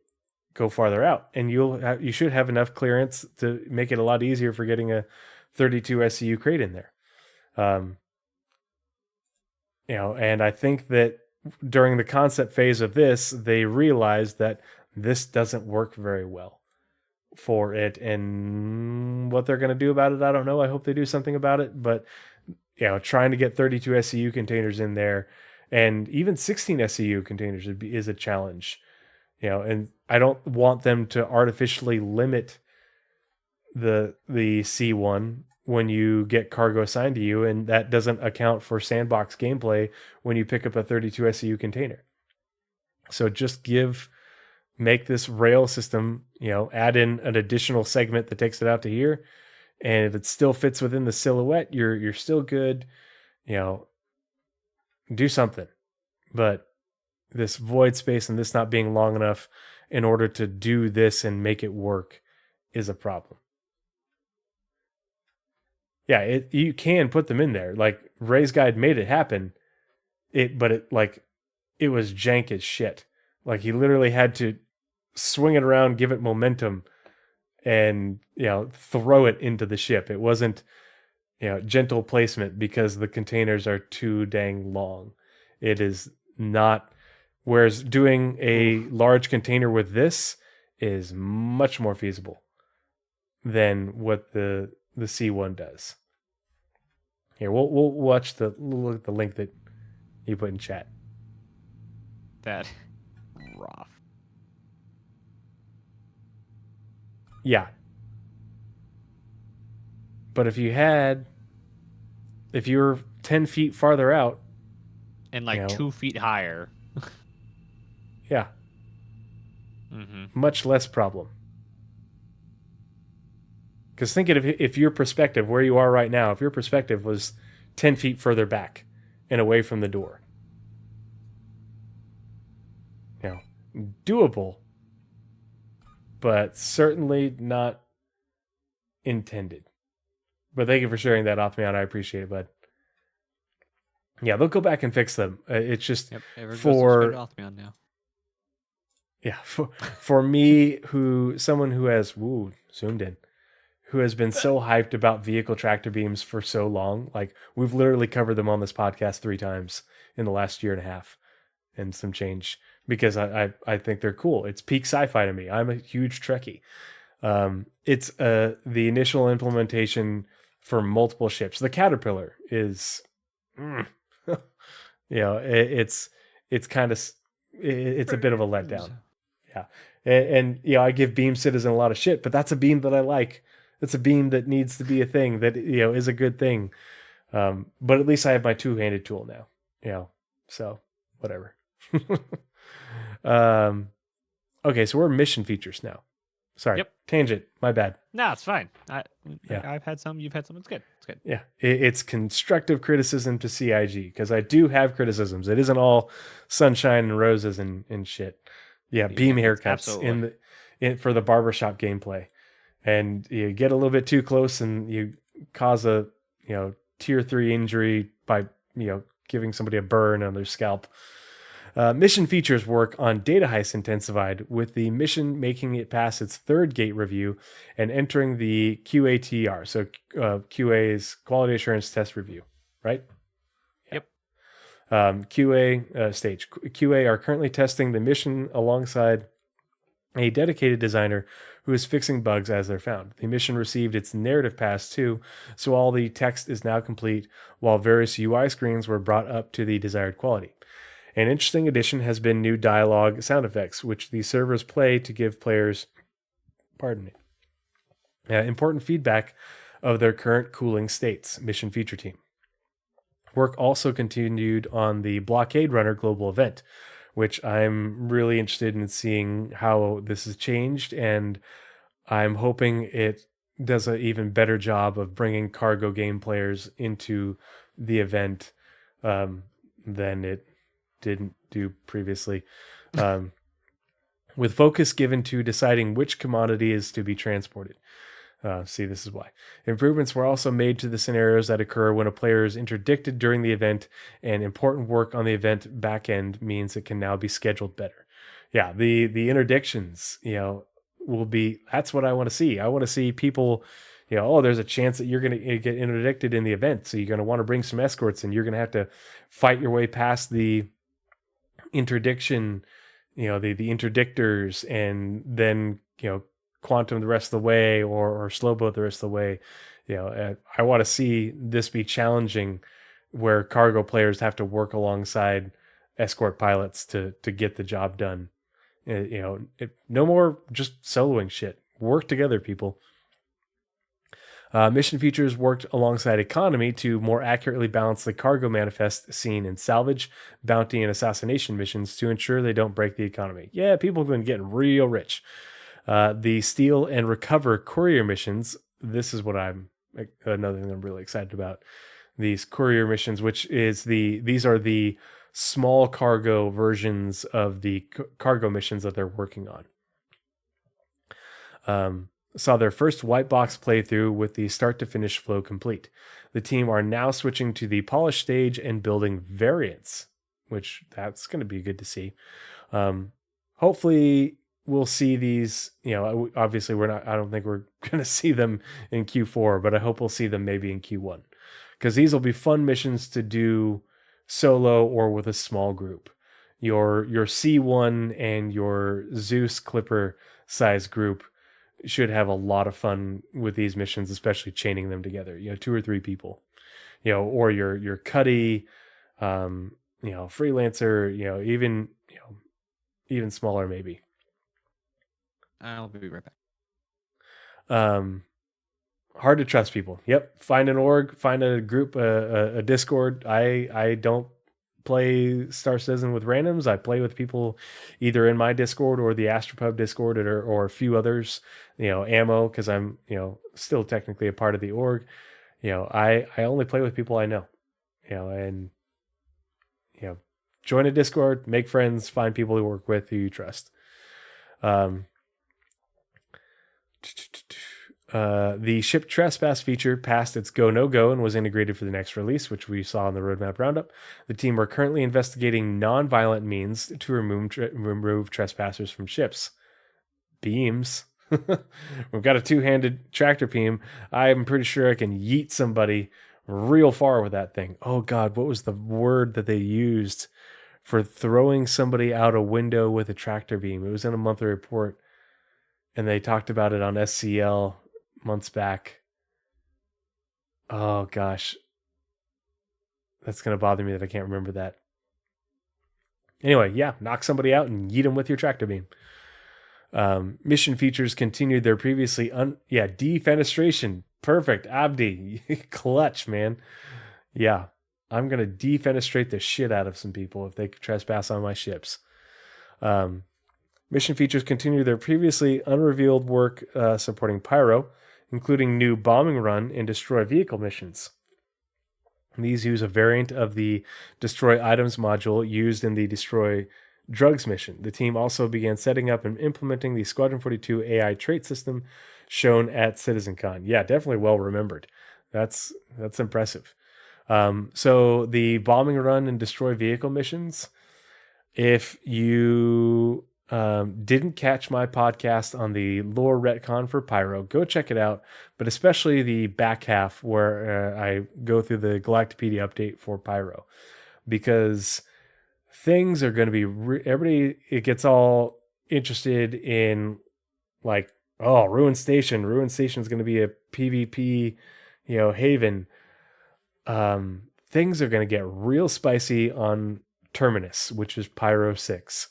go farther out, and you should have enough clearance to make it a lot easier for getting a 32 SCU crate in there. And I think that during the concept phase of this, they realized that this doesn't work very well for it, and what they're going to do about it, I don't know. I hope they do something about it, but trying to get 32 SCU containers in there, and even 16 SCU containers is a challenge. And I don't want them to artificially limit the C1 when you get cargo assigned to you, and that doesn't account for sandbox gameplay when you pick up a 32 SCU container. So just make this rail system, add in an additional segment that takes it out to here, and if it still fits within the silhouette, you're still good. Do something. But this void space and this not being long enough in order to do this and make it work is a problem. Yeah, you can put them in there. Like Ray's Guide made it happen. But it was jank as shit. Like he literally had to swing it around, give it momentum, and throw it into the ship. It wasn't gentle placement because the containers are too dang long. It is not. Whereas doing a large container with this is much more feasible than what the C1 does. Here, we'll watch the link that you put in chat. That rough. Yeah. But if you were 10 feet farther out. And 2 feet higher. Yeah. Much less problem. Because think of if your perspective, where you are right now, if your perspective was 10 feet further back and away from the door. Doable, but certainly not intended. But thank you for sharing that off me on. I appreciate it, bud. Yeah, they'll go back and fix them. It's just for now. Yeah, for me, someone who has zoomed in, who has been so hyped about vehicle tractor beams for so long. Like we've literally covered them on this podcast 3 times in the last year and a half and some change, because I think they're cool. It's peak sci-fi to me. I'm a huge Trekkie. It's the initial implementation for multiple ships. The Caterpillar is, it's kind of, it's a bit of a letdown. Yeah. And I give Beam Citizen a lot of shit, but that's a beam that I like. It's a beam that needs to be a thing that, is a good thing. But at least I have my 2-handed tool now, so whatever. Okay. So we're mission features now. Sorry. Yep. Tangent. My bad. No, it's fine. I've had some, you've had some. It's good. Yeah. It's constructive criticism to CIG, because I do have criticisms. It isn't all sunshine and roses and shit. Yeah. Beam haircuts for the barbershop gameplay. And you get a little bit too close and you cause a, tier 3 injury by, giving somebody a burn on their scalp. Mission features work on Data Heist Intensified, with the mission making it past its 3rd gate review and entering the QATR. So QA is Quality Assurance Test Review, right? Yep. QA stage. QA are currently testing the mission alongside a dedicated designer who is fixing bugs as they're found. The mission received its narrative pass too, so all the text is now complete, while various UI screens were brought up to the desired quality. An interesting addition has been new dialogue sound effects, which the servers play to give players, important feedback of their current cooling states. Mission feature team. Work also continued on the Blockade Runner global event, which I'm really interested in seeing how this has changed, and I'm hoping it does an even better job of bringing cargo game players into the event than it didn't do previously. with focus given to deciding which commodity is to be transported. See, this is why. Improvements were also made to the scenarios that occur when a player is interdicted during the event, and important work on the event backend means it can now be scheduled better. Yeah, the interdictions, will be, that's what I want to see. I want to see people, there's a chance that you're going to get interdicted in the event, so you're going to want to bring some escorts, and you're going to have to fight your way past the interdiction, the interdictors, and then, quantum the rest of the way, or slow boat the rest of the way. I want to see this be challenging, where cargo players have to work alongside escort pilots to get the job done. No more just soloing shit. Work together, people. Mission features worked alongside economy to more accurately balance the cargo manifest seen in salvage, bounty, and assassination missions to ensure they don't break the economy. Yeah, people have been getting real rich. The steal and recover courier missions. This is what another thing I'm really excited about. These courier missions, these are the small cargo versions of the cargo missions that they're working on. Saw their first white box playthrough with the start to finish flow complete. The team are now switching to the polish stage and building variants, which that's going to be good to see. Hopefully we'll see these, obviously I don't think we're going to see them in Q4, but I hope we'll see them maybe in Q1, because these will be fun missions to do solo or with a small group. Your C1 and your Zeus Clipper size group should have a lot of fun with these missions, especially chaining them together, 2 or 3 people, or your Cuddy, freelancer, even smaller, maybe. I'll be right back. Hard to trust people. Yep. Find an org, find a group, a Discord. I don't play Star Citizen with randoms. I play with people either in my Discord or the Astropub Discord, or a few others, ammo, because I'm, still technically a part of the org. I only play with people I know, and, join a Discord, make friends, find people to work with who you trust. The ship trespass feature passed its go no go and was integrated for the next release, which we saw in the Roadmap Roundup. The team are currently investigating non-violent means to remove trespassers from ships. Beams. We've got a 2-handed tractor beam. I'm pretty sure I can yeet somebody real far with that thing. Oh God, what was the word that they used for throwing somebody out a window with a tractor beam? It was in a monthly report, and they talked about it on SCL months back. Oh gosh, that's gonna bother me that I can't remember that. Anyway, yeah, knock somebody out and yeet them with your tractor beam. Mission features continued their previously defenestration. Perfect, Abdi. Clutch, man. Yeah, I'm gonna defenestrate the shit out of some people if they trespass on my ships. Mission features continue their previously unrevealed work supporting Pyro, including new bombing run and destroy vehicle missions. These use a variant of the destroy items module used in the destroy drugs mission. The team also began setting up and implementing the Squadron 42 AI trait system shown at CitizenCon. Yeah, definitely well remembered. That's impressive. So the bombing run and destroy vehicle missions, if you didn't catch my podcast on the lore retcon for Pyro, go check it out, but especially the back half where I go through the Galactopedia update for Pyro, because things are going to be everybody, it gets all interested in, like, oh, Ruined Station is going to be a PvP haven. Things are going to get real spicy on Terminus, which is Pyro 6,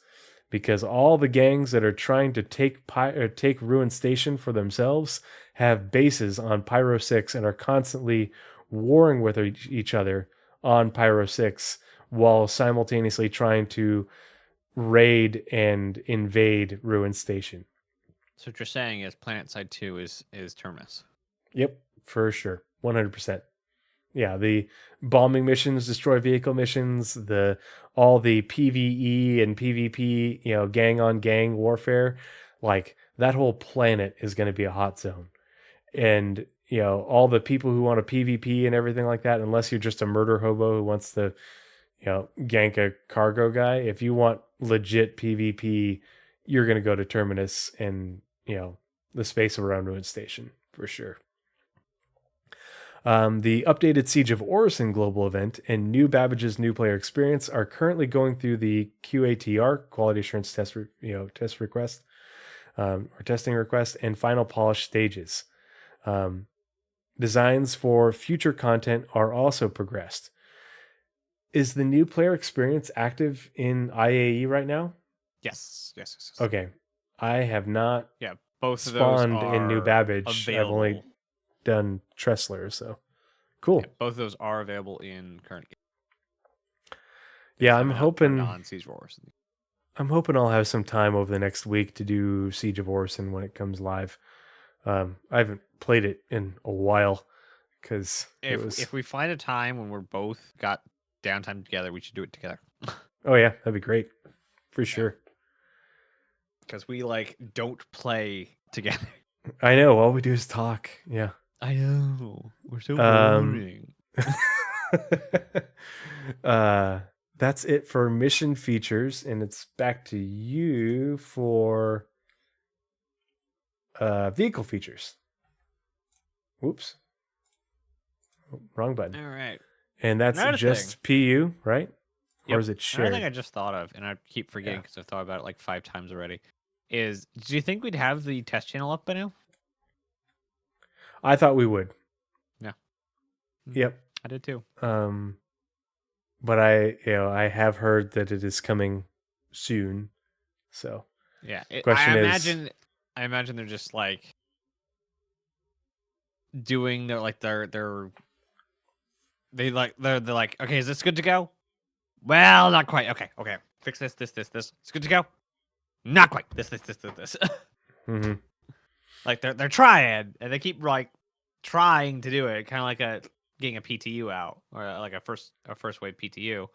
because all the gangs that are trying to take Ruined Station for themselves have bases on Pyro 6 and are constantly warring with each other on Pyro 6 while simultaneously trying to raid and invade Ruined Station. So what you're saying is PlanetSide 2 is Terminus. Yep, for sure. 100%. the bombing missions, destroy vehicle missions, all the PvE and PvP, gang on gang warfare, like that whole planet is going to be a hot zone. And all the people who want a PvP and everything like that, unless you're just a murder hobo who wants to gank a cargo guy, if you want legit PvP, you're going to go to Terminus and the space around Ruin Station for sure. The updated Siege of Orison global event and new Babbage's new player experience are currently going through the QATR, quality assurance test request, or testing request, and final polish stages. Designs for future content are also progressed. Is the new player experience active in IAE right now? Yes. Okay, I have not. Yeah, both spawned of those are in New Babbage. available. I've only done Tressler, so cool. Yeah, both of those are available in current game. Yeah, I'm hoping on Siege of Orison. I'm hoping I'll have some time over the next week to do Siege of Orison when it comes live. I haven't played it in a while because if we find a time when we're both got downtime together, we should do it together. Oh yeah, that'd be great for sure. Because we don't play together. I know. All we do is talk. Yeah. I know. We're so boring. That's it for mission features, and it's back to you for vehicle features. Whoops. Oh, wrong button. All right. And that's just PU, right? Yep. Or is it shared? Another thing I just thought of, and I keep forgetting because I've thought about it like 5 times already, is do you think we'd have the test channel up by now? I thought we would. Yeah. Yep. I did too. But I have heard that it is coming soon. So yeah, I imagine they're just doing they're like, okay, is this good to go? Well, not quite. Okay. Fix this. It's good to go. Not quite. This. Mm-hmm. Like they're trying, and they keep trying to do it, kind of like getting a PTU out, or like a first wave PTU.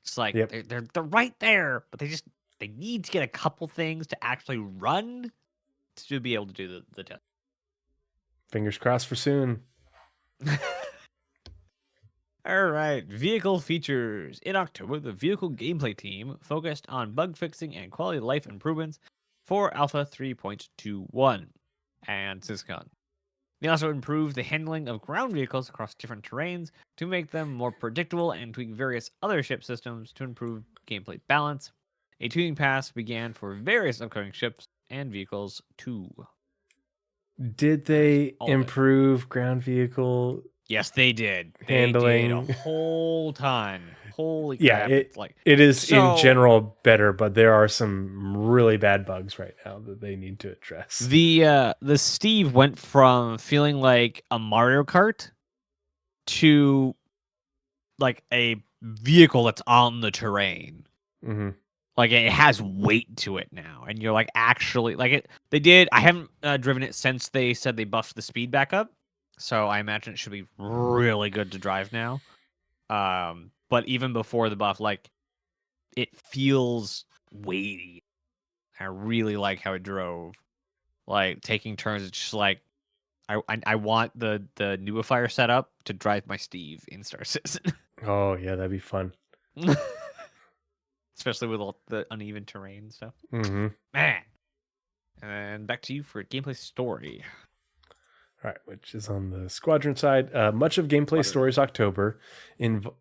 It's like they're right there, but they need to get a couple things to actually run to be able to do the test. Fingers crossed for soon. All right, vehicle features. In October, the vehicle gameplay team focused on bug fixing and quality of life improvements for Alpha 3.21 and Syscon. They also improved the handling of ground vehicles across different terrains to make them more predictable and tweak various other ship systems to improve gameplay balance. A tuning pass began for various upcoming ships and vehicles too. Did they improve ground vehicle? Yes, they did. Handling. They did a whole ton. Holy yeah, crap. It is in general better, but there are some really bad bugs right now that they need to address. The Steve went from feeling like a Mario Kart to like a vehicle that's on the terrain. Mm-hmm. Like it has weight to it now, and you're actually They did. I haven't driven it since they said they buffed the speed back up. So I imagine it should be really good to drive now. But even before the buff, it feels weighty. I really like how it drove. Taking turns, it's just I want the Nubifier setup to drive my Steve in Star Citizen. Oh yeah, that'd be fun. Especially with all the uneven terrain and stuff. Mm-hmm. Man. And back to you for gameplay story. All right, which is on the Squadron side. Much of Gameplay Stories October involved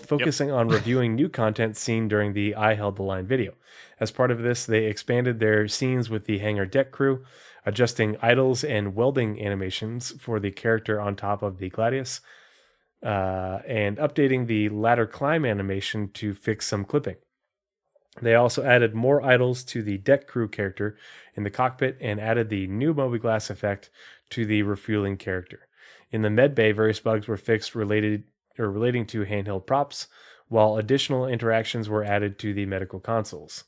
focusing on reviewing new content seen during the I Held the Line video. As part of this, they expanded their scenes with the hangar deck crew, adjusting idles and welding animations for the character on top of the Gladius, and updating the ladder climb animation to fix some clipping. They also added more idles to the deck crew character in the cockpit and added the new mobi-glass effect to the refueling character. In the med bay, various bugs were fixed relating to handheld props, while additional interactions were added to the medical consoles.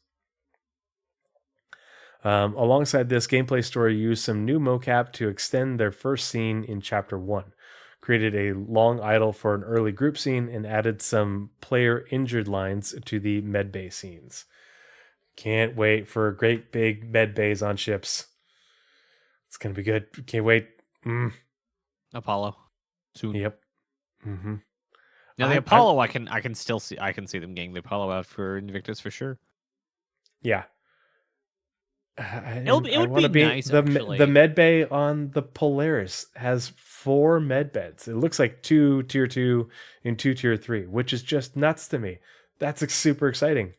Alongside this, Gameplay Story used some new mocap to extend their first scene in Chapter 1. created a long idle for an early group scene and added some player injured lines to the medbay scenes. Can't wait for great big medbays on ships. It's gonna be good. Can't wait. Apollo. Soon. Yep. Mm-hmm. Now the Apollo, I can still see. I can see them getting the Apollo out for Invictus for sure. Yeah. It would be nice. The actually. medbay on the Polaris has 4 medbeds. It looks like 2 tier 2 and 2 tier 3, which is just nuts to me. That's super exciting.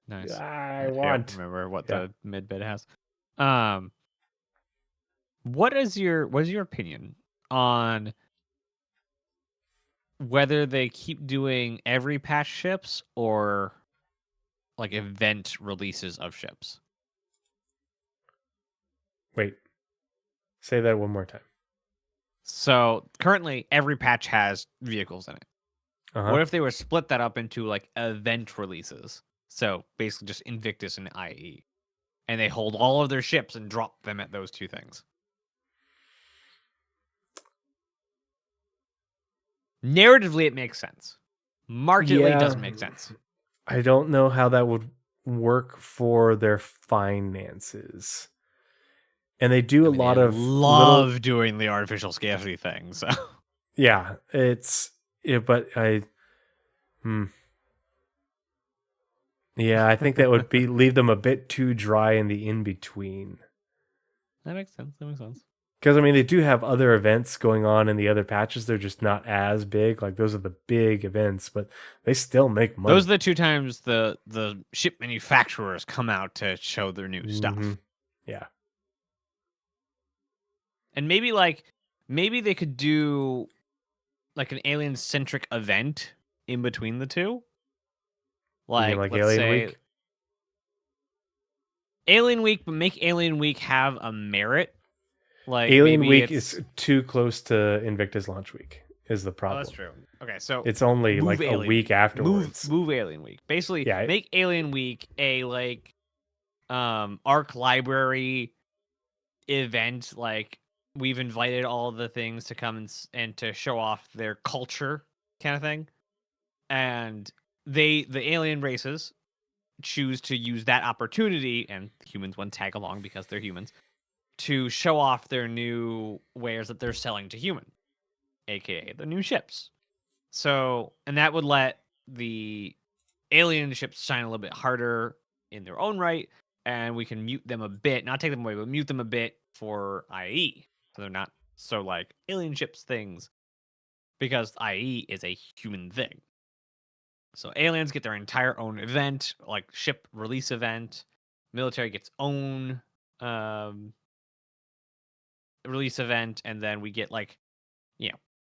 Nice. I don't remember what the medbed has. What is your opinion on whether they keep doing every patch ships or like event releases of ships? Wait. Say that one more time. So currently every patch has vehicles in it. Uh-huh. What if they were split that up into like event releases? So basically just Invictus and IE. And they hold all of their ships and drop them at those 2 things. Narratively, it makes sense. Markedly, it doesn't make sense. I don't know how that would work for their finances. And they do a lot of love doing the artificial scarcity thing. So yeah, but yeah, I think that would leave them a bit too dry in the in between. That makes sense. Because I mean, they do have other events going on in the other patches. They're just not as big. Like those are the big events, but they still make money. Those are the 2 times the ship manufacturers come out to show their new stuff. Yeah. And maybe they could do like an alien centric event in between the 2. Like let's Alien say Week? Alien Week, but make Alien Week have a merit. Like Alien Week is too close to Invictus launch week is the problem. Oh, that's true. Okay, so it's only like a week afterwards. Move Alien Week. Basically, make Alien Week a like Arc Library event. Like we've invited all the things to come and to show off their culture, kind of thing. And the alien races choose to use that opportunity, and humans want to tag along because they're humans, to show off their new wares that they're selling to human, aka the new ships. So, and that would let the alien ships shine a little bit harder in their own right, and we can mute them a bit, not take them away, but mute them a bit for IE. So they're not so like alien ships things, because IE is a human thing. So aliens get their entire own event, like ship release event. Military gets own release event, and then we get like,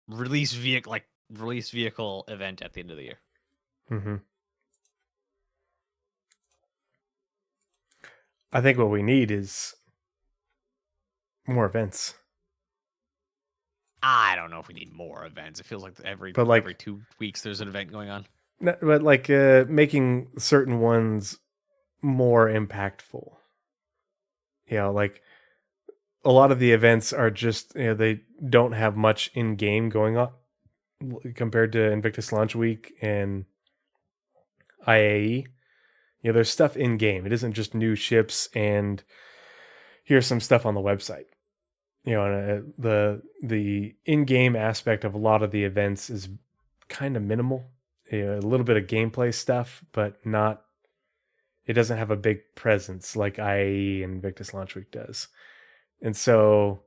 release vehicle event at the end of the year. Mm-hmm. I think what we need is more events. I don't know if we need more events. It feels like every 2 weeks there's an event going on. But like making certain ones more impactful. Like a lot of the events are just, they don't have much in game going on compared to Invictus Launch Week and IAE. There's stuff in game. It isn't just new ships and here's some stuff on the website. And the in-game aspect of a lot of the events is kind of minimal. A little bit of gameplay stuff, but not. It doesn't have a big presence like IAE and Invictus Launch Week does. And so,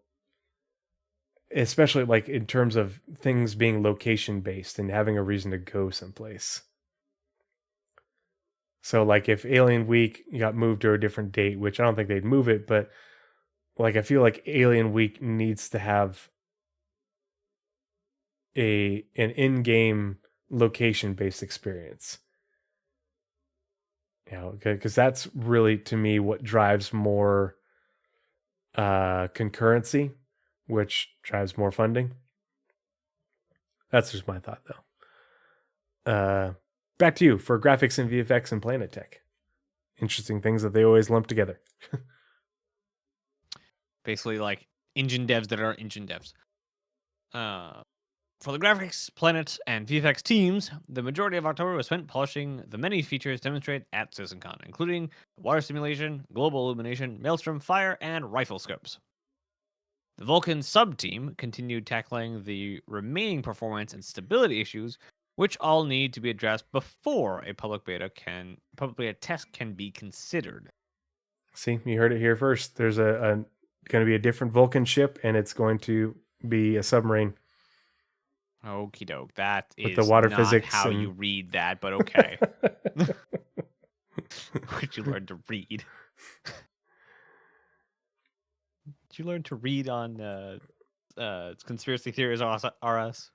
especially like in terms of things being location based and having a reason to go someplace. So like if Alien Week got moved to a different date, which I don't think they'd move it, but like I feel like Alien Week needs to have an in-game location based experience. Because that's really, to me, what drives more concurrency, which drives more funding. That's just my thought, though. Back to you for graphics and VFX and Planet Tech. Interesting things that they always lump together. Basically, like engine devs that are engine devs. For the graphics, planets, and VFX teams, the majority of October was spent polishing the many features demonstrated at CitizenCon, including water simulation, global illumination, maelstrom, fire, and rifle scopes. The Vulcan sub-team continued tackling the remaining performance and stability issues, which all need to be addressed before a public beta test can be considered. See, you heard it here first. There's going to be a different Vulcan ship, and it's going to be a submarine. Okie doke. That with is the water not physics how and... you read that, but okay. Where'd you learn to read? Did you learn to read on Conspiracy Theories RS?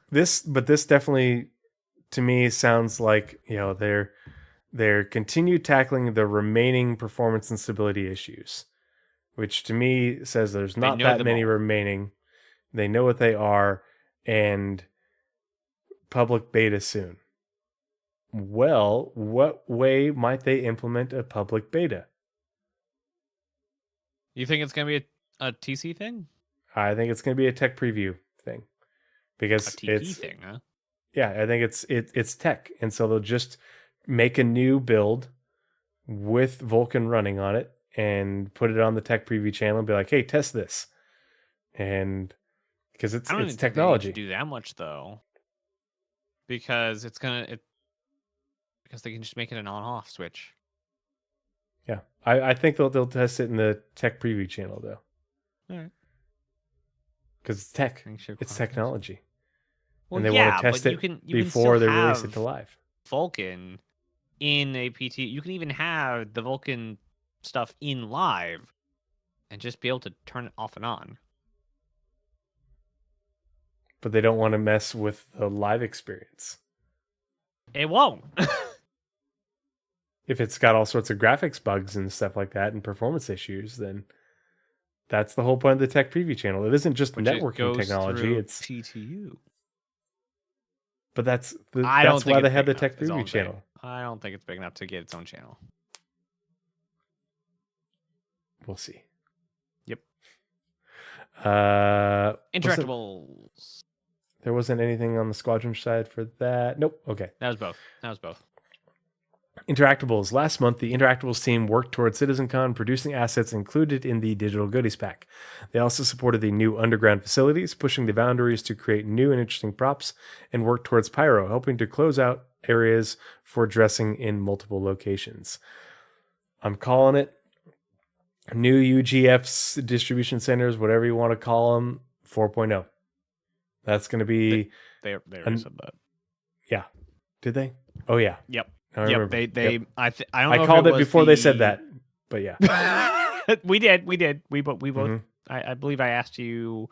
This definitely, to me, sounds like, they're continue tackling the remaining performance and stability issues, which to me says there's not that many remaining. They know what they are, and public beta soon. Well, what way might they implement a public beta? You think it's going to be a TC thing? I think it's going to be a tech preview thing, because a TP thing, huh? Yeah, I think it's tech, and so they'll just make a new build with Vulcan running on it and put it on the tech preview channel and be like, "Hey, test this," and because it's technology. Think they need to do that much though, because because they can just make it an on-off switch. Yeah, I think they'll test it in the tech preview channel though. All right, because it's tech, it's technology, and they want to test it before they release it to live. Vulcan in a PT, you can even have the Vulcan stuff in live, and just be able to turn it off and on. But they don't want to mess with the live experience. It won't. If it's got all sorts of graphics bugs and stuff like that and performance issues, then that's the whole point of the tech preview channel. It isn't just networking technology; it's PTU. But that's why they have the tech preview channel. I don't think it's big enough to get its own channel. We'll see. Yep. Interactables. There wasn't anything on the Squadron side for that. Nope. Okay. That was both. Interactables. Last month, the Interactables team worked towards CitizenCon, producing assets included in the digital goodies pack. They also supported the new underground facilities, pushing the boundaries to create new and interesting props, and worked towards Pyro, helping to close out areas for dressing in multiple locations. I'm calling it new UGFs, distribution centers, whatever you want to call them, 4.0. That's going to be... They already said that. Yeah. Did they? Oh, yeah. Yep. I remember. They. I don't know. I called it before they said that, but yeah. We did. We both. Mm-hmm. I believe I asked you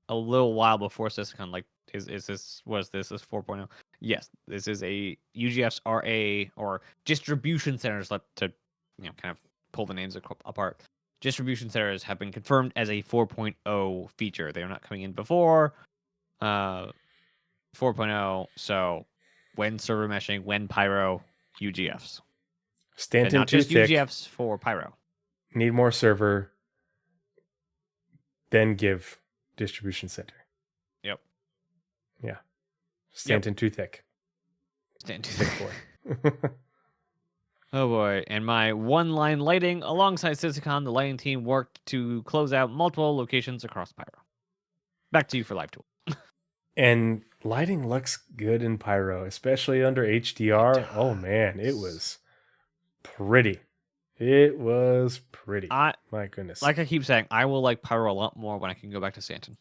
a little while before CitizenCon, like, is this 4.0? Yes, this is a UGF's RA or distribution centers. To kind of pull the names apart. Distribution centers have been confirmed as a 4.0 feature. They are not coming in before 4.0. So when server meshing, when Pyro, UGFs. Stanton not just UGFs for Pyro. Need more server, then give distribution center. Yep. Yeah. Stanton too thick. Stanton too thick boy. Oh boy. And my one-line lighting, alongside CitizenCon, the lighting team worked to close out multiple locations across Pyro. Back to you for Live Tool. And lighting looks good in Pyro, especially under HDR. Oh man, it was pretty. It was pretty. My goodness. Like I keep saying, I will like Pyro a lot more when I can go back to Stanton.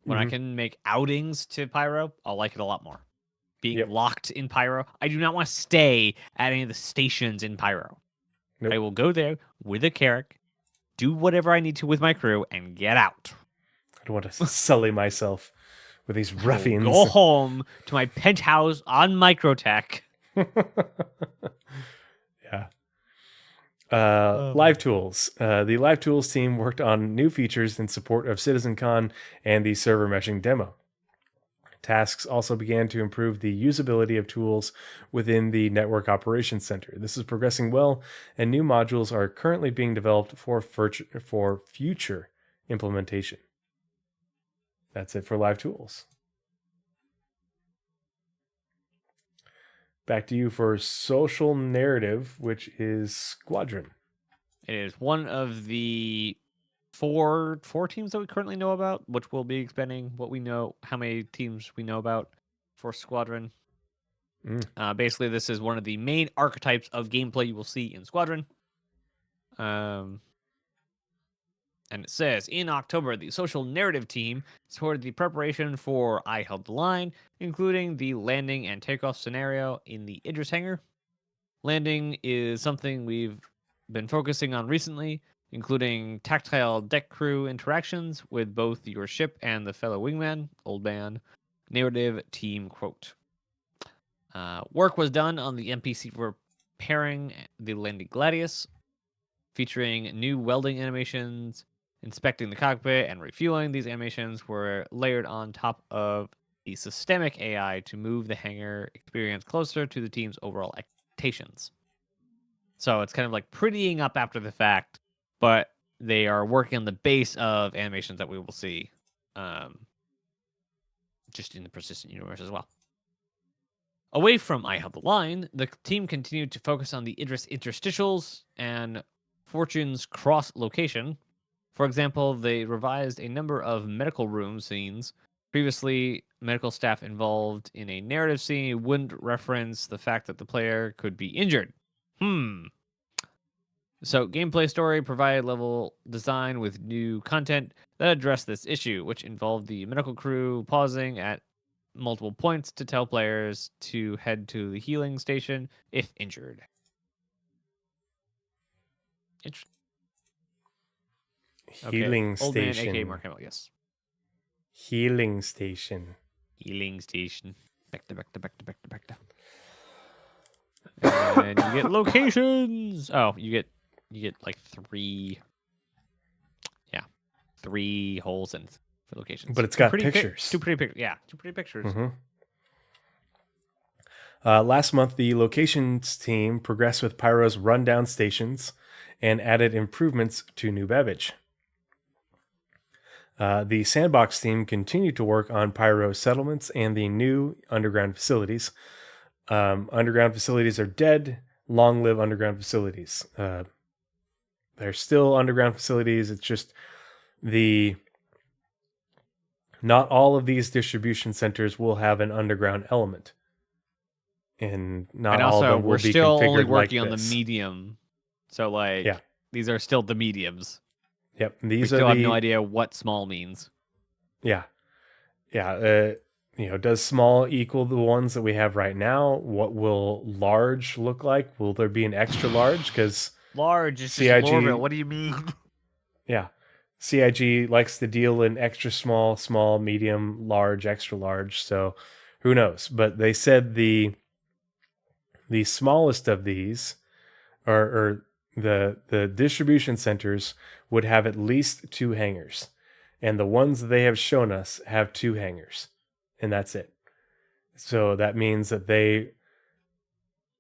When I can make outings to Pyro, I'll like it a lot more. Being locked in Pyro, I do not want to stay at any of the stations in Pyro. Nope. I will go there with a Carrack, do whatever I need to with my crew, and get out. I don't want to sully myself with these ruffians. Go home to my penthouse on Microtech. Yeah. Live Tools. The Live Tools team worked on new features in support of CitizenCon and the server meshing demo. Tasks also began to improve the usability of tools within the Network Operations Center. This is progressing well, and new modules are currently being developed for future implementation. that's it for live tools. Back to you for social narrative, which is Squadron. It is one of the four teams that we currently know about, which will be expanding what we know, how many teams we know about for Squadron. Basically, this is one of the main archetypes of gameplay you will see in Squadron. And it says, in October, the social narrative team supported the preparation for I Held the Line, including the landing and takeoff scenario in the Idris hangar. Landing is something we've been focusing on recently, including tactile deck crew interactions with both your ship and the fellow wingman, old man, narrative team quote. Work was done on the NPC for repairing the landing Gladius, featuring new welding animations, inspecting the cockpit, and refueling. These animations were layered on top of the systemic AI to move the hangar experience closer to the team's overall expectations. So it's kind of like prettying up after the fact, but they are working on the base of animations that we will see just in the persistent universe as well. Away from I Held the Line, the team continued to focus on the Idris interstitials and Fortune's cross location. For example, they revised a number of medical room scenes. Previously, medical staff involved in a narrative scene wouldn't reference the fact that the player could be injured. So, gameplay story provided level design with new content that addressed this issue, which involved the medical crew pausing at multiple points to tell players to head to the healing station if injured. Interesting. Healing Old man, station. aka Mark Hamill, yes. Healing station. Healing station. Back to. And you get locations. Oh, you get like three holes in for locations. But it's got pictures. Two pretty pictures. Mm-hmm. Last month, the locations team progressed with Pyro's rundown stations and added improvements to New Babbage. The Sandbox team continued to work on Pyro settlements and the new underground facilities. Underground facilities are dead. Long live underground facilities. They're still underground facilities. It's just not all of these distribution centers will have an underground element. And not all of them will be configured like this. We're still only working on the medium. So, these are still the mediums. Yep. We still have no idea what small means. Yeah. Yeah. Does small equal the ones that we have right now? What will large look like? Will there be an extra large? Because large is CIG, just Lorville. What do you mean? Yeah. CIG likes to deal in extra small, medium, large, extra large. So who knows? But they said the smallest of these or the distribution centers would have at least 2 hangars. And the ones that they have shown us have 2 hangars. And that's it. So that means that they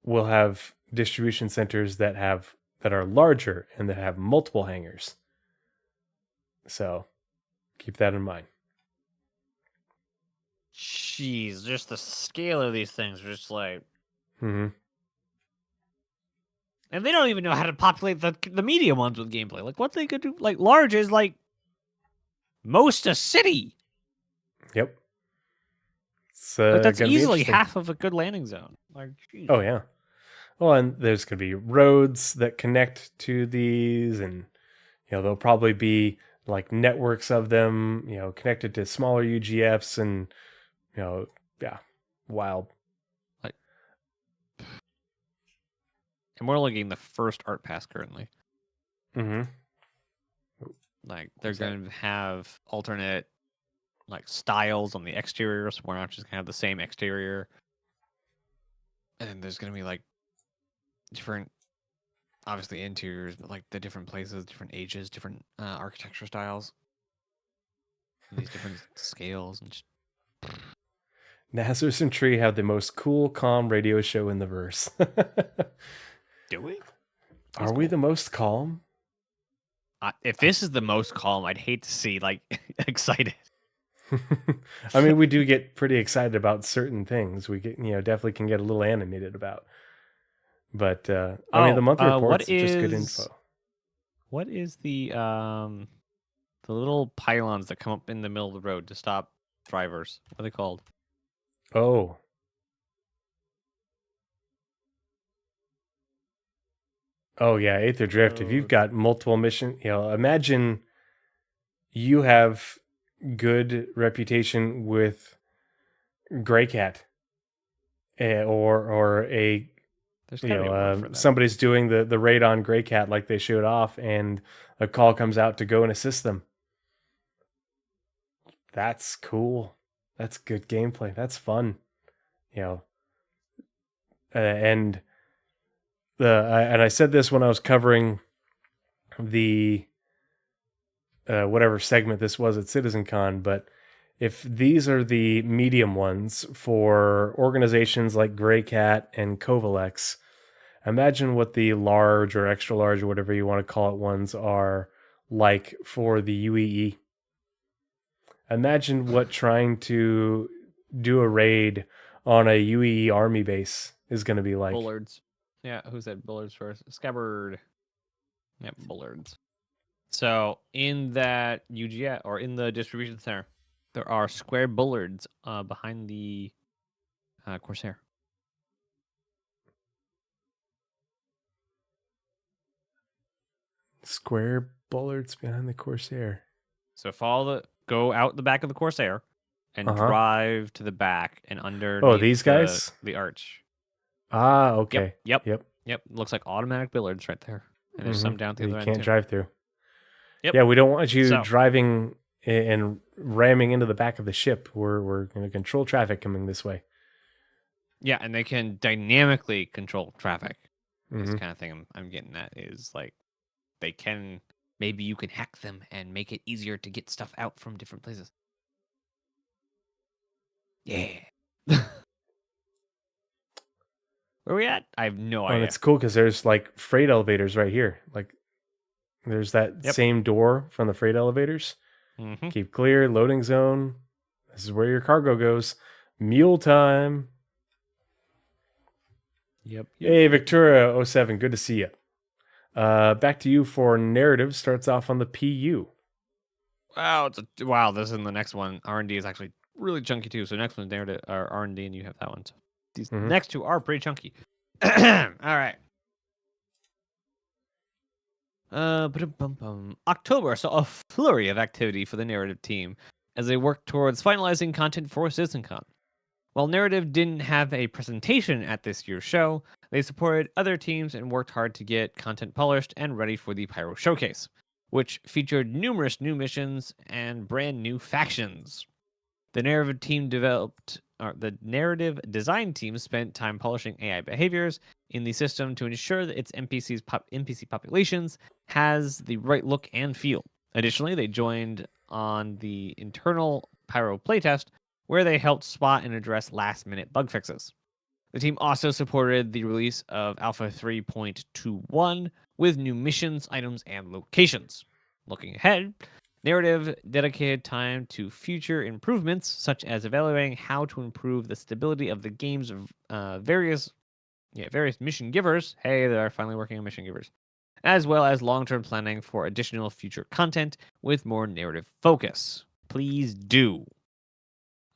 will have distribution centers that are larger and that have multiple hangars. So keep that in mind. Jeez, just the scale of these things are just like... Mm-hmm. And they don't even know how to populate the medium ones with gameplay. Like, what they could do, like, large is like most a city. Yep. That's easily half of a good landing zone. Like, geez. Oh yeah. Well, and there's gonna be roads that connect to these, and there'll probably be like networks of them, connected to smaller UGFs, and wild. And we're only getting the first art pass currently. Mm-hmm. Like, they're going to have alternate, like, styles on the exterior, so we're not just going to have the same exterior. And then there's going to be, like, different, obviously, interiors, but, like, the different places, different ages, different architecture styles. And these different scales and just... Nazeris and Tree have the most cool, calm radio show in the verse. Do we? Are we the most calm? If this is the most calm, I'd hate to see, like, excited. I mean, we do get pretty excited about certain things. We get, definitely can get a little animated about. But I mean, the monthly reports are just good info. What is the little pylons that come up in the middle of the road to stop drivers? What are they called? Oh. Oh yeah, Aether Drift. If you've got multiple missions, imagine you have good reputation with Greycat, or a somebody's doing the raid on Greycat like they showed off, and a call comes out to go and assist them. That's cool. That's good gameplay. That's fun. And I said this when I was covering the whatever segment this was at CitizenCon, but if these are the medium ones for organizations like Greycat and Kovalex, imagine what the large or extra large or whatever you want to call it ones are like for the UEE. Imagine what trying to do a raid on a UEE army base is going to be like. Bullards. Yeah, who said Bullards first? Scabbard. Yep, Bullards. So in that UGS or in the distribution center, there are square Bullards behind the Corsair. Square Bullards behind the Corsair. So go out the back of the Corsair and drive to the back and underneath. Oh, these guys? The arch. Ah, okay. Yep. Looks like automatic Bullards right there. And there's some down to the other end. You can't drive through. Yep. Yeah, we don't want you driving and ramming into the back of the ship. We're going to control traffic coming this way. Yeah, and they can dynamically control traffic. This kind of thing I'm getting at is like they can, maybe you can hack them and make it easier to get stuff out from different places. Yeah. Where are we at? I have no idea. And it's cool because there's like freight elevators right here. Like there's that same door from the freight elevators. Keep clear, loading zone. This is where your cargo goes. Mule time. Yep. Hey, Victoria07, good to see you. Back to you for narrative. Starts off on the PU. Wow, this is in the next one. R&D is actually really chunky too. So next one's narrative or R&D, and you have that one. So these next two are pretty chunky. All right. October saw a flurry of activity for the narrative team as they worked towards finalizing content for CitizenCon. While narrative didn't have a presentation at this year's show, they supported other teams and worked hard to get content polished and ready for the Pyro Showcase, which featured numerous new missions and brand new factions. The narrative design team spent time polishing AI behaviors in the system to ensure that its NPC populations has the right look and feel. Additionally, they joined on the internal Pyro playtest, where they helped spot and address last-minute bug fixes. The team also supported the release of Alpha 3.21 with new missions, items, and locations. Looking ahead, narrative dedicated time to future improvements, such as evaluating how to improve the stability of the game's various mission givers. Hey, they're finally working on mission givers. As well as long-term planning for additional future content with more narrative focus. Please do.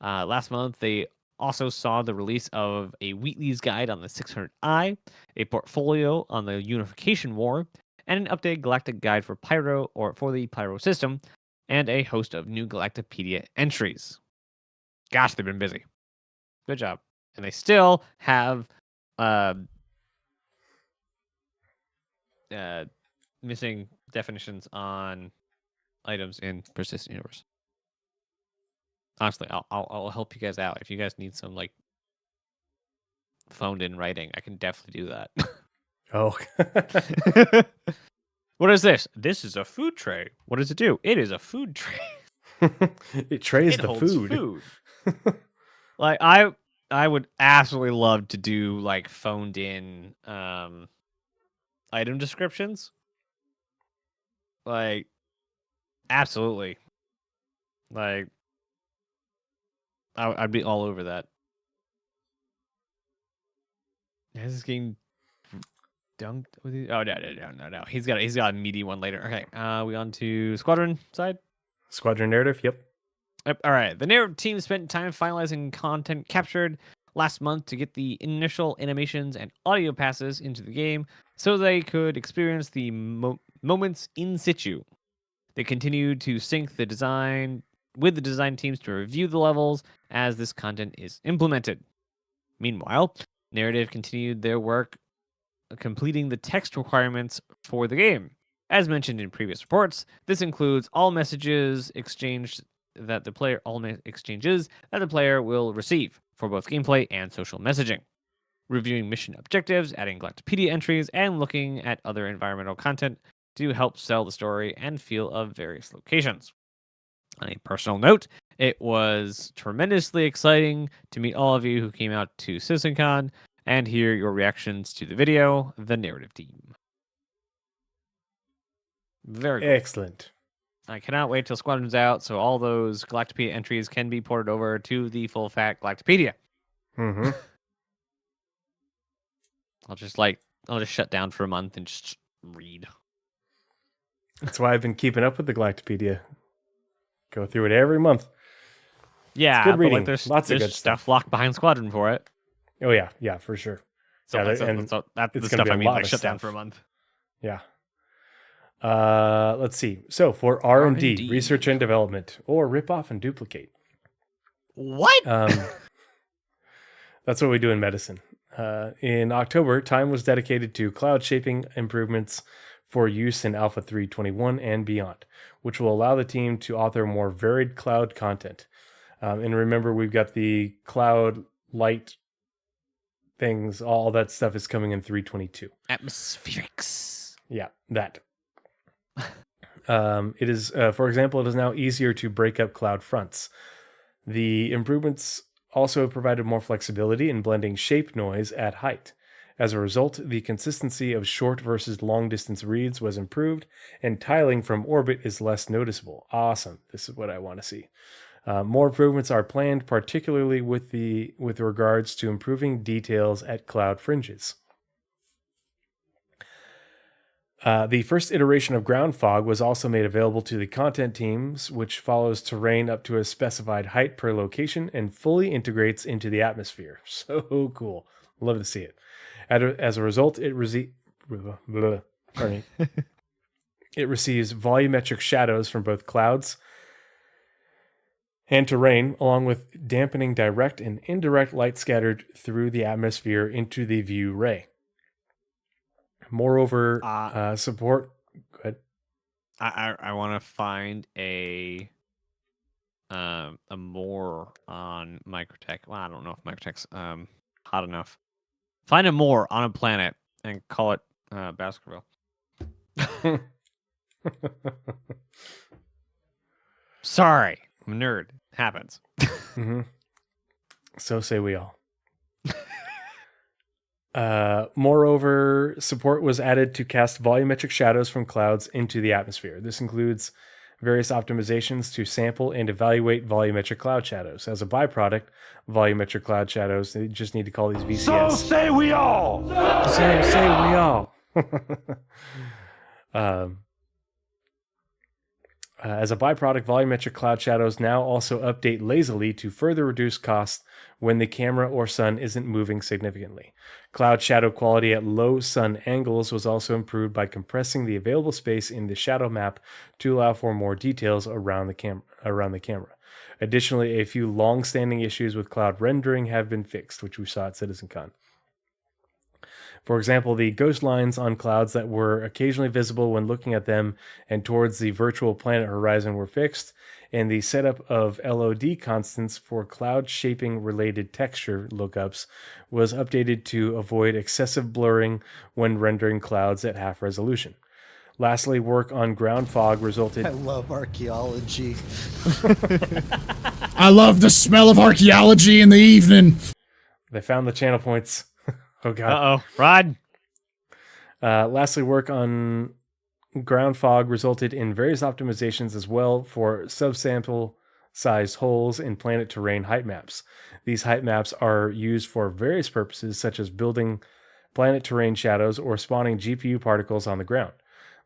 Last month, they also saw the release of a Wheatley's Guide on the 600i, a portfolio on the Unification War, and an updated Galactic Guide for Pyro or for the Pyro system, and a host of new Galactopedia entries. Gosh, they've been busy. Good job. And they still have missing definitions on items in Persistent Universe. Honestly, I'll help you guys out. If you guys need some like phoned in writing, I can definitely do that. Oh. What is this? This is a food tray. What does it do? It is a food tray. It trays the food. Like I would absolutely love to do like phoned in item descriptions. Like absolutely. Like I'd be all over that. Is this getting dunked with you? Oh no. He's got a meaty one later. Okay, we on to Squadron side. Squadron narrative. Yep. All right. The narrative team spent time finalizing content captured last month to get the initial animations and audio passes into the game so they could experience the moments in situ. They continued to sync the design with the design teams to review the levels as this content is implemented. Meanwhile, narrative continued their work completing the text requirements for the game. As mentioned in previous reports, this includes all exchanges that the player will receive for both gameplay and social messaging, reviewing mission objectives, adding Galactopedia entries, and looking at other environmental content to help sell the story and feel of various locations. On a personal note, it was tremendously exciting to meet all of you who came out to CitizenCon and hear your reactions to the video, the narrative team. Very cool. Excellent. I cannot wait till Squadron's out, so all those Galactopedia entries can be ported over to the full fat Galactopedia. Mm-hmm. I'll just shut down for a month and just read. That's why I've been keeping up with the Galactopedia. Go through it every month. Yeah, it's good reading. Like there's Lots of good stuff locked behind Squadron for it. Oh yeah, for sure. So yeah, that's the stuff I mean. Like shut down for a month. Yeah. Let's see. So for R&D, research and development, or rip off and duplicate. What? That's what we do in medicine. In October, time was dedicated to cloud shaping improvements for use in Alpha 3.21 and beyond, which will allow the team to author more varied cloud content. And remember, we've got the cloud light things. All that stuff is coming in 3.22. Atmospherics. Yeah, that. It is, for example, it is now easier to break up cloud fronts. The improvements also provided more flexibility in blending shape noise at height. As a result, the consistency of short versus long distance reads was improved, and tiling from orbit is less noticeable. Awesome. This is what I want to see. More improvements are planned, particularly with regards to improving details at cloud fringes. The first iteration of ground fog was also made available to the content teams, which follows terrain up to a specified height per location and fully integrates into the atmosphere. So cool. Love to see it. As a result, it receives volumetric shadows from both clouds and terrain, along with dampening direct and indirect light scattered through the atmosphere into the view ray. Moreover, support. Go ahead. I want to find a more on Microtech. Well, I don't know if Microtech's hot enough. Find a more on a planet and call it Baskerville. Sorry, I'm a nerd. Happens. Mm-hmm. So say we all. Moreover, support was added to cast volumetric shadows from clouds into the atmosphere. This includes various optimizations to sample and evaluate volumetric cloud shadows. As a byproduct, volumetric cloud shadows, they just need to call these VCS. So say we all! So say we all! As a byproduct, volumetric cloud shadows now also update lazily to further reduce costs when the camera or sun isn't moving significantly. Cloud shadow quality at low sun angles was also improved by compressing the available space in the shadow map to allow for more details around the camera. Additionally, a few long-standing issues with cloud rendering have been fixed, which we saw at CitizenCon. For example, the ghost lines on clouds that were occasionally visible when looking at them and towards the virtual planet horizon were fixed, and the setup of LOD constants for cloud shaping related texture lookups was updated to avoid excessive blurring when rendering clouds at half resolution. Lastly, work on ground fog resulted... I love archaeology. I love the smell of archaeology in the evening. They found the channel points. Oh, God. Uh-oh. Rod. Lastly, work on ground fog resulted in various optimizations as well for subsample sized holes in planet terrain height maps. These height maps are used for various purposes, such as building planet terrain shadows or spawning GPU particles on the ground.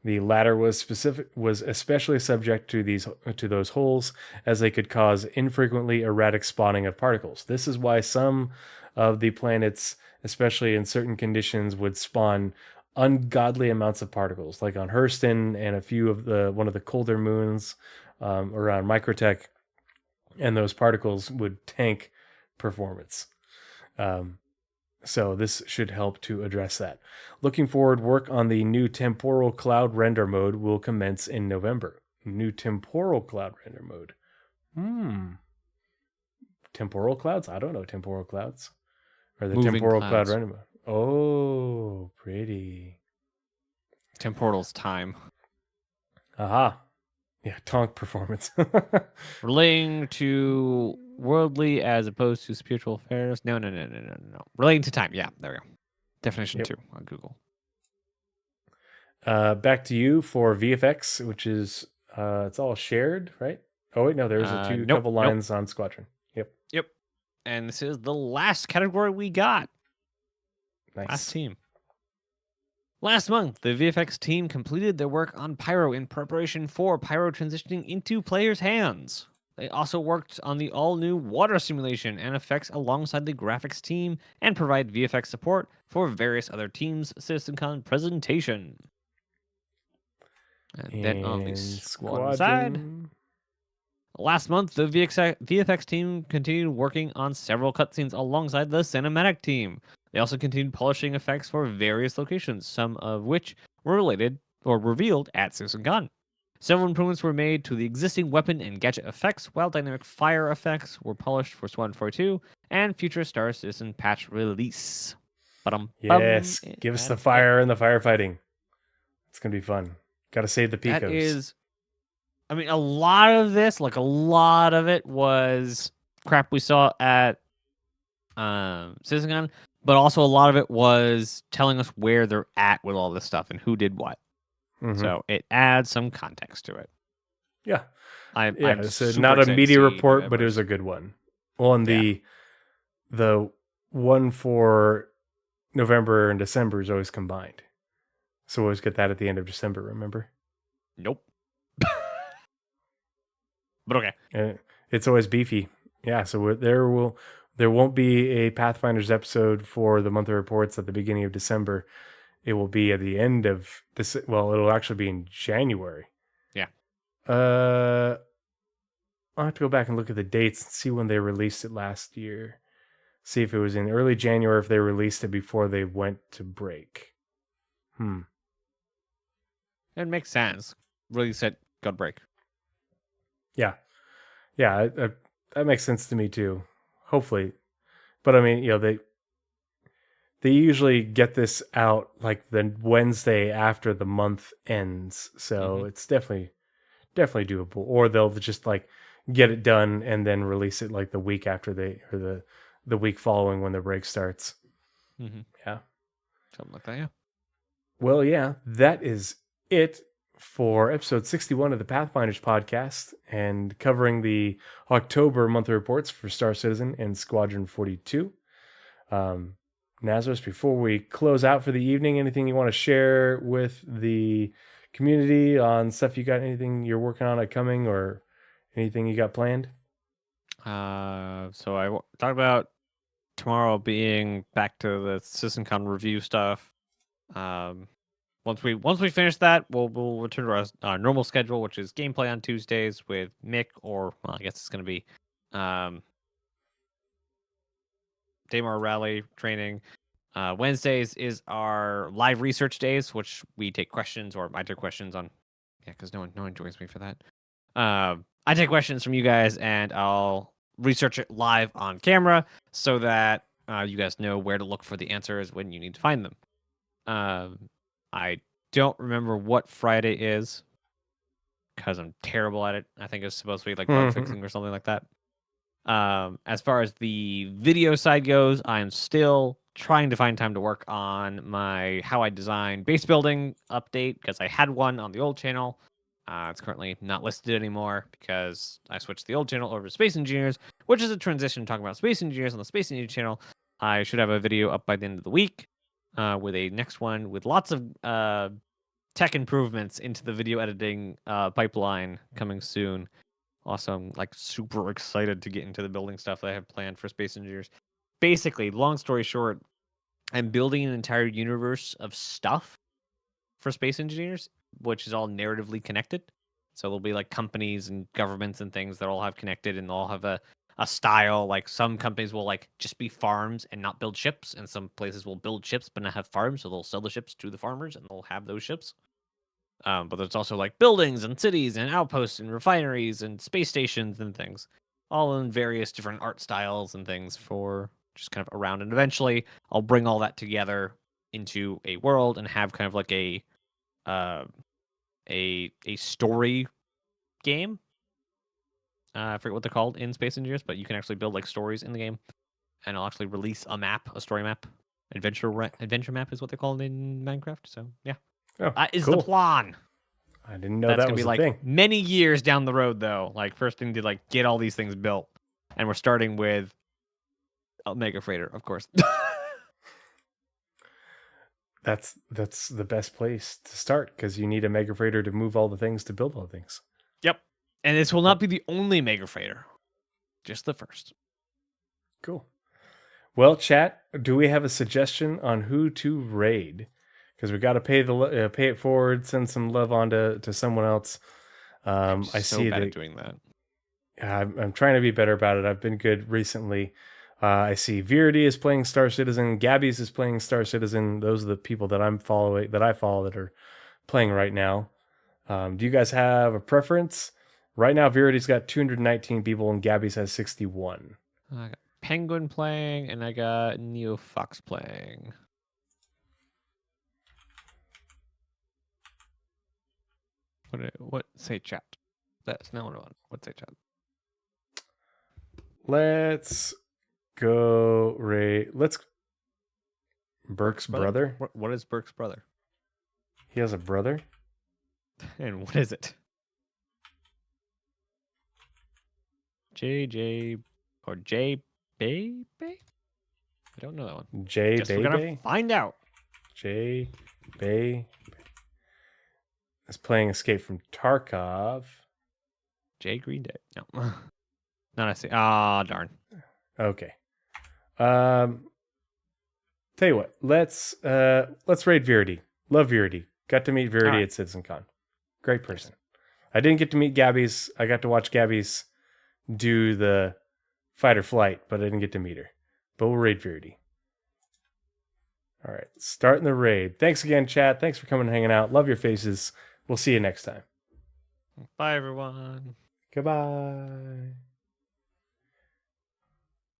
The latter was especially subject to those holes, as they could cause infrequently erratic spawning of particles. This is why some of the planets, especially in certain conditions, would spawn ungodly amounts of particles, like on Hurston and a few of one of the colder moons around Microtech, and those particles would tank performance. So this should help to address that. Looking forward, work on the new temporal cloud render mode will commence in November. New temporal cloud render mode. Temporal clouds? I don't know temporal clouds. Or the Moving temporal clouds. cloud render mode. Oh, pretty. Temporal's time. Aha. Yeah, tonk performance. Relating to worldly as opposed to spiritual affairs. No. Relating to time. Yeah, there we go. Definition 2 on Google. Back to you for VFX, which is it's all shared, right? Oh wait, no, there's a couple lines on Squadron. Yep. And this is the last category we got. Nice. Last team. Last month, the VFX team completed their work on Pyro in preparation for Pyro transitioning into players' hands. They also worked on the all-new water simulation and effects alongside the graphics team and provide VFX support for various other teams' CitizenCon presentation. And then on the Squadron side, last month, the VFX team continued working on several cutscenes alongside the cinematic team. They also continued polishing effects for various locations, some of which were related or revealed at CitizenCon. Several improvements were made to the existing weapon and gadget effects, while dynamic fire effects were polished for Squadron 42 and future Star Citizen patch release. Yes, give us the fire and the firefighting. It's going to be fun. Got to save the Picos. That is, I mean, a lot of it was crap we saw at CitizenCon, but also a lot of it was telling us where they're at with all this stuff and who did what. Mm-hmm. So it adds some context to it. Yeah. I'm so not a media report, but it was a good one. Well, and the one for November and December is always combined. So we always get that at the end of December, remember? Nope. But okay. And it's always beefy. Yeah, so there won't be a Pathfinders episode for the monthly reports at the beginning of December. It will be at the end of this. Well, it'll actually be in January. Yeah. I'll have to go back and look at the dates and see when they released it last year. See if it was in early January, if they released it before they went to break. It makes sense. Release it, go to break. Yeah. That makes sense to me too. Hopefully, but I mean, they usually get this out like the Wednesday after the month ends, so it's definitely doable. Or they'll just like get it done and then release it like the week after the week following when the break starts. Yeah, something like that. Yeah. Well, yeah, that is it for episode 61 of the Pathfinders podcast, and covering the October monthly reports for Star Citizen and Squadron 42. Nazeris, before we close out for the evening, anything you want to share with the community on stuff you got, anything you're working on upcoming, or anything you got planned? So I talked about tomorrow being back to the CitizenCon review stuff. Once we finish that, we'll return to our normal schedule, which is gameplay on Tuesdays with Mick, or I guess it's going to be Daymar rally training. Wednesdays is our live research days, which we take questions, or I take questions on. Yeah, because no one joins me for that. I take questions from you guys, and I'll research it live on camera so that you guys know where to look for the answers when you need to find them. I don't remember what Friday is because I'm terrible at it. I think it's supposed to be like bug fixing or something like that. As far as the video side goes, I'm still trying to find time to work on my how I design base building update, because I had one on the old channel. It's currently not listed anymore because I switched the old channel over to Space Engineers, which is a transition talking about Space Engineers on the Space Engineer channel. I should have a video up by the end of the week with a next one with lots of tech improvements into the video editing pipeline coming soon. Also, I'm like super excited to get into the building stuff that I have planned for Space Engineers. Basically, long story short, I'm building an entire universe of stuff for Space Engineers, which is all narratively connected. So there'll be like companies and governments and things that all have connected, and they'll all have a style. Like some companies will like just be farms and not build ships, and some places will build ships but not have farms, so they'll sell the ships to the farmers and they'll have those ships. But there's also like buildings and cities and outposts and refineries and space stations and things, all in various different art styles and things for just kind of around. And eventually, I'll bring all that together into a world and have kind of like a story game. I forget what they're called in Space Engineers, but you can actually build like stories in the game, and I'll actually release a map, a story map, adventure map is what they're called in Minecraft. So yeah. Oh, That is cool. the plan. I didn't know That's that gonna was be a like thing. many years down the road, though. Like first thing to like get all these things built, and we're starting with a Mega Freighter, of course. That's the best place to start because you need a Mega Freighter to move all the things to build all the things. Yep, and this will not be the only Mega Freighter, just the first. Cool. Well, chat, do we have a suggestion on who to raid? Because we got to pay it forward, send some love on to someone else. I'm I so see bad that at doing that. I'm trying to be better about it. I've been good recently. I see Virity is playing Star Citizen. Gabby's is playing Star Citizen. Those are the people that I follow that are playing right now. Do you guys have a preference? Right now, Virity's got 219 people and Gabby's has 61. I got Penguin playing, and I got Neo Fox playing. What say chat? That's not what I want. What say chat? Let's go raid. Let's Burke's brother. What is Burke's brother? He has a brother. And what is it? JJ or J Baby? I don't know that one. J Guess we're gonna Baby. find out. J Bay is playing Escape from Tarkov. J Green Day. No. Not I see. Ah, darn. Okay. Tell you what, let's raid Virity. Love Virity. Got to meet Virity at CitizenCon. Great person. I didn't get to meet Gabby's. I got to watch Gabby's do the fight or flight, but I didn't get to meet her. But we'll raid Virity. All right, starting the raid. Thanks again, chat. Thanks for coming and hanging out. Love your faces. We'll see you next time. Bye, everyone. Goodbye.